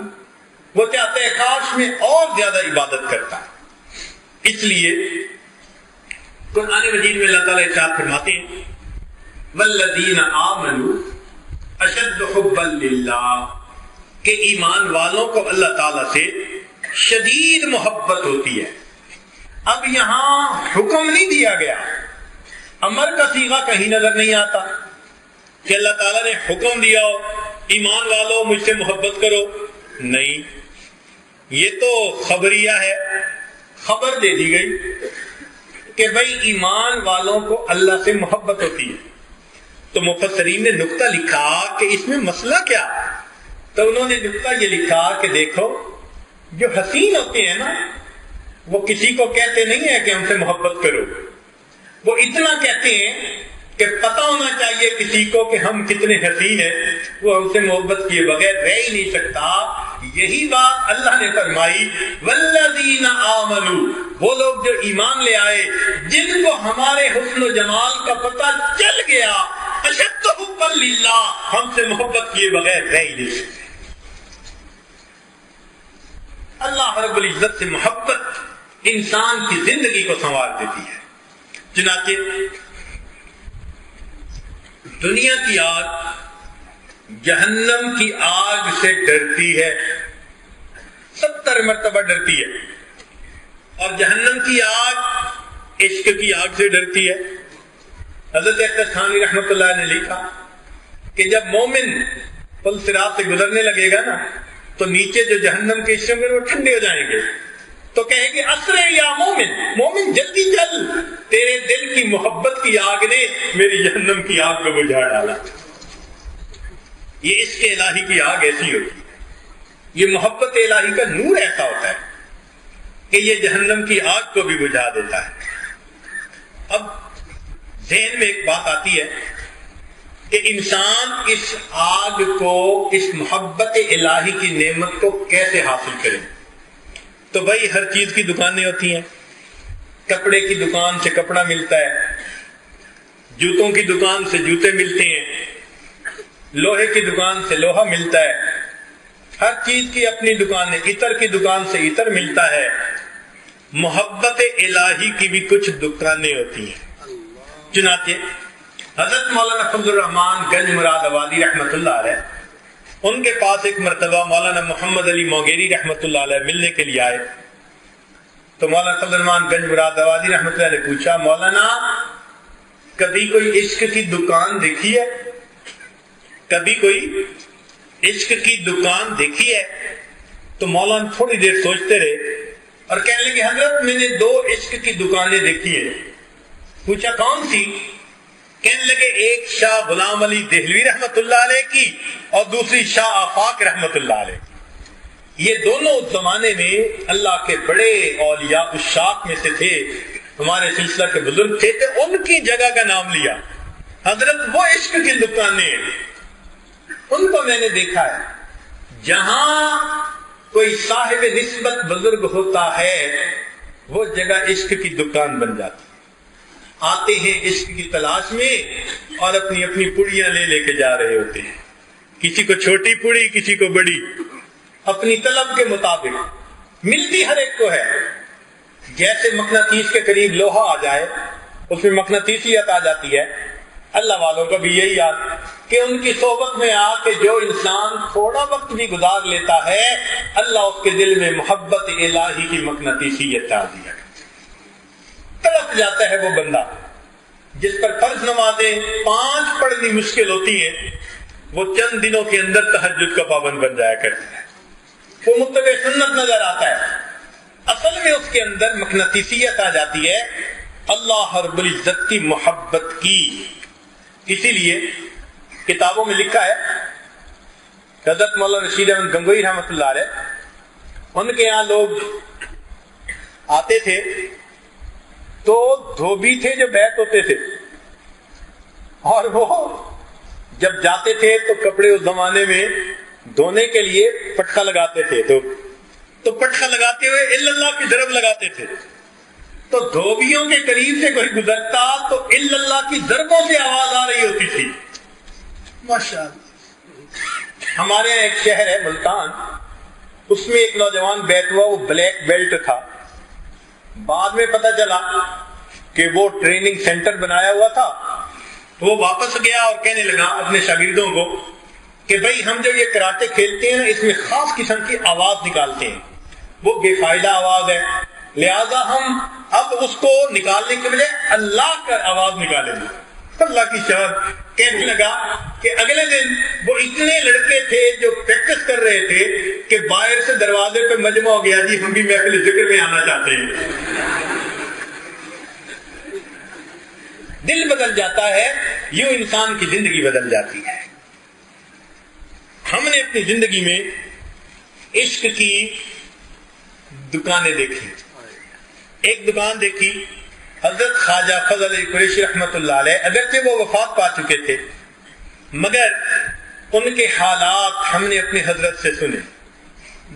وہ چاہتا ہے کاش میں اور زیادہ عبادت کرتا ہے۔ اس لیے قرآن مجید میں اللہ تعالیٰ ارشاد فرماتے ہیں والذین آمنوا اشد حبا للہ، کہ ایمان والوں کو اللہ تعالیٰ سے شدید محبت ہوتی ہے۔ اب یہاں حکم نہیں دیا گیا، امر کا صیغہ کہیں نظر نہیں آتا کہ اللہ تعالیٰ نے حکم دیا ہو ایمان والوں مجھ سے محبت کرو، نہیں، یہ تو خبریہ ہے، خبر دے دی گئی کہ بھائی ایمان والوں کو اللہ سے محبت ہوتی ہے۔ تو مفسرین نے نقطہ لکھا کہ اس میں مسئلہ کیا؟ تو انہوں نے نقطہ یہ لکھا کہ دیکھو جو حسین ہوتے ہیں نا وہ کسی کو کہتے نہیں ہیں کہ ہم سے محبت کرو، وہ اتنا کہتے ہیں کہ پتہ ہونا چاہیے کسی کو کہ ہم کتنے حسین ہیں، وہ ہم سے محبت کیے بغیر رہ ہی نہیں سکتا۔ یہی بات اللہ نے فرمائی والذین آمنوا، وہ لوگ جو ایمان لے آئے جن کو ہمارے حسن و جمال کا پتہ چل گیا، اشد حبا للہ، ہم سے محبت کیے بغیر رہ ہی نہیں سکتے۔ اللہ رب العزت سے محبت انسان کی زندگی کو سنوار دیتی ہے۔ چنانچہ دنیا کی آگ جہنم کی آگ سے ڈرتی ہے، 70 مرتبہ ڈرتی ہے، اور جہنم کی آگ عشق کی آگ سے ڈرتی ہے۔ حضرت انسانی رحمت اللہ نے لکھا کہ جب مومن پل صراط سے گزرنے لگے گا نا تو نیچے جو جہنم کے حصے وہ ٹھنڈے ہو جائیں گے، تو کہے گی اسرع یا مومن، مومن جلدی چل، تیرے دل کی محبت کی آگ نے میری جہنم کی آگ کو بجھا ڈالا۔ یہ عشق الہی کی آگ ایسی ہوتی ہے، یہ محبت الہی کا نور ایسا ہوتا ہے کہ یہ جہنم کی آگ کو بھی بجھا دیتا ہے۔ اب ذہن میں ایک بات آتی ہے کہ انسان اس آگ کو، اس محبت الہی کی نعمت کو کیسے حاصل کرے؟ تو بھائی ہر چیز کی دکانیں ہوتی ہیں، کپڑے کی دکان سے کپڑا ملتا ہے، جوتوں کی دکان سے جوتے ملتے ہیں، لوہے کی دکان سے لوہا ملتا ہے، ہر چیز کی اپنی دکان ہے، عطر کی دکان سے عطر ملتا ہے۔ محبت الہی کی بھی کچھ دکانیں ہوتی ہیں۔ چنانچہ حضرت مولانا فضل الرحمان گنج مراد آبادی رحمۃ اللہ علیہ، ان کے پاس ایک مرتبہ مولانا محمد علی موگیری رحمۃ اللہ علیہ ملنے کے لیے آئے، تو مولانا فضل الرحمان گنج مراد آبادی رحمۃ اللہ نے پوچھا مولانا کبھی کوئی عشق کی دکان دیکھی ہے؟ کبھی کوئی عشق کی دکان دیکھی ہے؟ تو مولانا تھوڑی دیر سوچتے رہے اور کہنے لگے حضرت میں نے 2 عشق کی دکانیں دیکھی ہیں۔ پوچھا کون سی؟ کہنے لگے ایک شاہ غلام علی دہلوی رحمت اللہ علیہ کی اور دوسری شاہ آفاق رحمت اللہ علیہ کی۔ یہ دونوں اس زمانے میں اللہ کے بڑے اولیاء عشاق میں سے تھے، ہمارے سلسلہ کے بزرگ تھے، تو ان کی جگہ کا نام لیا۔ حضرت وہ عشق کی دکانیں ان کو میں نے دیکھا ہے، جہاں کوئی صاحب نسبت بزرگ ہوتا ہے وہ جگہ عشق کی دکان بن جاتی۔ آتے ہیں عشق کی تلاش میں اور اپنی اپنی پڑیاں لے لے کے جا رہے ہوتے ہیں، کسی کو چھوٹی پڑی کسی کو بڑی، اپنی طلب کے مطابق ملتی ہر ایک کو ہے۔ جیسے مقناطیس کے قریب لوہا آ جائے اس میں مقناطیسیت آ جاتی ہے، اللہ والوں کا بھی یہی یاد کہ ان کی صحبت میں آ کے جو انسان تھوڑا وقت بھی گزار لیتا ہے اللہ اس کے دل میں محبت الہی کی مقناطیسیت ڈال دیا، تڑپ جاتا ہے وہ بندہ جس پر فرض نمازیں 5 پڑھنی مشکل ہوتی ہیں، وہ چند دنوں کے اندر تہجد کا پابند بن جایا کرتا ہے، وہ متبع سنت نظر آتا ہے۔ اصل میں اس کے اندر مقناطیسیت آ جاتی ہے اللہ رب العزت کی محبت کی۔ اسی لیے کتابوں میں لکھا ہے، حضرت مولانا رشید احمد گنگوئی رحمۃ اللہ علیہ، ان کے یہاں لوگ آتے تھے تو دھوبی تھے جو بیت ہوتے تھے، اور وہ جب جاتے تھے تو کپڑے اس زمانے میں دھونے کے لیے پٹخا لگاتے تھے، تو پٹخا لگاتے ہوئے الا اللہ کی ضرب لگاتے تھے، تو دھوبیوں کے قریب سے کوئی گزرتا تو الا اللہ کی ضربوں سے آواز آ رہی ہوتی تھی۔ ماشاءاللہ ہمارے یہاں ایک شہر ہے ملتان، اس میں ایک نوجوان بیت ہوا، وہ بلیک بیلٹ تھا، بعد میں پتہ چلا کہ وہ ٹریننگ سینٹر بنایا ہوا تھا، تو وہ واپس گیا اور کہنے لگا اپنے شاگردوں کو کہ بھئی ہم جو یہ کراٹے کھیلتے ہیں نا اس میں خاص قسم کی آواز نکالتے ہیں، وہ بے فائدہ آواز ہے، لہذا ہم اب اس کو نکالنے کے بجائے اللہ کا آواز نکالیں گے۔ اللہ کی شہادت کہنے لگا کہ اگلے دن وہ اتنے لڑکے تھے جو پریکٹس کر رہے تھے کہ باہر سے دروازے پہ مجمع ہو گیا، جی ہم بھی محفل ذکر میں آنا چاہتے ہیں۔ دل بدل جاتا ہے، یوں انسان کی زندگی بدل جاتی ہے۔ ہم نے اپنی زندگی میں عشق کی دکانیں دیکھی۔ ایک دکان دیکھی حضرت خواجہ فضل علی قریشی رحمۃ اللہ علیہ، اگرچہ وہ وفات پا چکے تھے مگر ان کے حالات ہم نے اپنی حضرت سے سنے۔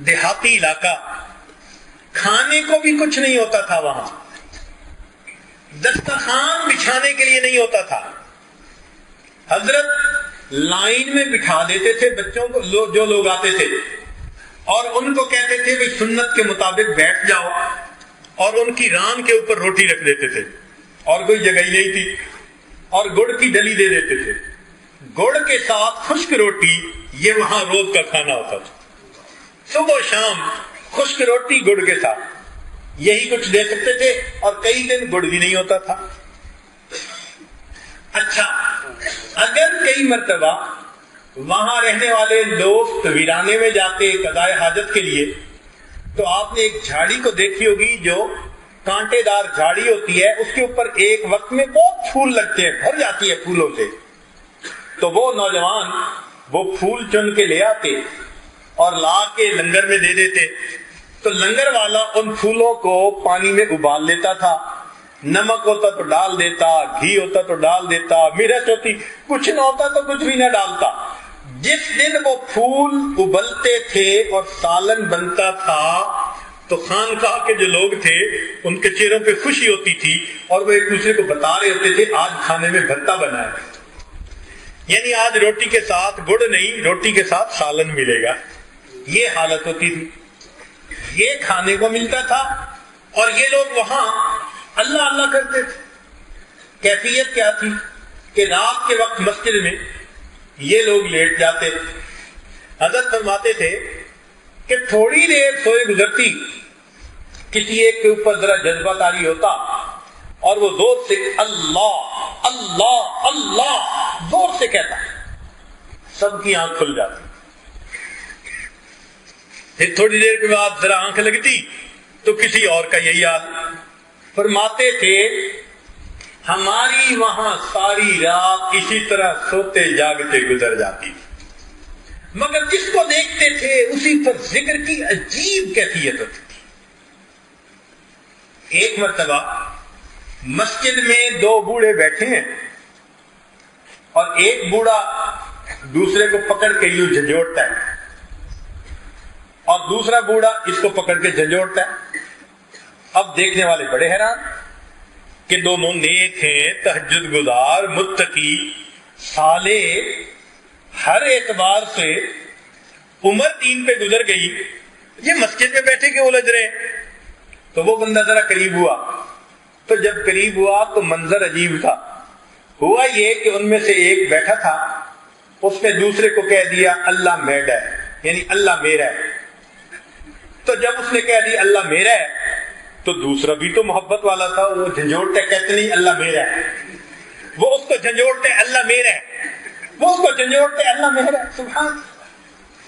دیہاتی علاقہ، کھانے کو بھی کچھ نہیں ہوتا تھا، وہاں دسترخوان بچھانے کے لیے نہیں ہوتا تھا۔ حضرت لائن میں بٹھا دیتے تھے بچوں کو، جو لوگ آتے تھے، اور ان کو کہتے تھے کہ سنت کے مطابق بیٹھ جاؤ، اور ان کی ران کے اوپر روٹی رکھ دیتے تھے، اور کوئی جگہ ہی نہیں تھی، اور گڑ کی ڈلی دے دیتے تھے۔ گڑ کے ساتھ خشک روٹی، یہ وہاں روز کا کھانا ہوتا تھا۔ صبح و شام خشک روٹی گڑ کے ساتھ، یہی کچھ دے سکتے تھے، اور کئی دن گڑ بھی نہیں ہوتا تھا۔ اچھا، اگر کئی مرتبہ وہاں رہنے والے دوست ویرانے میں جاتے قضائے حاجت کے لیے، تو آپ نے ایک جھاڑی کو دیکھی ہوگی جو کانٹے دار جھاڑی ہوتی ہے، اس کے اوپر ایک وقت میں بہت پھول لگتے ہیں، بھر جاتی ہے پھولوں سے۔ تو وہ نوجوان وہ پھول چن کے لے آتے اور لا کے لنگر میں دے دیتے، تو لنگر والا ان پھولوں کو پانی میں ابال لیتا تھا، نمک ہوتا تو ڈال دیتا، گھی ہوتا تو ڈال دیتا، مرچ ہوتی، کچھ نہ ہوتا تو کچھ بھی نہ ڈالتا۔ جس دن وہ پھول ابلتے تھے اور سالن بنتا تھا تو خانقاہ کے جو لوگ تھے ان کے چہروں پہ خوشی ہوتی تھی، اور وہ ایک دوسرے کو بتا رہے ہوتے تھے آج کھانے میں بھرتا بنا ہے، یعنی آج روٹی کے ساتھ گڑ نہیں، روٹی کے ساتھ سالن ملے گا۔ یہ حالت ہوتی تھی، یہ کھانے کو ملتا تھا، اور یہ لوگ وہاں اللہ اللہ کرتے تھے۔ کیفیت کیا تھی کہ رات کے وقت مسجد میں یہ لوگ لیٹ جاتے، حضرت فرماتے تھے کہ تھوڑی دیر سوئے گزرتی، کسی ایک کے اوپر ذرا جذبہ طاری ہوتا اور وہ زور سے اللہ اللہ اللہ زور سے کہتا، سب کی آنکھ کھل جاتی۔ پھر تھوڑی دیر کے بعد ذرا آنکھ لگتی تو کسی اور کا یہی حال۔ فرماتے تھے ہماری وہاں ساری رات اسی طرح سوتے جاگتے گزر جاتی، مگر جس کو دیکھتے تھے اسی پر ذکر کی عجیب کیفیت ہوتی تھی۔ ایک مرتبہ مسجد میں دو بوڑھے بیٹھے ہیں، اور ایک بوڑھا دوسرے کو پکڑ کے یوں جھنجھوڑتا ہے، اور دوسرا بوڑھا اس کو پکڑ کے جھنجھوڑتا ہے۔ اب دیکھنے والے بڑے حیران کہ دونوں نیک ہیں، تہجد گزار، متقی، صالح، ہر اعتبار سے عمر دین پہ گزر گئی، یہ مسجد میں بیٹھے کے الجھ رہے ہیں۔ تو وہ بندہ ذرا قریب ہوا، تو جب قریب ہوا تو منظر عجیب تھا۔ ہوا یہ کہ ان میں سے ایک بیٹھا تھا، اس نے دوسرے کو کہہ دیا اللہ میرا ہے، یعنی اللہ میرا ہے۔ تو جب اس نے کہہ دیا اللہ میرا ہے تو دوسرا بھی تو محبت والا تھا، وہ جھنجھوڑتے کہتے نہیں اللہ میرا ہے، وہ اس کو جھنجھوڑتے اللہ میرا ہے، وہ اس کو جھنجھوڑتے اللہ میرا ہے۔ سبحان،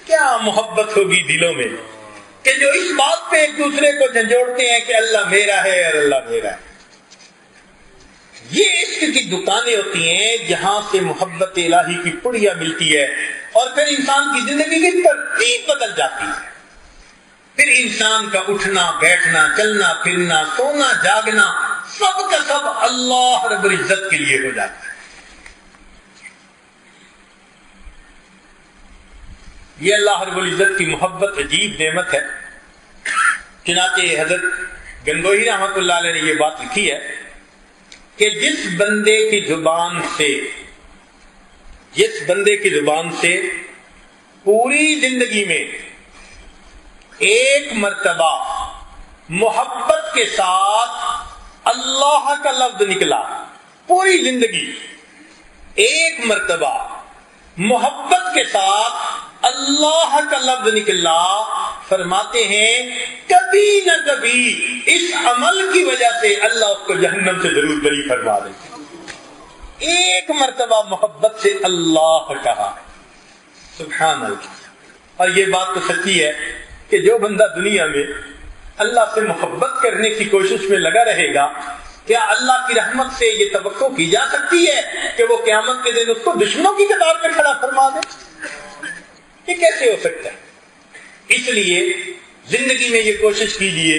کیا محبت ہوگی دلوں میں کہ جو اس بات پہ ایک دوسرے کو جھنجھوڑتے ہیں کہ اللہ میرا ہے اور اللہ میرا ہے۔ یہ عشق کی دکانیں ہوتی ہیں جہاں سے محبت الہی کی پڑیا ملتی ہے، اور پھر انسان کی زندگی کی ترتیب بدل جاتی ہے۔ پھر انسان کا اٹھنا بیٹھنا، چلنا پھرنا، سونا جاگنا، سب کا سب اللہ رب العزت کے لیے ہو جاتا ہے۔ یہ اللہ رب العزت کی محبت عجیب نعمت ہے۔ چنانچہ حضرت گنگوہی رحمۃ اللہ علیہ نے یہ بات لکھی ہے کہ جس بندے کی زبان سے پوری زندگی میں ایک مرتبہ محبت کے ساتھ اللہ کا لفظ نکلا، پوری زندگی ایک مرتبہ محبت کے ساتھ اللہ کا لفظ نکلا، فرماتے ہیں کبھی نہ کبھی اس عمل کی وجہ سے اللہ اس کو جہنم سے ضرور بری فرما دے۔ ایک مرتبہ محبت سے اللہ کہا، سبحان اللہ۔ اور یہ بات تو سچی ہے کہ جو بندہ دنیا میں اللہ سے محبت کرنے کی کوشش میں لگا رہے گا، کیا اللہ کی رحمت سے یہ توقع کی جا سکتی ہے کہ وہ قیامت کے دن اس کو دشمنوں کی قطار میں کھڑا فرما دے؟ یہ کیسے ہو سکتا ہے؟ اس لیے زندگی میں یہ کوشش کیجیے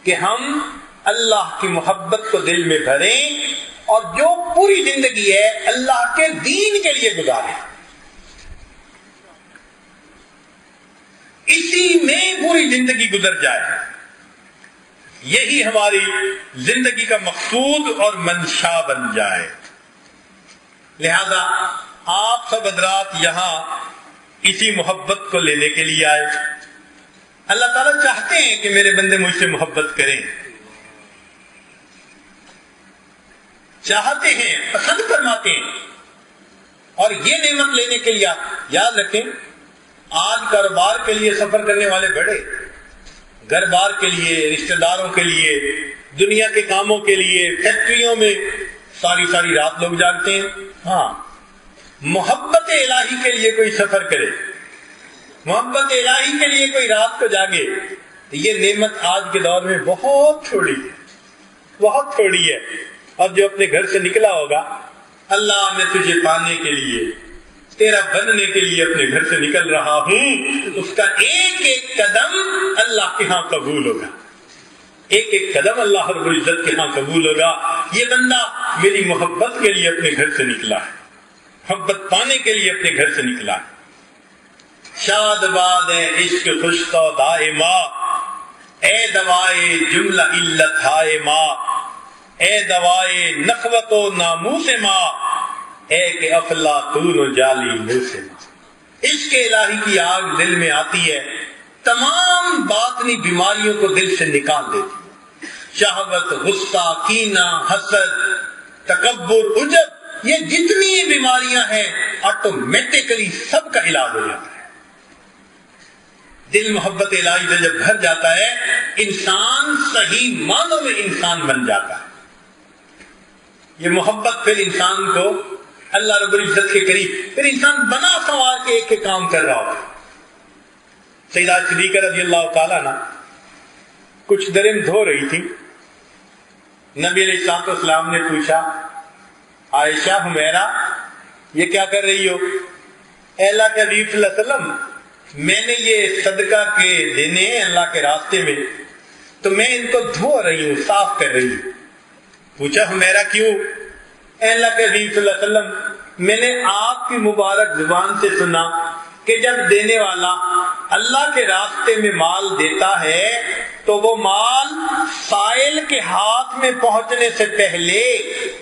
کہ ہم اللہ کی محبت کو دل میں بھریں اور جو پوری زندگی ہے اللہ کے دین کے لیے گزاریں، اسی میں پوری زندگی گزر جائے۔ یہی ہماری زندگی کا مقصود اور منشا بن جائے۔ لہذا آپ سب حضرات یہاں اسی محبت کو لینے کے لیے آئے۔ اللہ تعالیٰ چاہتے ہیں کہ میرے بندے مجھ سے محبت کریں، چاہتے ہیں، پسند فرماتے ہیں۔ اور یہ نعمت لینے کے لیے یاد رکھیں، آج کاروبار کے لیے سفر کرنے والے بڑے، گھر بار کے لیے، رشتہ داروں کے لیے، دنیا کے کاموں کے لیے، فیکٹریوں میں ساری ساری رات لوگ جاگتے ہیں۔ ہاں، محبت الہی کے لیے کوئی سفر کرے، محبت الہی کے لیے کوئی رات کو جاگے، یہ نعمت آج کے دور میں بہت تھوڑی ہے، بہت تھوڑی ہے۔ اور جو اپنے گھر سے نکلا ہوگا، اللہ میں تجھے پانے کے لیے، تیرا بننے کے لیے اپنے گھر سے نکل رہا ہوں، اس کا ایک ایک قدم اللہ کے ہاں قبول ہوگا، ایک ایک قدم اللہ رب العزت کے ہاں قبول ہوگا۔ یہ بندہ میری محبت کے لیے اپنے گھر سے نکلا ہے، محبت پانے کے لیے اپنے گھر سے نکلا ہے۔ شاد باد ہے عشق خوش تو دائما، اے دوائے جملہ علت ہائے ماں، اے دوائے نخوت و ناموس ماں، اے کہ افلاطون و جالی منہ سے ماں۔ عشق الہی کی آگ دل میں آتی ہے، تمام باطنی بیماریوں کو دل سے نکال دیتی ہے۔ شہوت، غصہ، کینہ، حسد، تکبر، عجب، یہ جتنی بیماریاں ہیں آٹومیٹکلی سب کا علاج ہو جاتا ہے۔ دل محبت الہی سے جب بھر جاتا ہے، انسان صحیح معنوں میں انسان بن جاتا ہے۔ یہ محبت پھر انسان کو اللہ رب العزت کے قریب، پھر انسان بنا سنوار کے ایک ایک کام کر رہا ہوتا ہے۔ سیدہ صدیقہ رضی اللہ تعالیٰ عنہ کچھ درم دھو رہی تھی، نبی علیہ السلام نے پوچھا، عائشہ حمیرہ یہ کیا کر رہی ہو؟ اے اللہ کے حبیب صلی اللہ علیہ وسلم، میں نے یہ صدقہ کے دینے ہیں اللہ کے راستے میں، تو میں ان کو دھو رہی ہوں، صاف کر رہی ہوں۔ پوچھا حمیرہ کیوں؟ اے اللہ کے حبیب صلی اللہ علیہ وسلم، میں نے آپ کی مبارک زبان سے سنا کہ جب دینے والا اللہ کے راستے میں مال دیتا ہے تو وہ مال سائل کے ہاتھ میں پہنچنے سے پہلے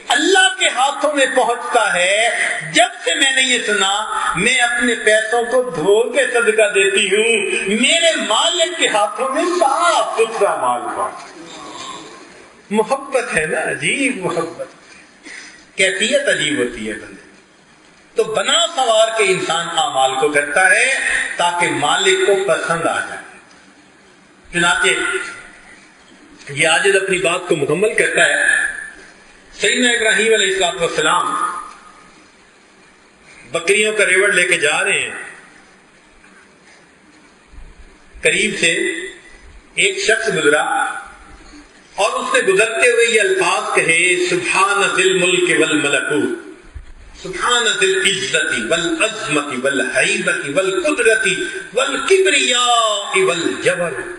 اللہ کے ہاتھوں میں پہنچتا ہے۔ جب سے میں نے یہ سنا، میں اپنے پیسوں کو دھو کے صدقہ دیتی ہوں، میرے مالک کے ہاتھوں میں صاف ستھرا مال پہنچتا۔ محبت ہے نا، عجیب محبت، کیفیت عجیب ہوتی ہے بندے۔ تو بنا سوار کے انسان اعمال کو کرتا ہے تاکہ مالک کو پسند آ جائے۔ چنانچہ یہ عاجز اپنی بات کو مکمل کرتا ہے۔ سیدنا ابراہیم علیہ السلام بکریوں کا ریوڑ لے کے جا رہے ہیں، قریب سے ایک شخص گزرا اور اس نے گزرتے ہوئے یہ الفاظ کہے، سبحان ذی الملک والملکوت، سبحان ذی العزت والعظمت والہیبت والقدرت والکبریاء والجبروت۔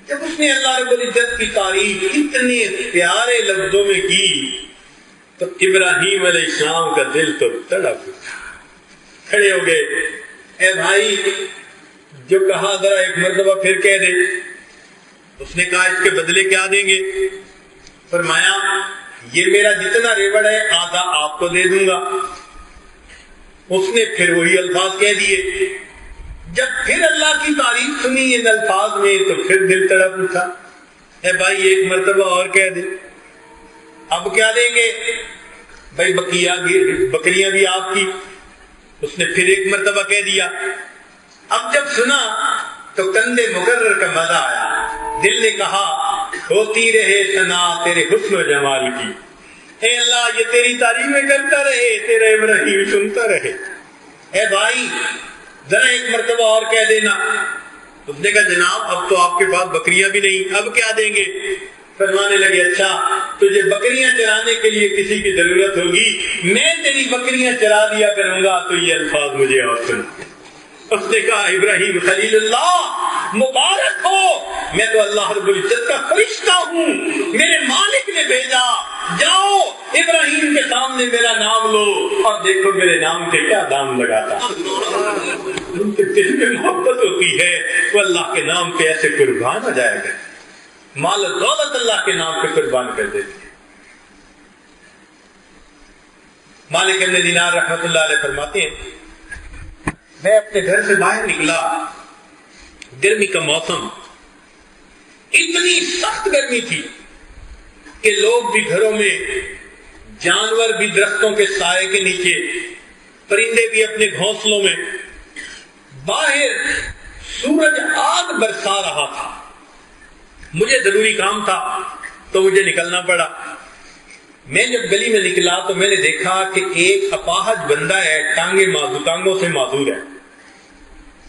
جب اس نے اللہ رب العزت کی تعریف اتنے پیارے لفظوں میں کی تو ابراہیم علیہ السلام کا دل تو تڑپ اٹھا، کھڑے ہو گئے، اے بھائی جو کہا ذرا ایک مرتبہ پھر کہہ دے۔ اس نے کہا اس کے بدلے کیا دیں گے؟ فرمایا یہ میرا جتنا ریوڑ ہے آدھا آپ کو دے دوں گا۔ اس نے پھر وہی الفاظ کہہ دیے۔ جب پھر اللہ کی تعریف سنی ان الفاظ میں تو پھر دل تڑپ اٹھا، اے بھائی ایک مرتبہ اور کہہ دے۔ اب کیا دیں گے؟ بھائی بکریاں بھی آپ کی، اس نے پھر ایک مرتبہ کہہ دیا. اب جب سنا تو کندھے مقرر کا مزہ آیا. دل نے کہا ہوتی رہے ثنا تیرے حسن و جمال کی. اے اللہ یہ تیری تعریفیں کرتا رہے, تیرا ابراہیم سنتا رہے. اے بھائی ذرا ایک مرتبہ اور کہہ دینا. اس نے کہا جناب اب تو آپ کے پاس بکریاں بھی نہیں, اب کیا دیں گے؟ فرمانے لگے اچھا تجھے بکریاں چرانے کے لیے کسی کی ضرورت ہوگی, میں تیری بکریاں چرا دیا کروں گا, تو یہ الفاظ مجھے اور سن. اس نے کہا ابراہیم خلیل اللہ مبارک ہو, میں تو اللہ رب العزت کا فرشتہ ہوں, میرے مالک نے بھیجا, جاؤ ابراہیم کے سامنے میرا نام لو اور دیکھو میرے نام کے کیا دام لگاتا. ان کے دل میں محبت ہوتی ہے, وہ اللہ کے نام پہ ایسے قربان ہو جائے گا, مال و دولت اللہ کے نام پہ قربان کر دیتی ہے. مالک ابن دینار رحمت اللہ علیہ فرماتے ہیں میں اپنے گھر سے باہر نکلا, گرمی کا موسم, اتنی سخت گرمی تھی کہ لوگ بھی گھروں میں, جانور بھی درختوں کے سائے کے نیچے, پرندے بھی اپنے گھونسلوں میں, باہر سورج آگ برسا رہا تھا. مجھے ضروری کام تھا تو مجھے نکلنا پڑا. میں جب گلی میں نکلا تو میں نے دیکھا کہ ایک اپاہج بندہ ہے, ٹانگوں سے معذور ہے,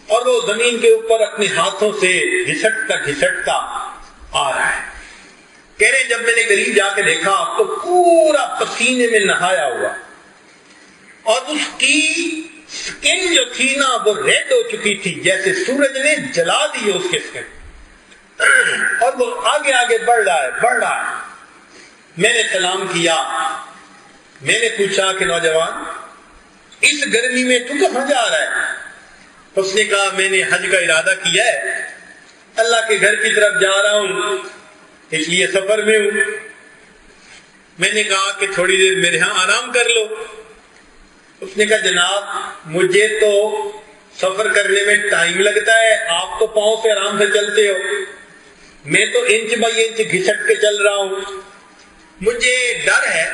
اور وہ زمین کے اوپر اپنے ہاتھوں سے گھسٹتا آ رہا ہے. کہہ رہے جب میں نے قریب جا کے دیکھا تو پورا پسینے میں نہایا ہوا, اور اس کی سکن جو تھی نا وہ ریڈ ہو چکی تھی, جیسے سورج نے جلا دی اس کے سکن, اور وہ آگے آگے بڑھ رہا ہے. میں نے سلام کیا. میں نے پوچھا کہ نوجوان اس گرمی میں تو کہاں جا رہا ہے؟ اس نے کہا میں نے حج کا ارادہ کیا ہے, اللہ کے گھر کی طرف جا رہا ہوں, اس لیے سفر میں ہوں. میں نے کہا کہ تھوڑی دیر میرے ہاں آرام کر لو. اس نے کہا جناب مجھے تو سفر کرنے میں ٹائم لگتا ہے, آپ تو پاؤں سے آرام سے چلتے ہو, میں تو انچ بائی انچ گھسٹ کے چل رہا ہوں. مجھے ڈر ہے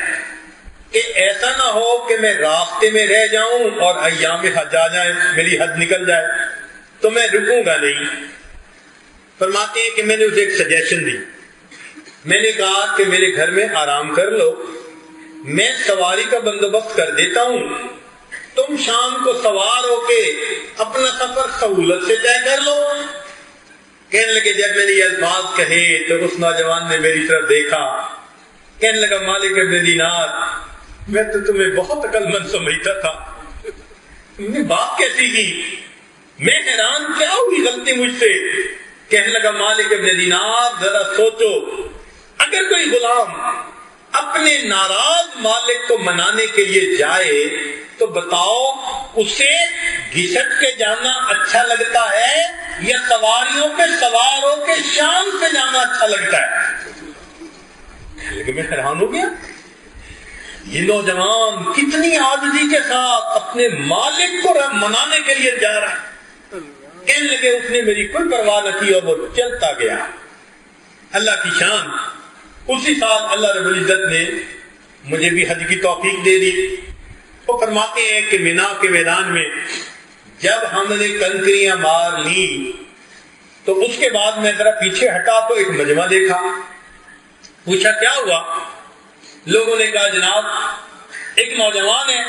کہ ایسا نہ ہو کہ میں راستے میں رہ جاؤں اور ایام حج آ جائیں, میری حد نکل جائے, تو میں رکوں گا نہیں. فرماتے ہیں کہ میں نے اسے ایک سجیشن دی. میں نے کہا کہ میرے گھر میں آرام کر لو, میں سواری کا بندوبست کر دیتا ہوں, تم شام کو سوار ہو کے اپنا سفر سہولت سے طے کر لو. کہنے لگے جب میں نے یہ الفاظ کہے تو اس نوجوان نے میری طرف دیکھا, کہنے لگا مالک ابن دینار میں تو تمہیں بہت عقل مند سمجھتا تھا, تم نے بات کیسی کی, میں حیران کیا ہوئی غلطی مجھ سے. کہنے لگا مالک ابن دینار ذرا سوچو, اگر کوئی غلام اپنے ناراض مالک کو منانے کے لیے جائے تو بتاؤ اسے گھسٹ کے جانا اچھا لگتا ہے یا سواریوں پہ سوار ہو کے شام سے جانا اچھا لگتا ہے؟ لیکن میں حیران ہو گیا, یہ نوجوان کتنی عاجزی کے ساتھ اپنے مالک کو منانے کے لیے جا رہا ہے. کہنے لگے اس نے میری کوئی پرواہ نہ کی اور وہ چلتا گیا. اللہ کی شان, اسی سال اللہ رب العزت نے مجھے بھی حج کی توفیق دے دی. وہ فرماتے ہیں کہ مینا کے میدان میں جب ہم نے کنکریاں مار لی تو اس کے بعد میں ذرا پیچھے ہٹا تو ایک مجمع دیکھا. پوچھا کیا ہوا؟ لوگوں نے کہا جناب ایک نوجوان ہے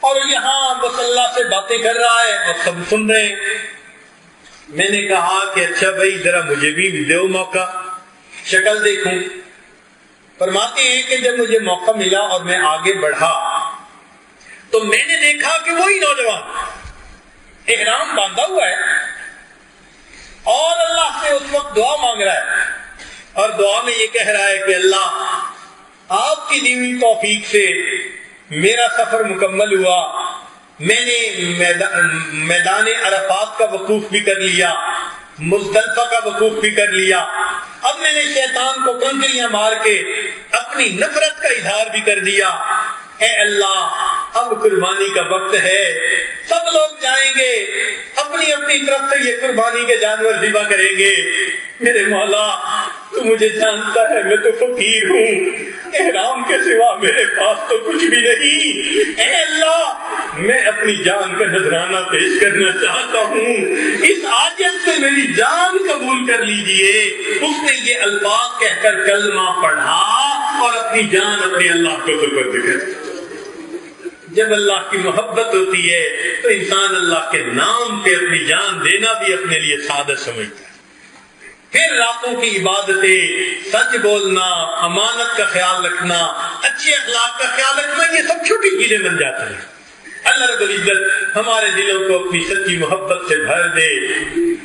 اور یہاں بس اللہ سے باتیں کر رہا ہے اور سب سن رہے ہیں. میں نے کہا کہ اچھا بھائی ذرا مجھے بھی دو موقع, شکل دیکھوں. فرماتے ہیں کہ جب مجھے موقع ملا اور میں آگے بڑھا تو میں نے دیکھا کہ وہی نوجوان احرام باندھا ہوا ہے اور اللہ سے اس وقت دعا مانگ رہا ہے, اور دعا میں یہ کہہ رہا ہے کہ اللہ آپ کی دی ہوئی توفیق سے میرا سفر مکمل ہوا, میں نے میدان عرفات کا وقوف بھی کر لیا, مزدلفہ کا وقوف بھی کر لیا, اب میں نے شیطان کو کنکریاں مار کے اپنی نفرت کا اظہار بھی کر دیا. اے اللہ اب قربانی کا وقت ہے, سب لوگ جائیں گے اپنی اپنی طرف سے یہ قربانی کے جانور ذبح کریں گے. میرے مولا تو مجھے جانتا ہے میں تو فقیر ہوں, احرام کے سوا میرے پاس تو کچھ بھی نہیں، اے اللہ میں اپنی جان کا نذرانہ پیش کرنا چاہتا ہوں، اس عاجز سے میری جان قبول کر لیجئے۔ اس نے یہ الفاظ کہہ کر کلمہ پڑھا اور اپنی جان اپنے اللہ کو سپرد کر دی۔ جب اللہ کی محبت ہوتی ہے تو انسان اللہ کے نام پہ اپنی جان دینا بھی اپنے لیے سعادت سمجھتا ہے۔ پھر راتوں کی عبادتیں، سچ بولنا، امانت کا خیال رکھنا، اچھے اخلاق کا خیال رکھنا، یہ سب چھوٹی چیزیں بن جاتی ہیں۔ اللہ رب العزت ہمارے دلوں کو اپنی سچی محبت سے بھر دے۔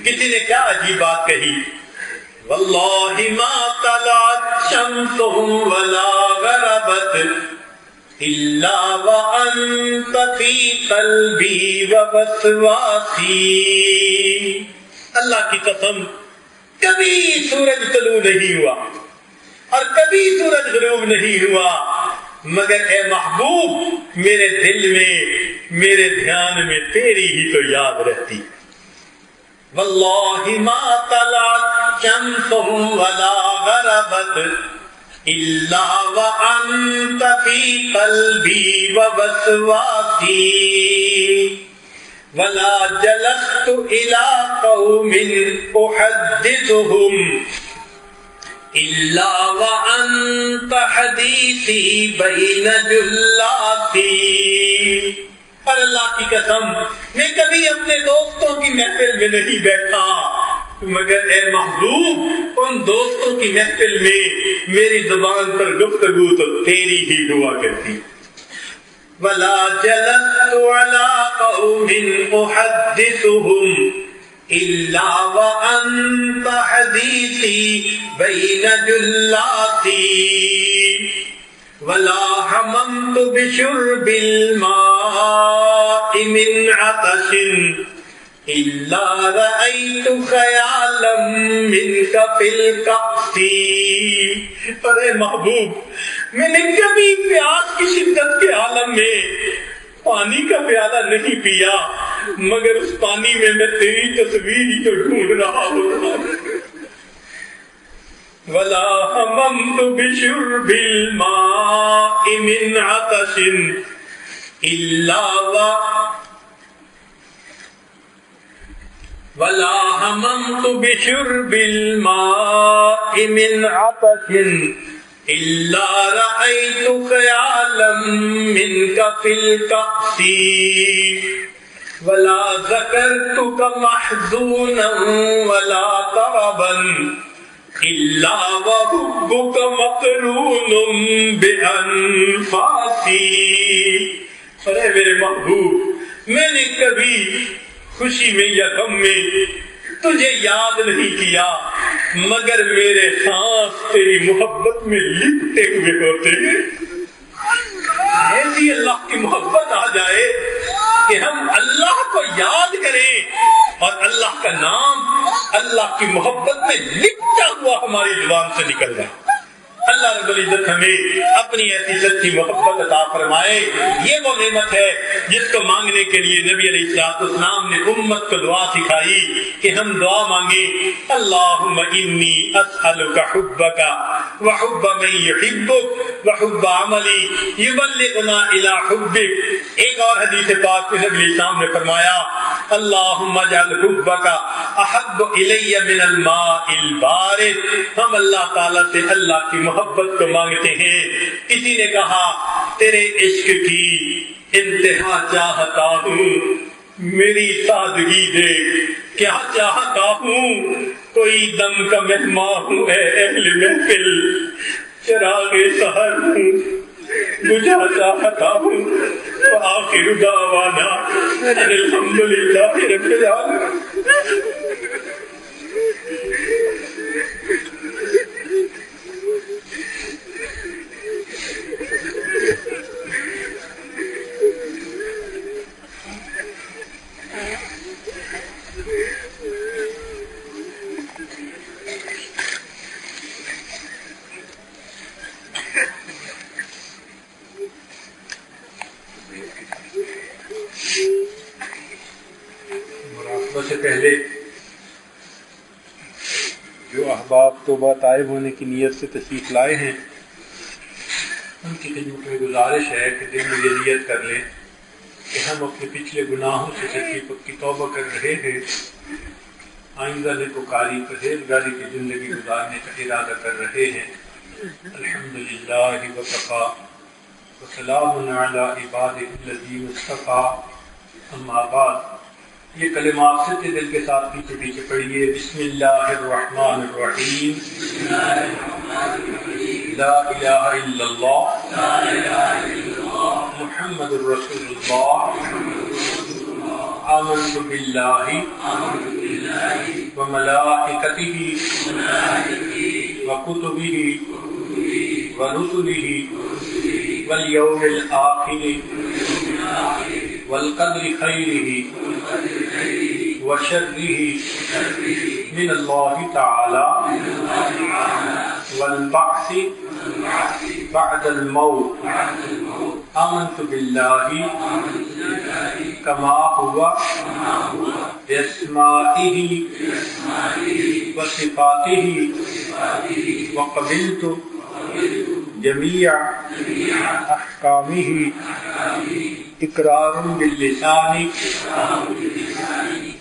کسی نے کیا عجیب بات کہی، واللہ ما طلعت شمس ولا غربت الا وانت فی قلبی ووسواسی۔ اللہ کی قسم کبھی سورج طلوع نہیں ہوا اور کبھی سورج غروب نہیں ہوا مگر اے محبوب میرے دل میں، میرے دھیان میں تیری ہی تو یاد رہتی۔ واللہ ما طلعت شمس ولا غربت الا وانت فی قلبی ووسواسی ولا جلست الى قوم احدثهم الا وانت حدیثی بین جلاتی۔ اور اللہ کی قسم میں کبھی اپنے دوستوں کی محفل میں نہیں بیٹھا مگر اے محبوب ان دوستوں کی محفل میں میری زبان پر گفتگو تو تیری ہی ہوا کرتی۔ ولا جلست على قوم احدثهم الا وانت حدیثی بین جلاتی ولا حممت بشرب الماء من عطش الا رأيت خیالا منك في الكأس۔ پر اے محبوب میں نے کبھی پیاس کی شدت کے عالم میں پانی کا پیالہ نہیں پیا مگر اس پانی میں میں تیری تصویر ہی تو ڈھونڈ رہا ہوں۔ ولا حممت بشرب الماء من عطش ولا حممت بشرب الماء من عطش الا رأيت خیالا منك في الكأس ولا ذكرتك محزونا ولا طربا الا وحبك مقرون بانفاسی۔ ارے میرے محبوب میں نے کبھی خوشی میں یا غم میں تجھے یاد نہیں کیا مگر میرے سانس تیری محبت میں لپٹے ہوئے ہوتے ہیں۔ ایسی اللہ کی محبت آ جائے کہ ہم اللہ کو یاد کریں اور اللہ کا نام اللہ کی محبت میں لپٹا ہوا ہماری زبان سے نکل جائے۔ اللہ رب العزت ہمیں اپنی ایسی سچی محبت عطا فرمائے۔ یہ وہ نعمت ہے جس کو مانگنے کے لیے نبی علیہ السلام نے امت کو دعا سکھائی کہ ہم دعا مانگیں، اللہم انی اسألک حبک وحب من یحبک وحب عملی یبلغنا الی حبک۔ ایک اور حدیث پاک میں نبی علیہ السلام نے فرمایا، اللہم اجعل حبک احب الی من الماء البارد۔ ہم اللہ تعالیٰ سے اللہ کی محبت کو مانگتے ہیں۔ کسی نے کہا تیرے عشق کی انتہا چاہتا ہوں، میری سادگی دیکھ کیا چاہتا ہوں، کوئی دم کا مہمان ہوں اے اہل محفل، چراغ سحر ہوں بجھا چاہتا ہوں، وآخر دعوانا ان الحمدللہ رب العالمین۔ سے پہلے جو احباب توبہ طائب ہونے کی نیت سے تشریف لائے ہیں ان کی خدمت میں گزارش ہے کہ دل میں یہ نیت کر لیں کہ ہم اپنے پچھلے گناہوں سے سچی پکی توبہ کر رہے ہیں، آئندہ نیکوکاری پرہیزگاری کی زندگی گزارنے کا ارادہ کر رہے ہیں۔ الحمدللہ وکفیٰ وسلام علی عبادہ الذین اصطفیٰ، اما بعد۔ یہ کلمات سچے دل کے ساتھ پیچھے پیچھے پڑھیے۔ بسم اللہ الرحمن الرحیم، لا الہ الا اللہ محمد الرسول اللہ، آمنت باللہ وملائکتہ وکتبہ ورسلہ والیوم الآخر والقدر خیرہ وشرہ من اللہ تعالی والبعث بعد الموت، آمنت باللہ کما ہوا باسمائہ وصفاتہ وقبلت جمیع احکامہ اقرار باللسان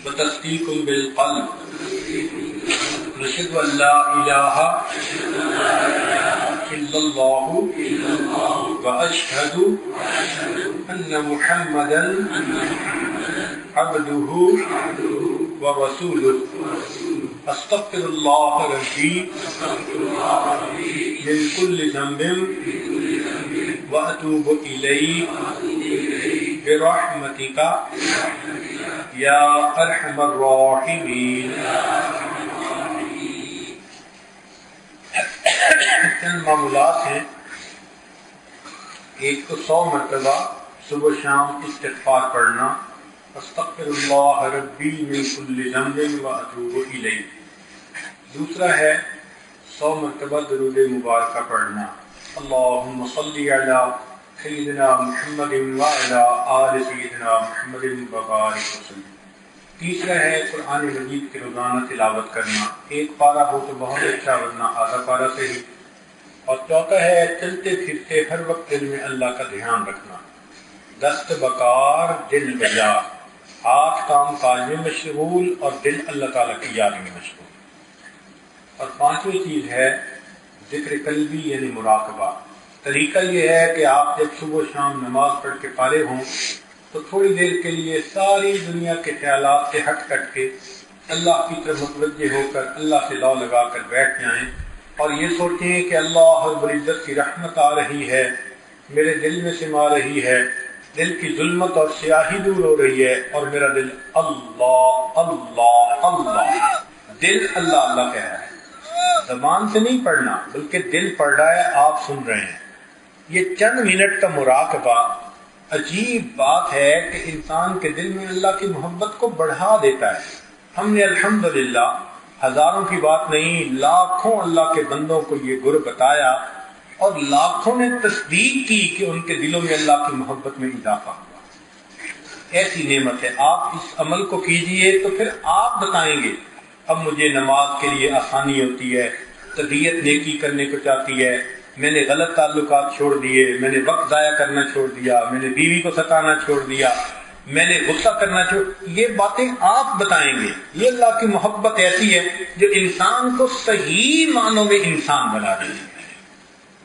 وتصدیق بالقلب، نشهد ان لا الہ الا اللہ واشهد ان محمدا عبدہ ورسولہ، استغفر اللہ ربی من کل ذنب واتوب الیہ برحمتک یا ارحم الراحمین۔ چند معمولات ہیں، ایک تو 100 مرتبہ صبح شام استغفار پڑھنا، استغفر اللہ ربی من کل ذنب واتوب الیہ۔ دوسرا ہے 100 مرتبہ درود مبارکہ پڑھنا، اللہم صلی علی سیدنا محمد وعلی آل سیدنا محمد وبارک وسلم۔ تیسرا ہے قرآن مجید کی روزانہ تلاوت کرنا، ایک پارہ ہو تو بہت اچھا، ورنہ آدھا پارہ سے ہی۔ اور چوتھا ہے چلتے پھرتے ہر وقت دل میں اللہ کا دھیان رکھنا، دست بکار دل بیار، ہاتھ کام کاج میں مشغول اور دل اللہ تعالیٰ کی یاد میں مشغول۔ اور پانچویں چیز ہے ذکر قلبی یعنی مراقبہ۔ طریقہ یہ ہے کہ آپ جب صبح شام نماز پڑھ کے فارغ ہوں تو تھوڑی دیر کے لیے ساری دنیا کے خیالات سے ہٹ کٹ کے اللہ کی طرف متوجہ ہو کر اللہ سے لا لگا کر بیٹھ جائیں اور یہ سوچیں کہ اللہ رب العزت کی رحمت آ رہی ہے، میرے دل میں سما رہی ہے، دل کی ظلمت اور سیاہی دور ہو رہی ہے، اور میرا دل اللہ اللہ اللہ، دل اللہ اللہ کہہ رہا ہے، زبان سے نہیں پڑھنا بلکہ دل پڑھ رہا ہے، آپ سن رہے ہیں۔ یہ چند منٹ کا مراقبہ عجیب بات ہے کہ انسان کے دل میں اللہ کی محبت کو بڑھا دیتا ہے۔ ہم نے الحمدللہ ہزاروں کی بات نہیں، لاکھوں اللہ کے بندوں کو یہ گر بتایا اور لاکھوں نے تصدیق کی کہ ان کے دلوں میں اللہ کی محبت میں اضافہ ہوا۔ ایسی نعمت ہے، آپ اس عمل کو کیجئے تو پھر آپ بتائیں گے اب مجھے نماز کے لیے آسانی ہوتی ہے، طبیعت نیکی کرنے کو چاہتی ہے، میں نے غلط تعلقات چھوڑ دیے، میں نے وقت ضائع کرنا چھوڑ دیا، میں نے بیوی کو ستانا چھوڑ دیا، میں نے غصہ کرنا چھوڑ، یہ باتیں آپ بتائیں گے۔ یہ اللہ کی محبت ایسی ہے جو انسان کو صحیح معنوں میں انسان بنا دیتی ہے۔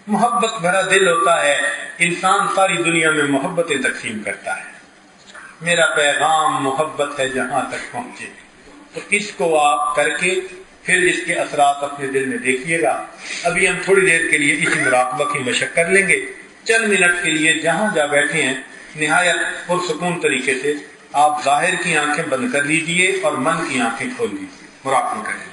محبت بھرا دل ہوتا ہے، انسان ساری دنیا میں محبتیں تقسیم کرتا ہے۔ میرا پیغام محبت ہے جہاں تک پہنچے، تو اس کو آپ کر کے پھر اس کے اثرات اپنے دل میں دیکھیے گا۔ ابھی ہم تھوڑی دیر کے لیے اسی مراقبہ کی مشق کر لیں گے، چند منٹ کے لیے جہاں جا بیٹھے ہیں نہایت پرسکون طریقے سے آپ ظاہر کی آنکھیں بند کر لیجئے اور من کی آنکھیں کھول لیجئے، مراقبہ کریں۔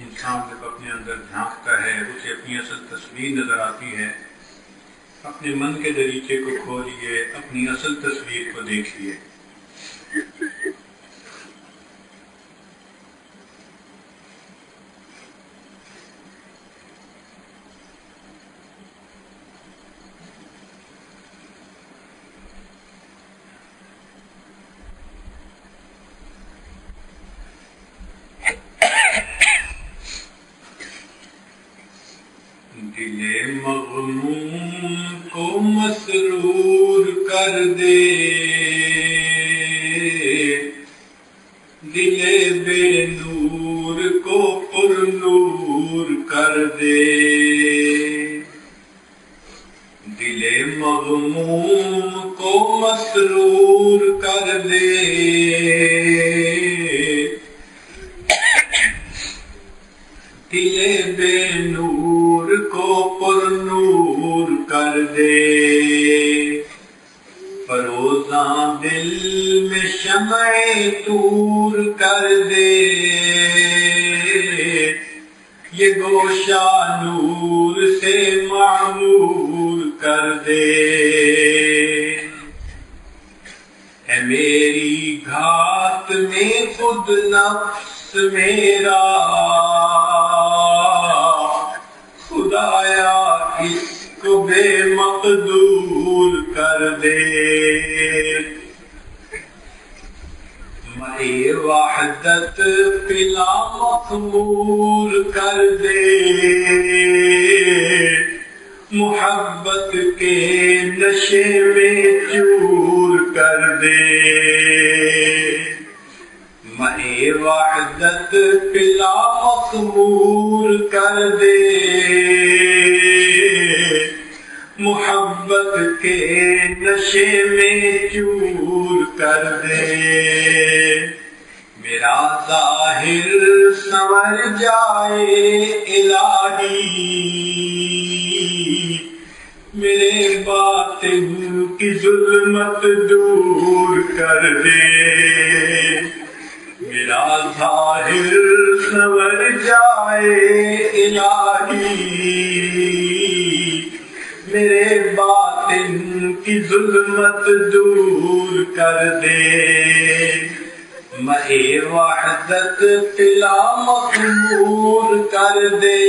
انسان جب اپنے اندر جھانکتا ہے اسے اپنی اصل تصویر نظر آتی ہے. اپنے من کے دریچے کو کھولیے، اپنی اصل تصویر کو دیکھیے. دل مغموم کو مسرور کر دے، دل بے نور کو پر نور کر دے. دل مغموم کو مسرور کر دے، دل بے نور کو پر نور کر دے. فروزاں دل میں شمع طور کر دے، یہ گوشہ نور سے معمور کر دے. ہے میری گھات میں خود نفس میرا، خدایا اس کو بے مقدور کر دے. میں وحدت پلا مخمور کر دے، محبت کے نشے میں چور کر دے. میں وحدت پلا مخمور کر دے، محبت کے نشے میں چور کر دے. میرا ظاہر سنور جائے الہی، میرے باطن کی ظلمت دور کر دے. میرا ظاہر سنور جائے الہی، میرے باطن کی ظلمت دور کر دے. میں وحدت پلا مخمور کر دے،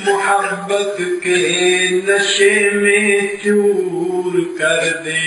محبت کے نشے میں چور کر دے.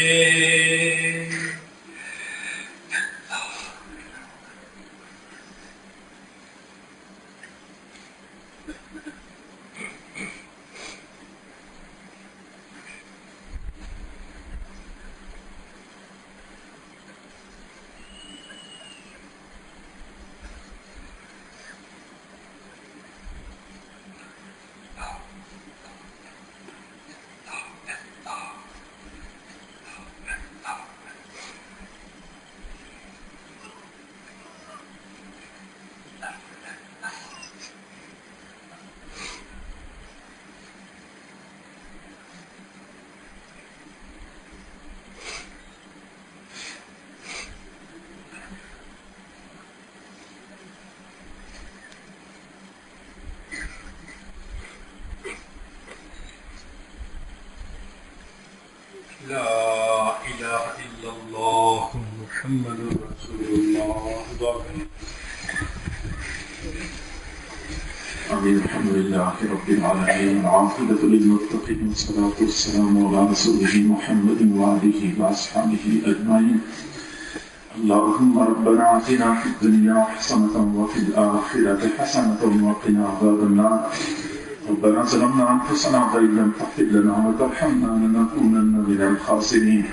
لا الہ الا اللہ محمد رسول اللہ. الحمد لله رب العالمين، والعاقبة للمتقين، والصلاة والسلام على رسوله محمد وآله وأصحابه أجمعين. اللهم ربنا آتنا في الدنيا حسنة وفي الآخرة حسنة وقنا عذاب النار. ربنا ظلمنا أنفسنا وإن لم تغفر لنا وترحمنا لنكونن من الخاسرين.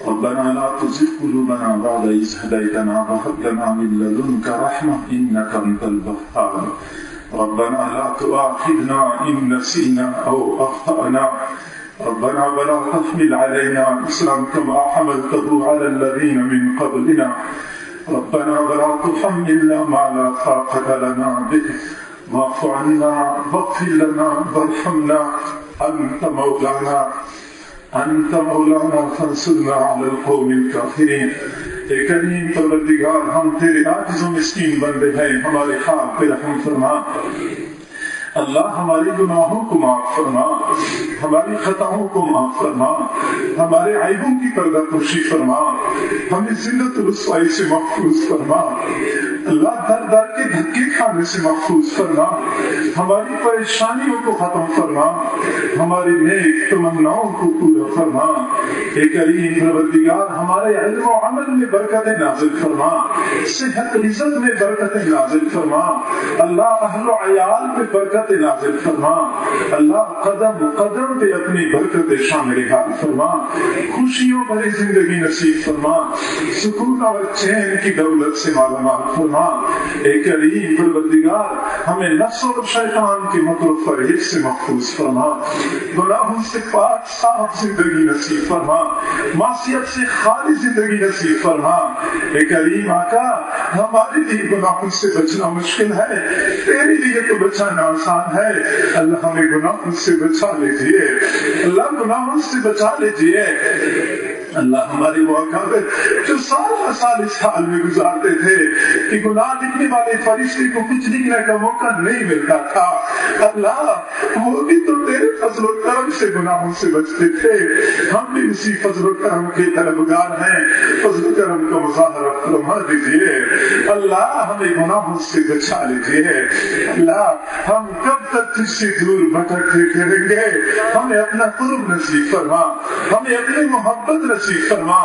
ربنا لا تزغ قلوبنا بعد إذ هديتنا وهب لنا من لدنك رحمة إنك أنت الوهاب. ربنا لا تؤاخذنا إن نسينا أو أخطأنا. ربنا ولا تحمل علينا إصرا كما حملته على الذين من قبلنا. ربنا ولا تحملنا ما لا طاقة لنا به. واعف عنا واغفر لنا وارحمنا، أنت مولانا فانصرنا على القوم الكافرين. اے کریم پروردگار ہم تیرے عاجز و مسکین بندے ہیں، ہمارے خواب پہ رحم فرما۔ اللہ ہمارے گناہوں کو معاف فرما، ہماری خطاؤں کو معاف فرما، ہمارے عیبوں کی پردہ پوشی فرما، ہمیں ذلت و رسوائی سے محفوظ فرما۔ اللہ در در کے دھکے کھانے سے محفوظ فرما، ہماری پریشانیوں کو ختم فرما، ہماری نیک تمناؤں کو پورا فرما۔ اے کریم پروردگار ہمارے علم و عمل میں برکت نازل فرما، صحت رزق میں برکت نازل فرما، اللہ اہل و عیال میں برکت نازل فرما، اللہ قدم قدم پہ اپنی برکت شامل حال فرما، خوشیوں بھری زندگی نصیب فرما، سکون اور چین کی دولت سے مالا مال فرما۔ اے کریم پروردگار ہمیں نفس اور شیطان کے مکر و فریب سے محفوظ فرما، گناہوں سے پاک صاف زندگی نصیب فرما، معصیت سے خالی زندگی نصیب فرما۔ اے کریم آقا ہمارے لیے گناہوں سے بچنا مشکل ہے، تیرے لیے تو بچانا آسان ہے، اللہ ہمیں گناہوں سے بچا لیجیے، اللہ گناہوں سے بچا لیجیے۔ اللہ ہمارے وہ اکابر جو سال اس حال میں گزارتے تھے کہ گناہ لکھنے والے فرشتے کو کچھ لکھنے کا موقع نہیں ملتا تھا، اللہ وہ بھی تو تیرے فضل و کرم سے گناہوں سے بچتے تھے، ہم بھی اسی فضل و کرم کے طلبگار ہیں، فضل و کرم کا مظاہرہ فرما دیجیے، اللہ ہمیں گناہوں سے بچا لیجیے۔ اللہ ہم کب تک تجھ سے دور بھٹکتے پھریں گے، ہمیں اپنا قرب نصیب فرما، ہمیں اپنی محبت نصیب فرما،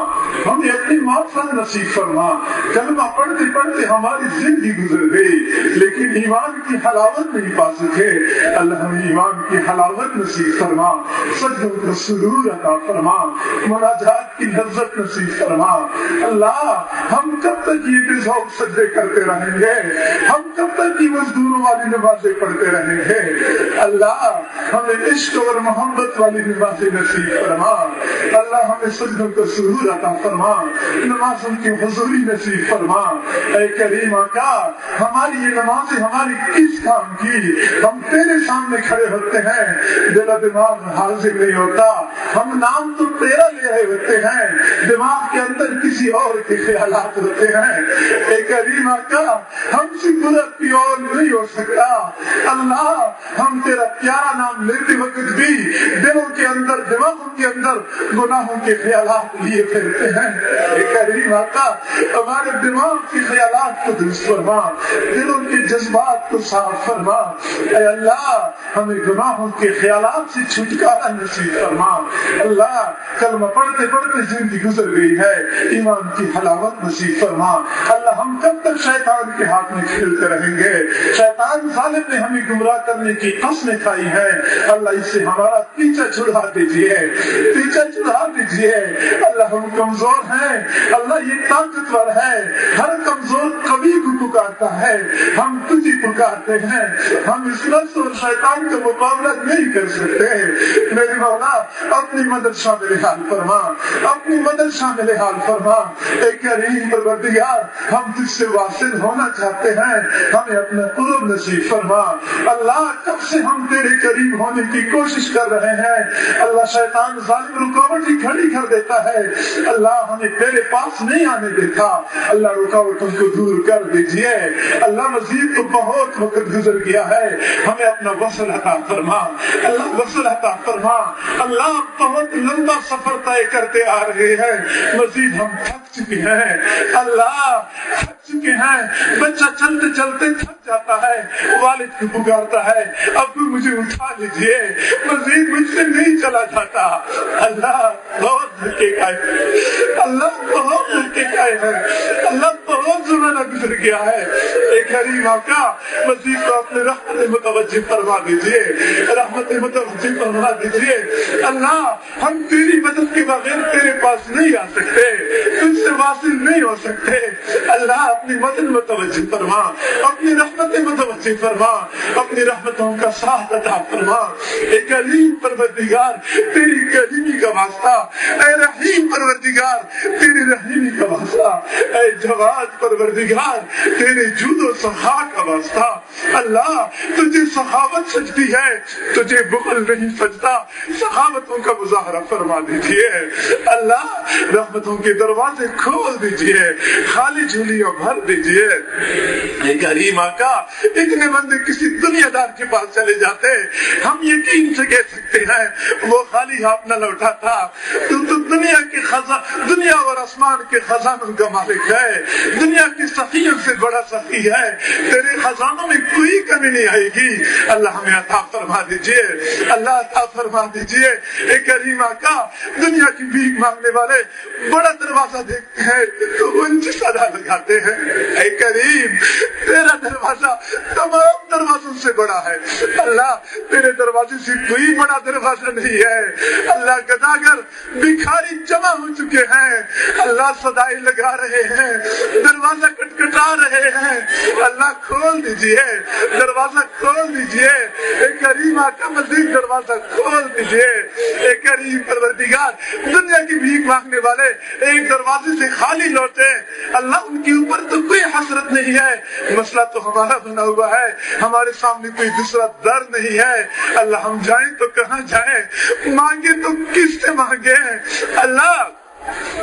ہمیں اپنی معرفت نصیب فرما۔ کلمہ پڑھتے پڑھتے ہماری زندگی گزر گئی لیکن ایمان کی حلاوت نہیں پا سکے، اللہ ہمیں ایمان کی حلاوت نصیب فرما، سجدوں کا سرور عطا فرما، مناجات کی لذت نصیب فرما۔ اللہ ہم کب تک یہ بے ذوق سجدے کرتے رہیں گے، ہم کب تک یہ مزدوروں والی نمازیں پڑھتے رہیں گے، اللہ ہمیں عشق اور محبت والی نمازیں نصیب فرما، اللہ ہمیں سجدوں کا سرور عطا فرما، نمازوں کی حضوری نصیب فرما۔ اے کریم آقا ہماری یہ نمازیں ہماری کس کام کی، ہم تیرے سامنے کھڑے ہوتے ہیں، دل و دماغ حاضر نہیں ہوتا، ہم نام تو تیرا لے رہے ہوتے ہیں، دماغ کے اندر کسی اور کے خیالات ہوتے ہیں۔ اے کریم آقا ہم سے برا کوئی اور نہیں ہو سکتا، اللہ ہم تیرا پیارا نام لیتے وقت بھی دلوں کے اندر دماغوں کے اندر گناہوں کے خیالات لیے پھرتے ہیں۔ اے کریم آقا ہمارے دماغ کے خیالات کو درست فرما، دلوں کے جذبات کو صاف فرما۔ اے اللہ ہمیں گناہوں کے خیالات سے چھٹکارا نصیب فرما۔ اللہ کلمہ پڑھتے پڑھتے زندگی گزر گئی ہے، ایمان کی حلاوت نصیب فرما۔ اللہ ہم کب تک شیطان کے ہاتھ میں کھیلتے رہیں گے، شیطان ظالم نے ہمیں گمراہ کرنے کی قسمیں کھائی ہیں، اللہ اس سے ہمارا پیچھا چھڑا دیجیے، پیچھا چھڑا دیجیے۔ اللہ ہم کمزور ہیں، اللہ یہ طاقتور ہے، ہر کمزور کبھی کو پکارتا ہے، ہم تجھے پکارتے ہیں، ہم اس نفس اور شیطان کا مقابلہ نہیں کر سکتے۔ میرے مولا اپنی مدد شامل حال فرما، اپنی مدد شامل حال فرما۔ اے کریم پروردگار ہم تجھ سے واصل ہونا چاہتے ہیں، ہمیں اپنا قرب نصیب فرما۔ اللہ کب سے ہم تیرے قریب ہونے کی کوشش کر رہے ہیں، اللہ شیطان ظالم رکاوٹ ہی کھڑی کر دیتا ہے، اللہ ہمیں تیرے پاس نہیں آنے دیتا، اللہ رکاوٹوں کو دور کر دیجئے۔ اللہ مزید تو بہت وقت گزر گیا ہے، ہمیں اپنا وصل عطا فرما، اللہ وصل عطا فرما۔ اللہ بہت لمبا سفر طے کرتے آ رہے ہیں، مزید ہم تھک چکے ہیں، اللہ تھک چکے ہیں۔ بچہ چلتے چلتے تھک جاتا ہے، والد کو پکارتا ہے ابو مجھے اٹھا لیجئے، مزید مجھ سے نہیں چلا جاتا۔ اللہ بہت دھکے کھائے، اللہ بہت دھکے کھائے ہیں، اللہ بہت زمانہ گزر گیا ہے۔ اے کریم آقا مزید کو اپنے رحمت متوجہ فرما دیجئے، رحمت متوجہ فرما دیجئے۔ اللہ ہم تیری مدد کے بغیر تیرے پاس نہیں آ سکتے، تجھ سے واصل نہیں ہو سکتے، اللہ اپنی مدد متوجہ فرما، اپنی رحمت متوجہ فرما، اپنی رحمتوں کا ساتھ عطا فرما۔ اے کریم پروردگار تیری کریمی کا واسطہ، اے رحیم پروردگار تیری رحیمی کا واسطہ، اے جواد پروردگار تیرے جود و سخا کا واسطہ، اللہ تجھے سخاوت سجتی ہے، تجھے بخل نہیں سجتا، سخاوتوں کا مظاہرہ فرما دیجیے اللہ، رحمتوں کے دروازے کھول دیجیے، خالی جھولیاں بھر دیجیے۔ اے کریم آقا، اتنے بندے کسی دنیا دار کے پاس چلے جاتے، ہم یقین سے کہہ سکتے ہیں وہ خالی ہاتھ نہ لوٹا تھا، تو دنیا کے دنیا اور آسمان کے خزانوں کا مالک ہے، دنیا کی سخیوں سے بڑا سخی ہے، تیرے خزانوں میں کوئی کمی نہیں آئے گی، اللہ ہمیں عطا فرما دیجیے، اللہ عطا فرما دیجیے۔ اے کریم آقا، دنیا کی بھیک مانگنے والے بڑا دروازہ دیکھتے ہیں تو ان سے صدا لگاتے ہیں، اے کریم تیرا دروازہ تمام دروازوں سے بڑا ہے، اللہ تیرے دروازے سے کوئی بڑا دروازہ نہیں ہے، اللہ گداگر بھکاری جمع ہو چکے ہیں، اللہ صدائیں لگا رہے ہیں، دروازہ کٹکھٹا رہے ہیں، اللہ کھول دیجئے، دروازہ کھول دیجئے، اے کریم آقا مزید دروازہ کھول دیجئے، اے کریم پروردگار، دنیا کی بھیک مانگنے والے ایک دروازے سے خالی لوٹے، اللہ ان کے اوپر تو کوئی حسرت نہیں ہے، مسئلہ تو ہمارا بنا ہوا ہے، ہمارے سامنے کوئی دوسرا در نہیں ہے، اللہ ہم جائیں تو کہاں جائیں، مانگے تو کس سے مانگے، اللہ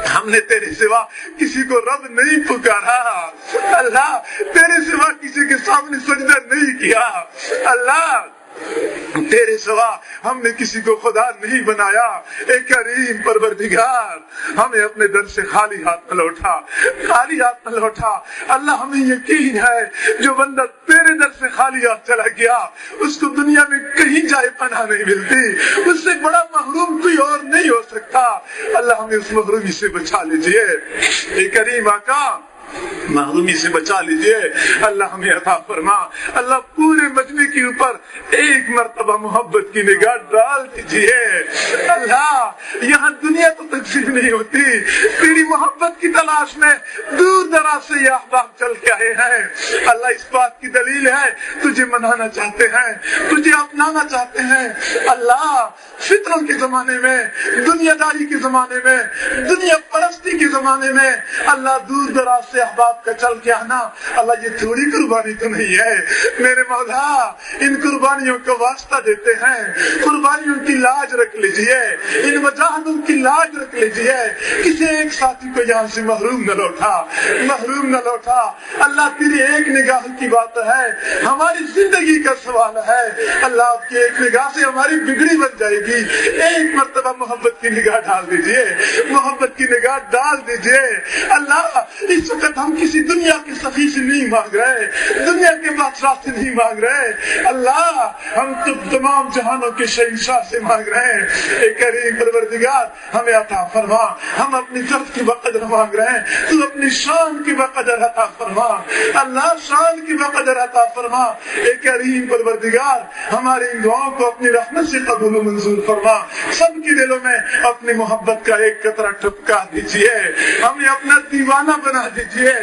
ہم نے تیرے سوا کسی کو رب نہیں پکارا، اللہ تیرے سوا کسی کے سامنے سجدہ نہیں کیا، اللہ تیرے سوا ہم نے کسی کو خدا نہیں بنایا، اے کریم پروردگار ہمیں اپنے در سے خالی ہاتھ نہ لوٹا، خالی ہاتھ نہ لوٹا، اللہ ہمیں یقین ہے جو بندہ تیرے در سے خالی ہاتھ چلا گیا اس کو دنیا میں کہیں جائے پناہ نہیں ملتی، اس سے بڑا محروم کوئی اور نہیں ہو سکتا، اللہ ہمیں اس محرومی سے بچا لیجئے، اے کریم آقا محرومی سے بچا لیجئے، اللہ ہمیں عطا فرما، اللہ پورے مجمع کے اوپر ایک مرتبہ محبت کی نگاہ ڈال دیجئے، اللہ یہاں دنیا تو تقسیم نہیں ہوتی، تیری محبت کی تلاش میں دور دراز سے یہ احباب چل کے آئے ہیں، اللہ اس بات کی دلیل ہے تجھے منانا چاہتے ہیں، تجھے اپنانا چاہتے ہیں، اللہ فطروں کے زمانے میں، دنیا داری کے زمانے میں، دنیا پرستی کے زمانے میں، اللہ دور دراز سے احباب کا چل کے آنا، اللہ یہ تھوڑی قربانی تو نہیں ہے، میرے مولا ان قربانیوں کا واسطہ دیتے ہیں، قربانیوں کی لاج رکھ لیجئے، ان مجاہدوں کی لاج رکھ لیجئے، کسی ایک ساتھی کو یہاں سے محروم نہ لوٹا، محروم نہ لوٹا، اللہ تیری ایک نگاہ کی بات ہے، ہماری زندگی کا سوال ہے، اللہ آپ کی ایک نگاہ سے ہماری بگڑی بن جائے گی، ایک مرتبہ محبت کی نگاہ ڈال دیجئے، محبت کی نگاہ ڈال دیجئے، اللہ اس وقت ہم کسی دنیا کے سخی سے نہیں مانگ رہے، دنیا کے بادشاہ سے نہیں مانگ رہے، اللہ ہم تو تمام جہانوں کے شہنشاہ سے مانگ رہے ہیں، اے کریم پروردگار ہمیں عطا فرما، ہم اپنی طرف کی بقدر مانگ رہے ہیں، تو اپنی شان کی بقدر عطا فرما، اللہ شان کی بقدر عطا فرما، اے کریم پروردگار ہماری ان دعاؤں کو اپنی رحمت سے قبول و منظور فرما، سب کے دلوں میں اپنی محبت کا ایک قطرہ ٹپکا دیجئے، ہمیں اپنا دیوانہ بنا دیجئے،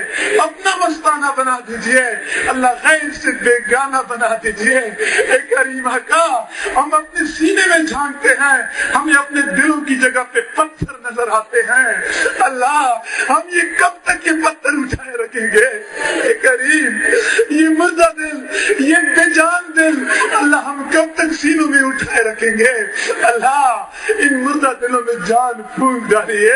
اپنا مستانہ بنا دیجئے، اللہ غیر سے بیگانہ بنا دیجئے، اے کریم آقا ہم اپنے سینے میں جھانکتے ہیں، ہمیں اپنے دلوں کی جگہ پہ پتھر نظر آتے ہیں، اللہ ہم یہ کب تک یہ پتھر اٹھائے رکھیں گے، اے کریم یہ مردہ دل، یہ بے جان دل، اللہ ہم کب تک سینوں میں اٹھائے رکھیں گے، اللہ ان مردہ دلوں میں جان پھونک ڈالیے،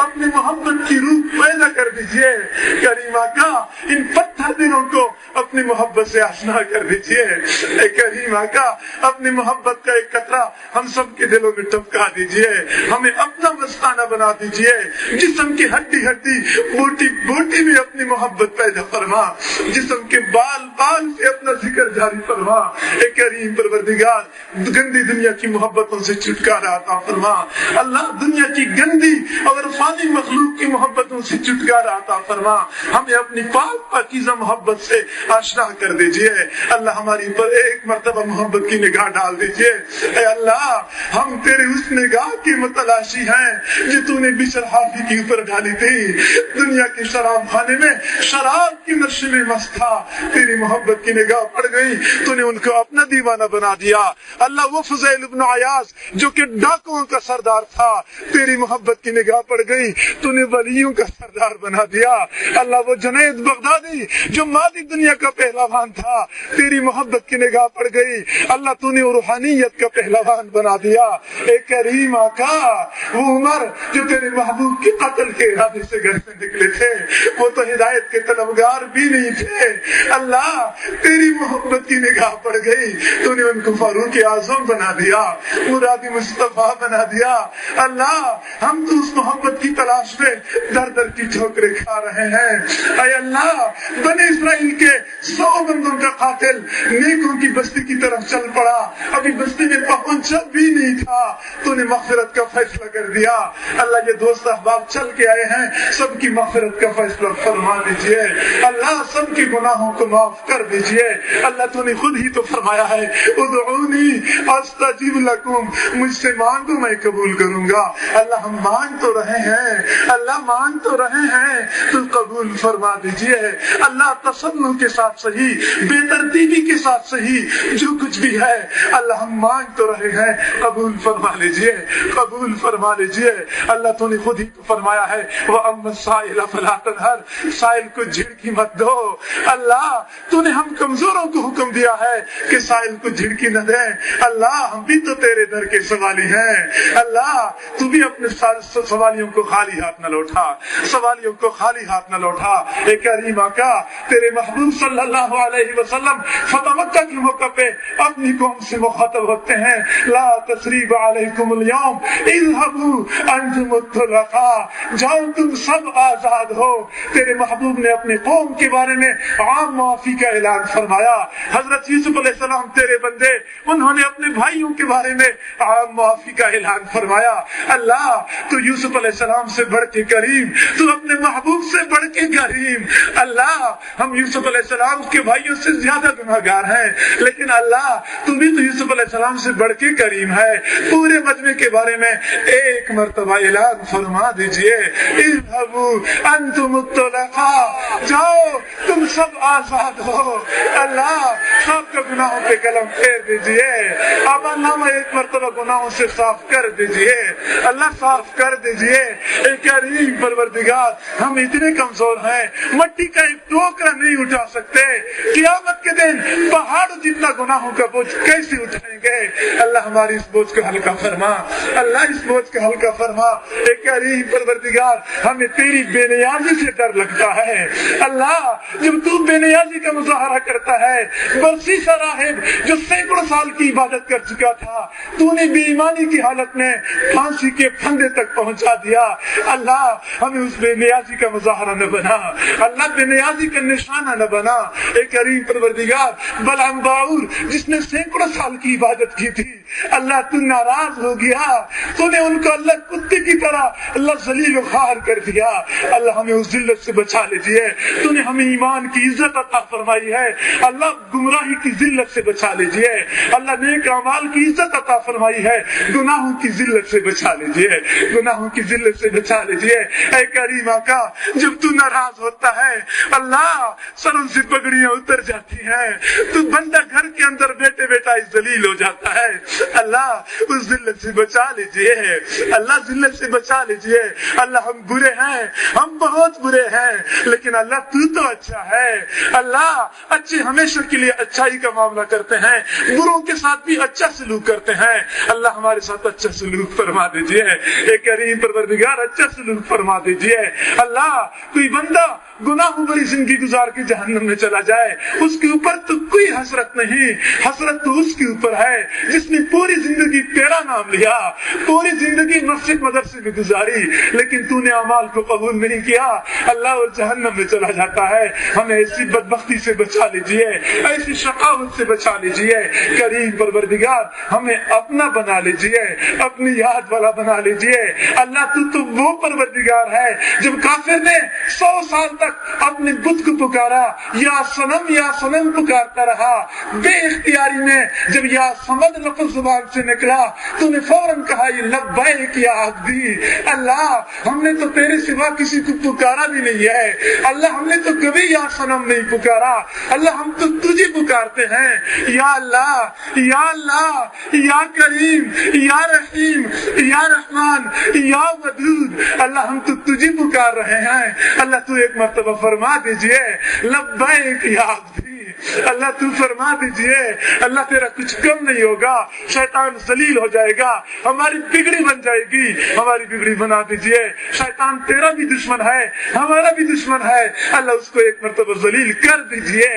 اپنی محبت کی روح پیدا کر دیجئے، کریم آقا ان پتھر دلوں کو اپنی محبت سے آشنا کر دیجئے، اے کریم آقا اپنی محبت کا ایک قطرہ ہم سب کے دلوں میں ٹپکا دیجئے، ہمیں اپنا مستانہ بنا دیجئے، جسم کی ہڈی ہڈی بوٹی بوٹی میں اپنی محبت پیدا فرما، جسم کے بال بال سے اپنا ذکر جاری فرما، اے کریم پروردگار گندی دنیا کی محبتوں سے چھٹکارا عطا فرما، اللہ دنیا کی گندی اور فانی مخلوق کی محبتوں سے چھٹکارا عطا فرما، ہمیں اپنی پاک پاکیزہ محبت سے آشنا کر دیجئے، اللہ ہماری پر ایک مرتبہ محبت کی نگاہ ڈال دیجئے، اے اللہ ہم تیرے اس نگاہ کی متلاشی ہیں جو تو نے بشر حافی کے اوپر ڈالی تھی، دنیا کے شراب خانے میں شراب کی نشے میں مست تھا، تیری محبت کی نگاہ پڑ گئی، تو نے ان کو اپنا دیوانہ بنا دیا، اللہ وہ فضیل ابن عیاض جو کہ ڈاکوؤں کا سردار تھا، تیری محبت کی نگاہ پڑ گئی، تو نے ولیوں کا سردار بنا دیا۔ اللہ وہ جنید بغدادی جو مادی دنیا کا پہلوان تھا، تیری محبت کی نگاہ پڑ گئی، اللہ تو نے روحانیت کا پہلوان بنا دیا۔ اے کریم آقا، وہ عمر جو تیرے محبوب کے قتل کے ارادے سے گھر سے نکلے تھے، وہ تو ہدایت کے طلبگار بھی نہیں تھے، اللہ تیری محبت کی نگاہ پڑ گئی، تو نے ان کو فاروق اعظم بنا دیا، مرادی مصطفیٰ بنا دیا۔ اللہ ہم تو اس محبت کی تلاش میں در در کی ٹھوکریں کھا رہے ہیں۔ اے اللہ، بنی اسرائیل کے 100 بندوں کا قاتل نیکوں کی بستی کی طرف چل پڑا، ابھی بستی میں پہنچا بھی نہیں تھا، تو نے مغفرت کا فیصلہ کر دیا۔ اللہ یہ دوست احباب چل کے آئے ہیں، سب کی مغفرت کا فیصلہ فرما دیجئے، اللہ سب کے گناہوں کو معاف کر دیجئے۔ اللہ تو نے خود ہی تو فرمایا ہے ادعونی استجب لکم، مجھ سے مانگو میں قبول کروں گا۔ اللہ ہم مانگ تو رہے ہیں، اللہ مانگ تو رہے ہیں، تو قبول فرما دیجئے۔ اللہ تسنن کے ساتھ صحیح، بے ترتیبی کے ساتھ صحیح، جو کچھ بھی ہے اللہ ہم مانگ تو رہے ہیں، قبول فرما لیجئے، قبول فرما لیجئے۔ اللہ تو نے خود ہی تو فرمایا ہے وَأَمَّا السَّائِلَ فَلَا تَنْهَرْ، سائل کو جھڑکی مت دو۔ اللہ تو نے ہم کمزوروں کو حکم دیا ہے کہ سائل کو جھڑکی نہ دیں۔ اللہ ہم بھی تو تیرے در کے سوالی ہیں، اللہ تو بھی اپنے سوالیوں کو خالی ہاتھ نہ لوٹا، سوالیوں کو خالی ہاتھ نہ لوٹا۔ اے کریم آقا، تیرے محبوب صلی اللہ علیہ وسلم فتح مکہ کے موقع پہ اپنی قوم سے مخاطب ہوتے ہیں، لا تثریب علیکم اليوم اذهبوا انتم الطلقاء، جاؤ تم سب آزاد ہو۔ تیرے محبوب نے اپنی قوم کے بارے میں عام معافی کا اعلان فرمایا۔ حضرت یوسف علیہ السلام تیرے بندے، انہوں نے اپنے بھائیوں کے بارے میں عام معافی کا اعلان فرمایا۔ اللہ تو یوسف علیہ السلام سے بڑھ کے کریم، تو اپنے محبوب سے بڑھ کے کریم۔ اللہ ہم یوسف علیہ السلام کے بھائیوں سے زیادہ گناہ گار ہیں، لیکن اللہ تم بھی تو یوسف علیہ السلام سے بڑھ کے کریم ہے۔ پورے مجمع کے بارے میں ایک مرتبہ اعلان فرما دیجئے، اذهبوا انتم الطلقاء، جاؤ تم سب آزاد ہو۔ اللہ سب کے گناہوں پہ قلم پھیر دیجئے، اب اللہ ایک مرتبہ گناہوں سے صاف کر دیجئے، اللہ صاف کر دیجئے۔ اے کریم پروردگار، ہم اتنے کمزور ہیں، مٹی کا ایک ٹوکرا نہیں اٹھا سکتے، قیامت کے دن پہاڑ جتنا گناہوں کا بوجھ کیسے اٹھائیں گے؟ اللہ ہماری اس بوجھ کو ہلکا فرما، اللہ اس بوجھ کو ہلکا فرما۔ اے کریم پروردگار، ہمیں تیری بے نیازی سے ڈر لگتا ہے۔ اللہ جب تو بے نیازی کا مظاہرہ کرتا ہے، برسی سا راہب جو سینکڑوں سال کی عبادت کر چکا تھا، تو نے بے ایمانی کی حالت میں پھانسی کے پھندے تک پہنچا دیا۔ اللہ ہمیں اس بے نیازی کا مظاہرہ نہ بنا، اللہ بے نیازی کا نشانہ نہ بنا۔ اے کریم پروردگار، بلعام باور جس نے سینکڑوں سال کی عبادت کی تھی، اللہ تو ناراض ہو گیا، تو نے ان کو اللہ کتے کی طرح اللہ ذلیل و خوار کر دیا۔ اللہ ہمیں اس ذلت سے بچا لیجیے، تو نے ہمیں ایمان کی عزت عطا فرمائی ہے، اللہ گمراہی کی ذلت سے بچا لیجیے، اللہ نیک اعمال کی عزت عطا فرمائی ہے، گناہوں کی ذلت سے بچا لیجیے، گناہوں کی ذلت سے بچا لیجیے۔ اے کریم آقا، جب تو ناراض ہوتا ہے اللہ سروں سے پگڑیاں اتر جاتی ہیں، تو بندہ گھر کے اندر بیٹھے بیٹھا ذلیل ہو جاتا ہے۔ اللہ اس ذلت سے بچا لیجیے، اللہ ذلت سے بچا لیجیے۔ اللہ ہم برے ہیں، ہم بہت برے ہیں، لیکن اللہ تو اچھا ہے۔ اللہ اچھے ہمیشہ کے لیے اچھائی کا معاملہ کرتے ہیں، بروں کے ساتھ بھی اچھا سلوک کرتے ہیں۔ اللہ ہمارے ساتھ اچھا سلوک فرما دیجیے، اے کریم پروردگار اچھا سلوک فرما دیجیے۔ اللہ کوئی بندہ گناہوں بری زندگی گزار کے جہنم میں چلا جائے، اس کے اوپر تو کوئی حسرت نہیں، حسرت تو اس کے اوپر ہے جس نے پوری زندگی تیرا نام لیا، پوری زندگی مسجد مدرسے میں گزاری، لیکن تو نے اعمال کو قبول نہیں کیا، اللہ اور جہنم میں چلا جاتا ہے۔ ہمیں ایسی بدبختی سے بچا لیجیے، ایسی شقاوت سے بچا لیجیے۔ کریم پروردگار ہمیں اپنا بنا لیجیے، اپنی یاد والا بنا لیجیے۔ اللہ تو وہ پروردگار ہے جب کافر نے 100 سال تک اپنے بت کو پکارا، یا صنم پکارتا رہا، بے اختیاری میں جب یا صمد لفظ زبان سے نکلا تو نے فوراً کہا یہ لبیک یا عبدی، اللہ ہم نے تو تیرے سوا کسی کو پکارا بھی نہیں ہے، اللہ ہم نے تو کبھی یا صنم نہیں پکارا، اللہ ہم تو تجھے پکارتے ہیں، یا اللہ یا اللہ یا کریم یا رحیم یا رحمان یا ودود، اللہ ہم تو تجھے پکار رہے ہیں، اللہ تو ایک مرتبہ فرما دیجئے لبیک یا عبدی، اللہ تو فرما دیجئے، اللہ تیرا کچھ کم نہیں ہوگا، شیطان ذلیل ہو جائے گا، ہماری بگڑی بن جائے گی، ہماری بگڑی بنا دیجئے، شیطان تیرا بھی دشمن ہے ہمارا بھی دشمن ہے، اللہ اس کو ایک مرتبہ ذلیل کر دیجئے،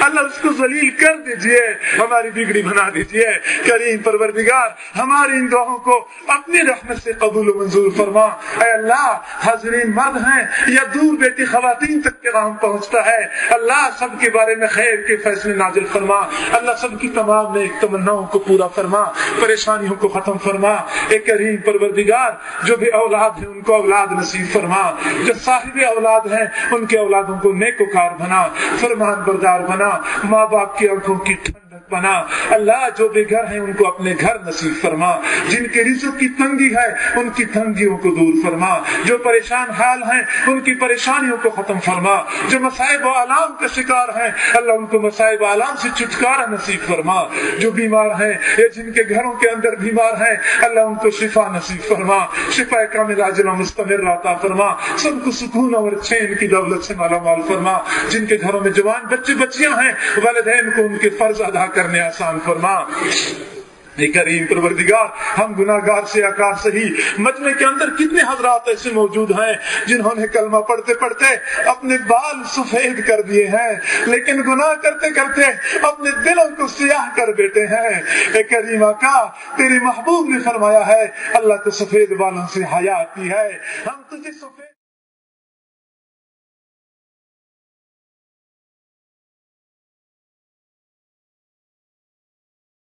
اللہ اس کو ذلیل کر دیجئے، ہماری بگڑی بنا دیجئے۔ کریم پروردگار ہماری ان دعاؤں کو اپنی رحمت سے قبول و منظور فرما۔ اے اللہ حاضرین مرد ہیں یا دور بیٹی خواتین تک پیغام پہنچتا ہے، اللہ سب کے بارے میں خیر کے فیصلے نازل فرما، اللہ سب کی تمام نیک تمناؤں کو پورا فرما، پریشانیوں کو ختم فرما۔ اے کریم پروردگار جو بھی اولاد ہیں ان کو اولاد نصیب فرما، جو صاحب اولاد ہیں ان کے اولادوں کو نیکوکار بنا، فرمان بردار بنا، ماں باپ کی آنکھوں کی ٹھنڈک بنا۔ اللہ جو بے گھر ہیں ان کو اپنے گھر نصیب فرما، جن کے رزق کی تنگی ہے ان کی تنگیوں کو دور فرما، جو پریشان حال ہیں ان کی پریشانیوں کو ختم فرما، جو مصائب و آلام کا شکار ہیں اللہ ان کو مصائب و آلام سے چھٹکارا نصیب فرما، جو بیمار ہیں یا جن کے گھروں کے اندر بیمار ہیں اللہ ان کو شفا نصیب فرما، شفا کامل عاجل و مستمر عطا فرما، سب کو سکون اور چین کی دولت سے مالا مال فرما، جن کے گھروں میں جوان بچے بچیاں ہیں والدین کو ان کے فرض ادا کرنے آسان فرما۔ اے کریم پروردگار ہم گناہگار سے آکار سہی مجمع کے اندر کتنے حضرات ایسے موجود ہیں جنہوں نے کلمہ پڑھتے پڑھتے اپنے بال سفید کر دیے ہیں لیکن گناہ کرتے کرتے اپنے دلوں کو سیاہ کر بیٹھے ہیں۔ اے کریم آقا تیری محبوب نے فرمایا ہے اللہ کو سفید بالوں سے حیا آتی ہے، ہم تجھے سفید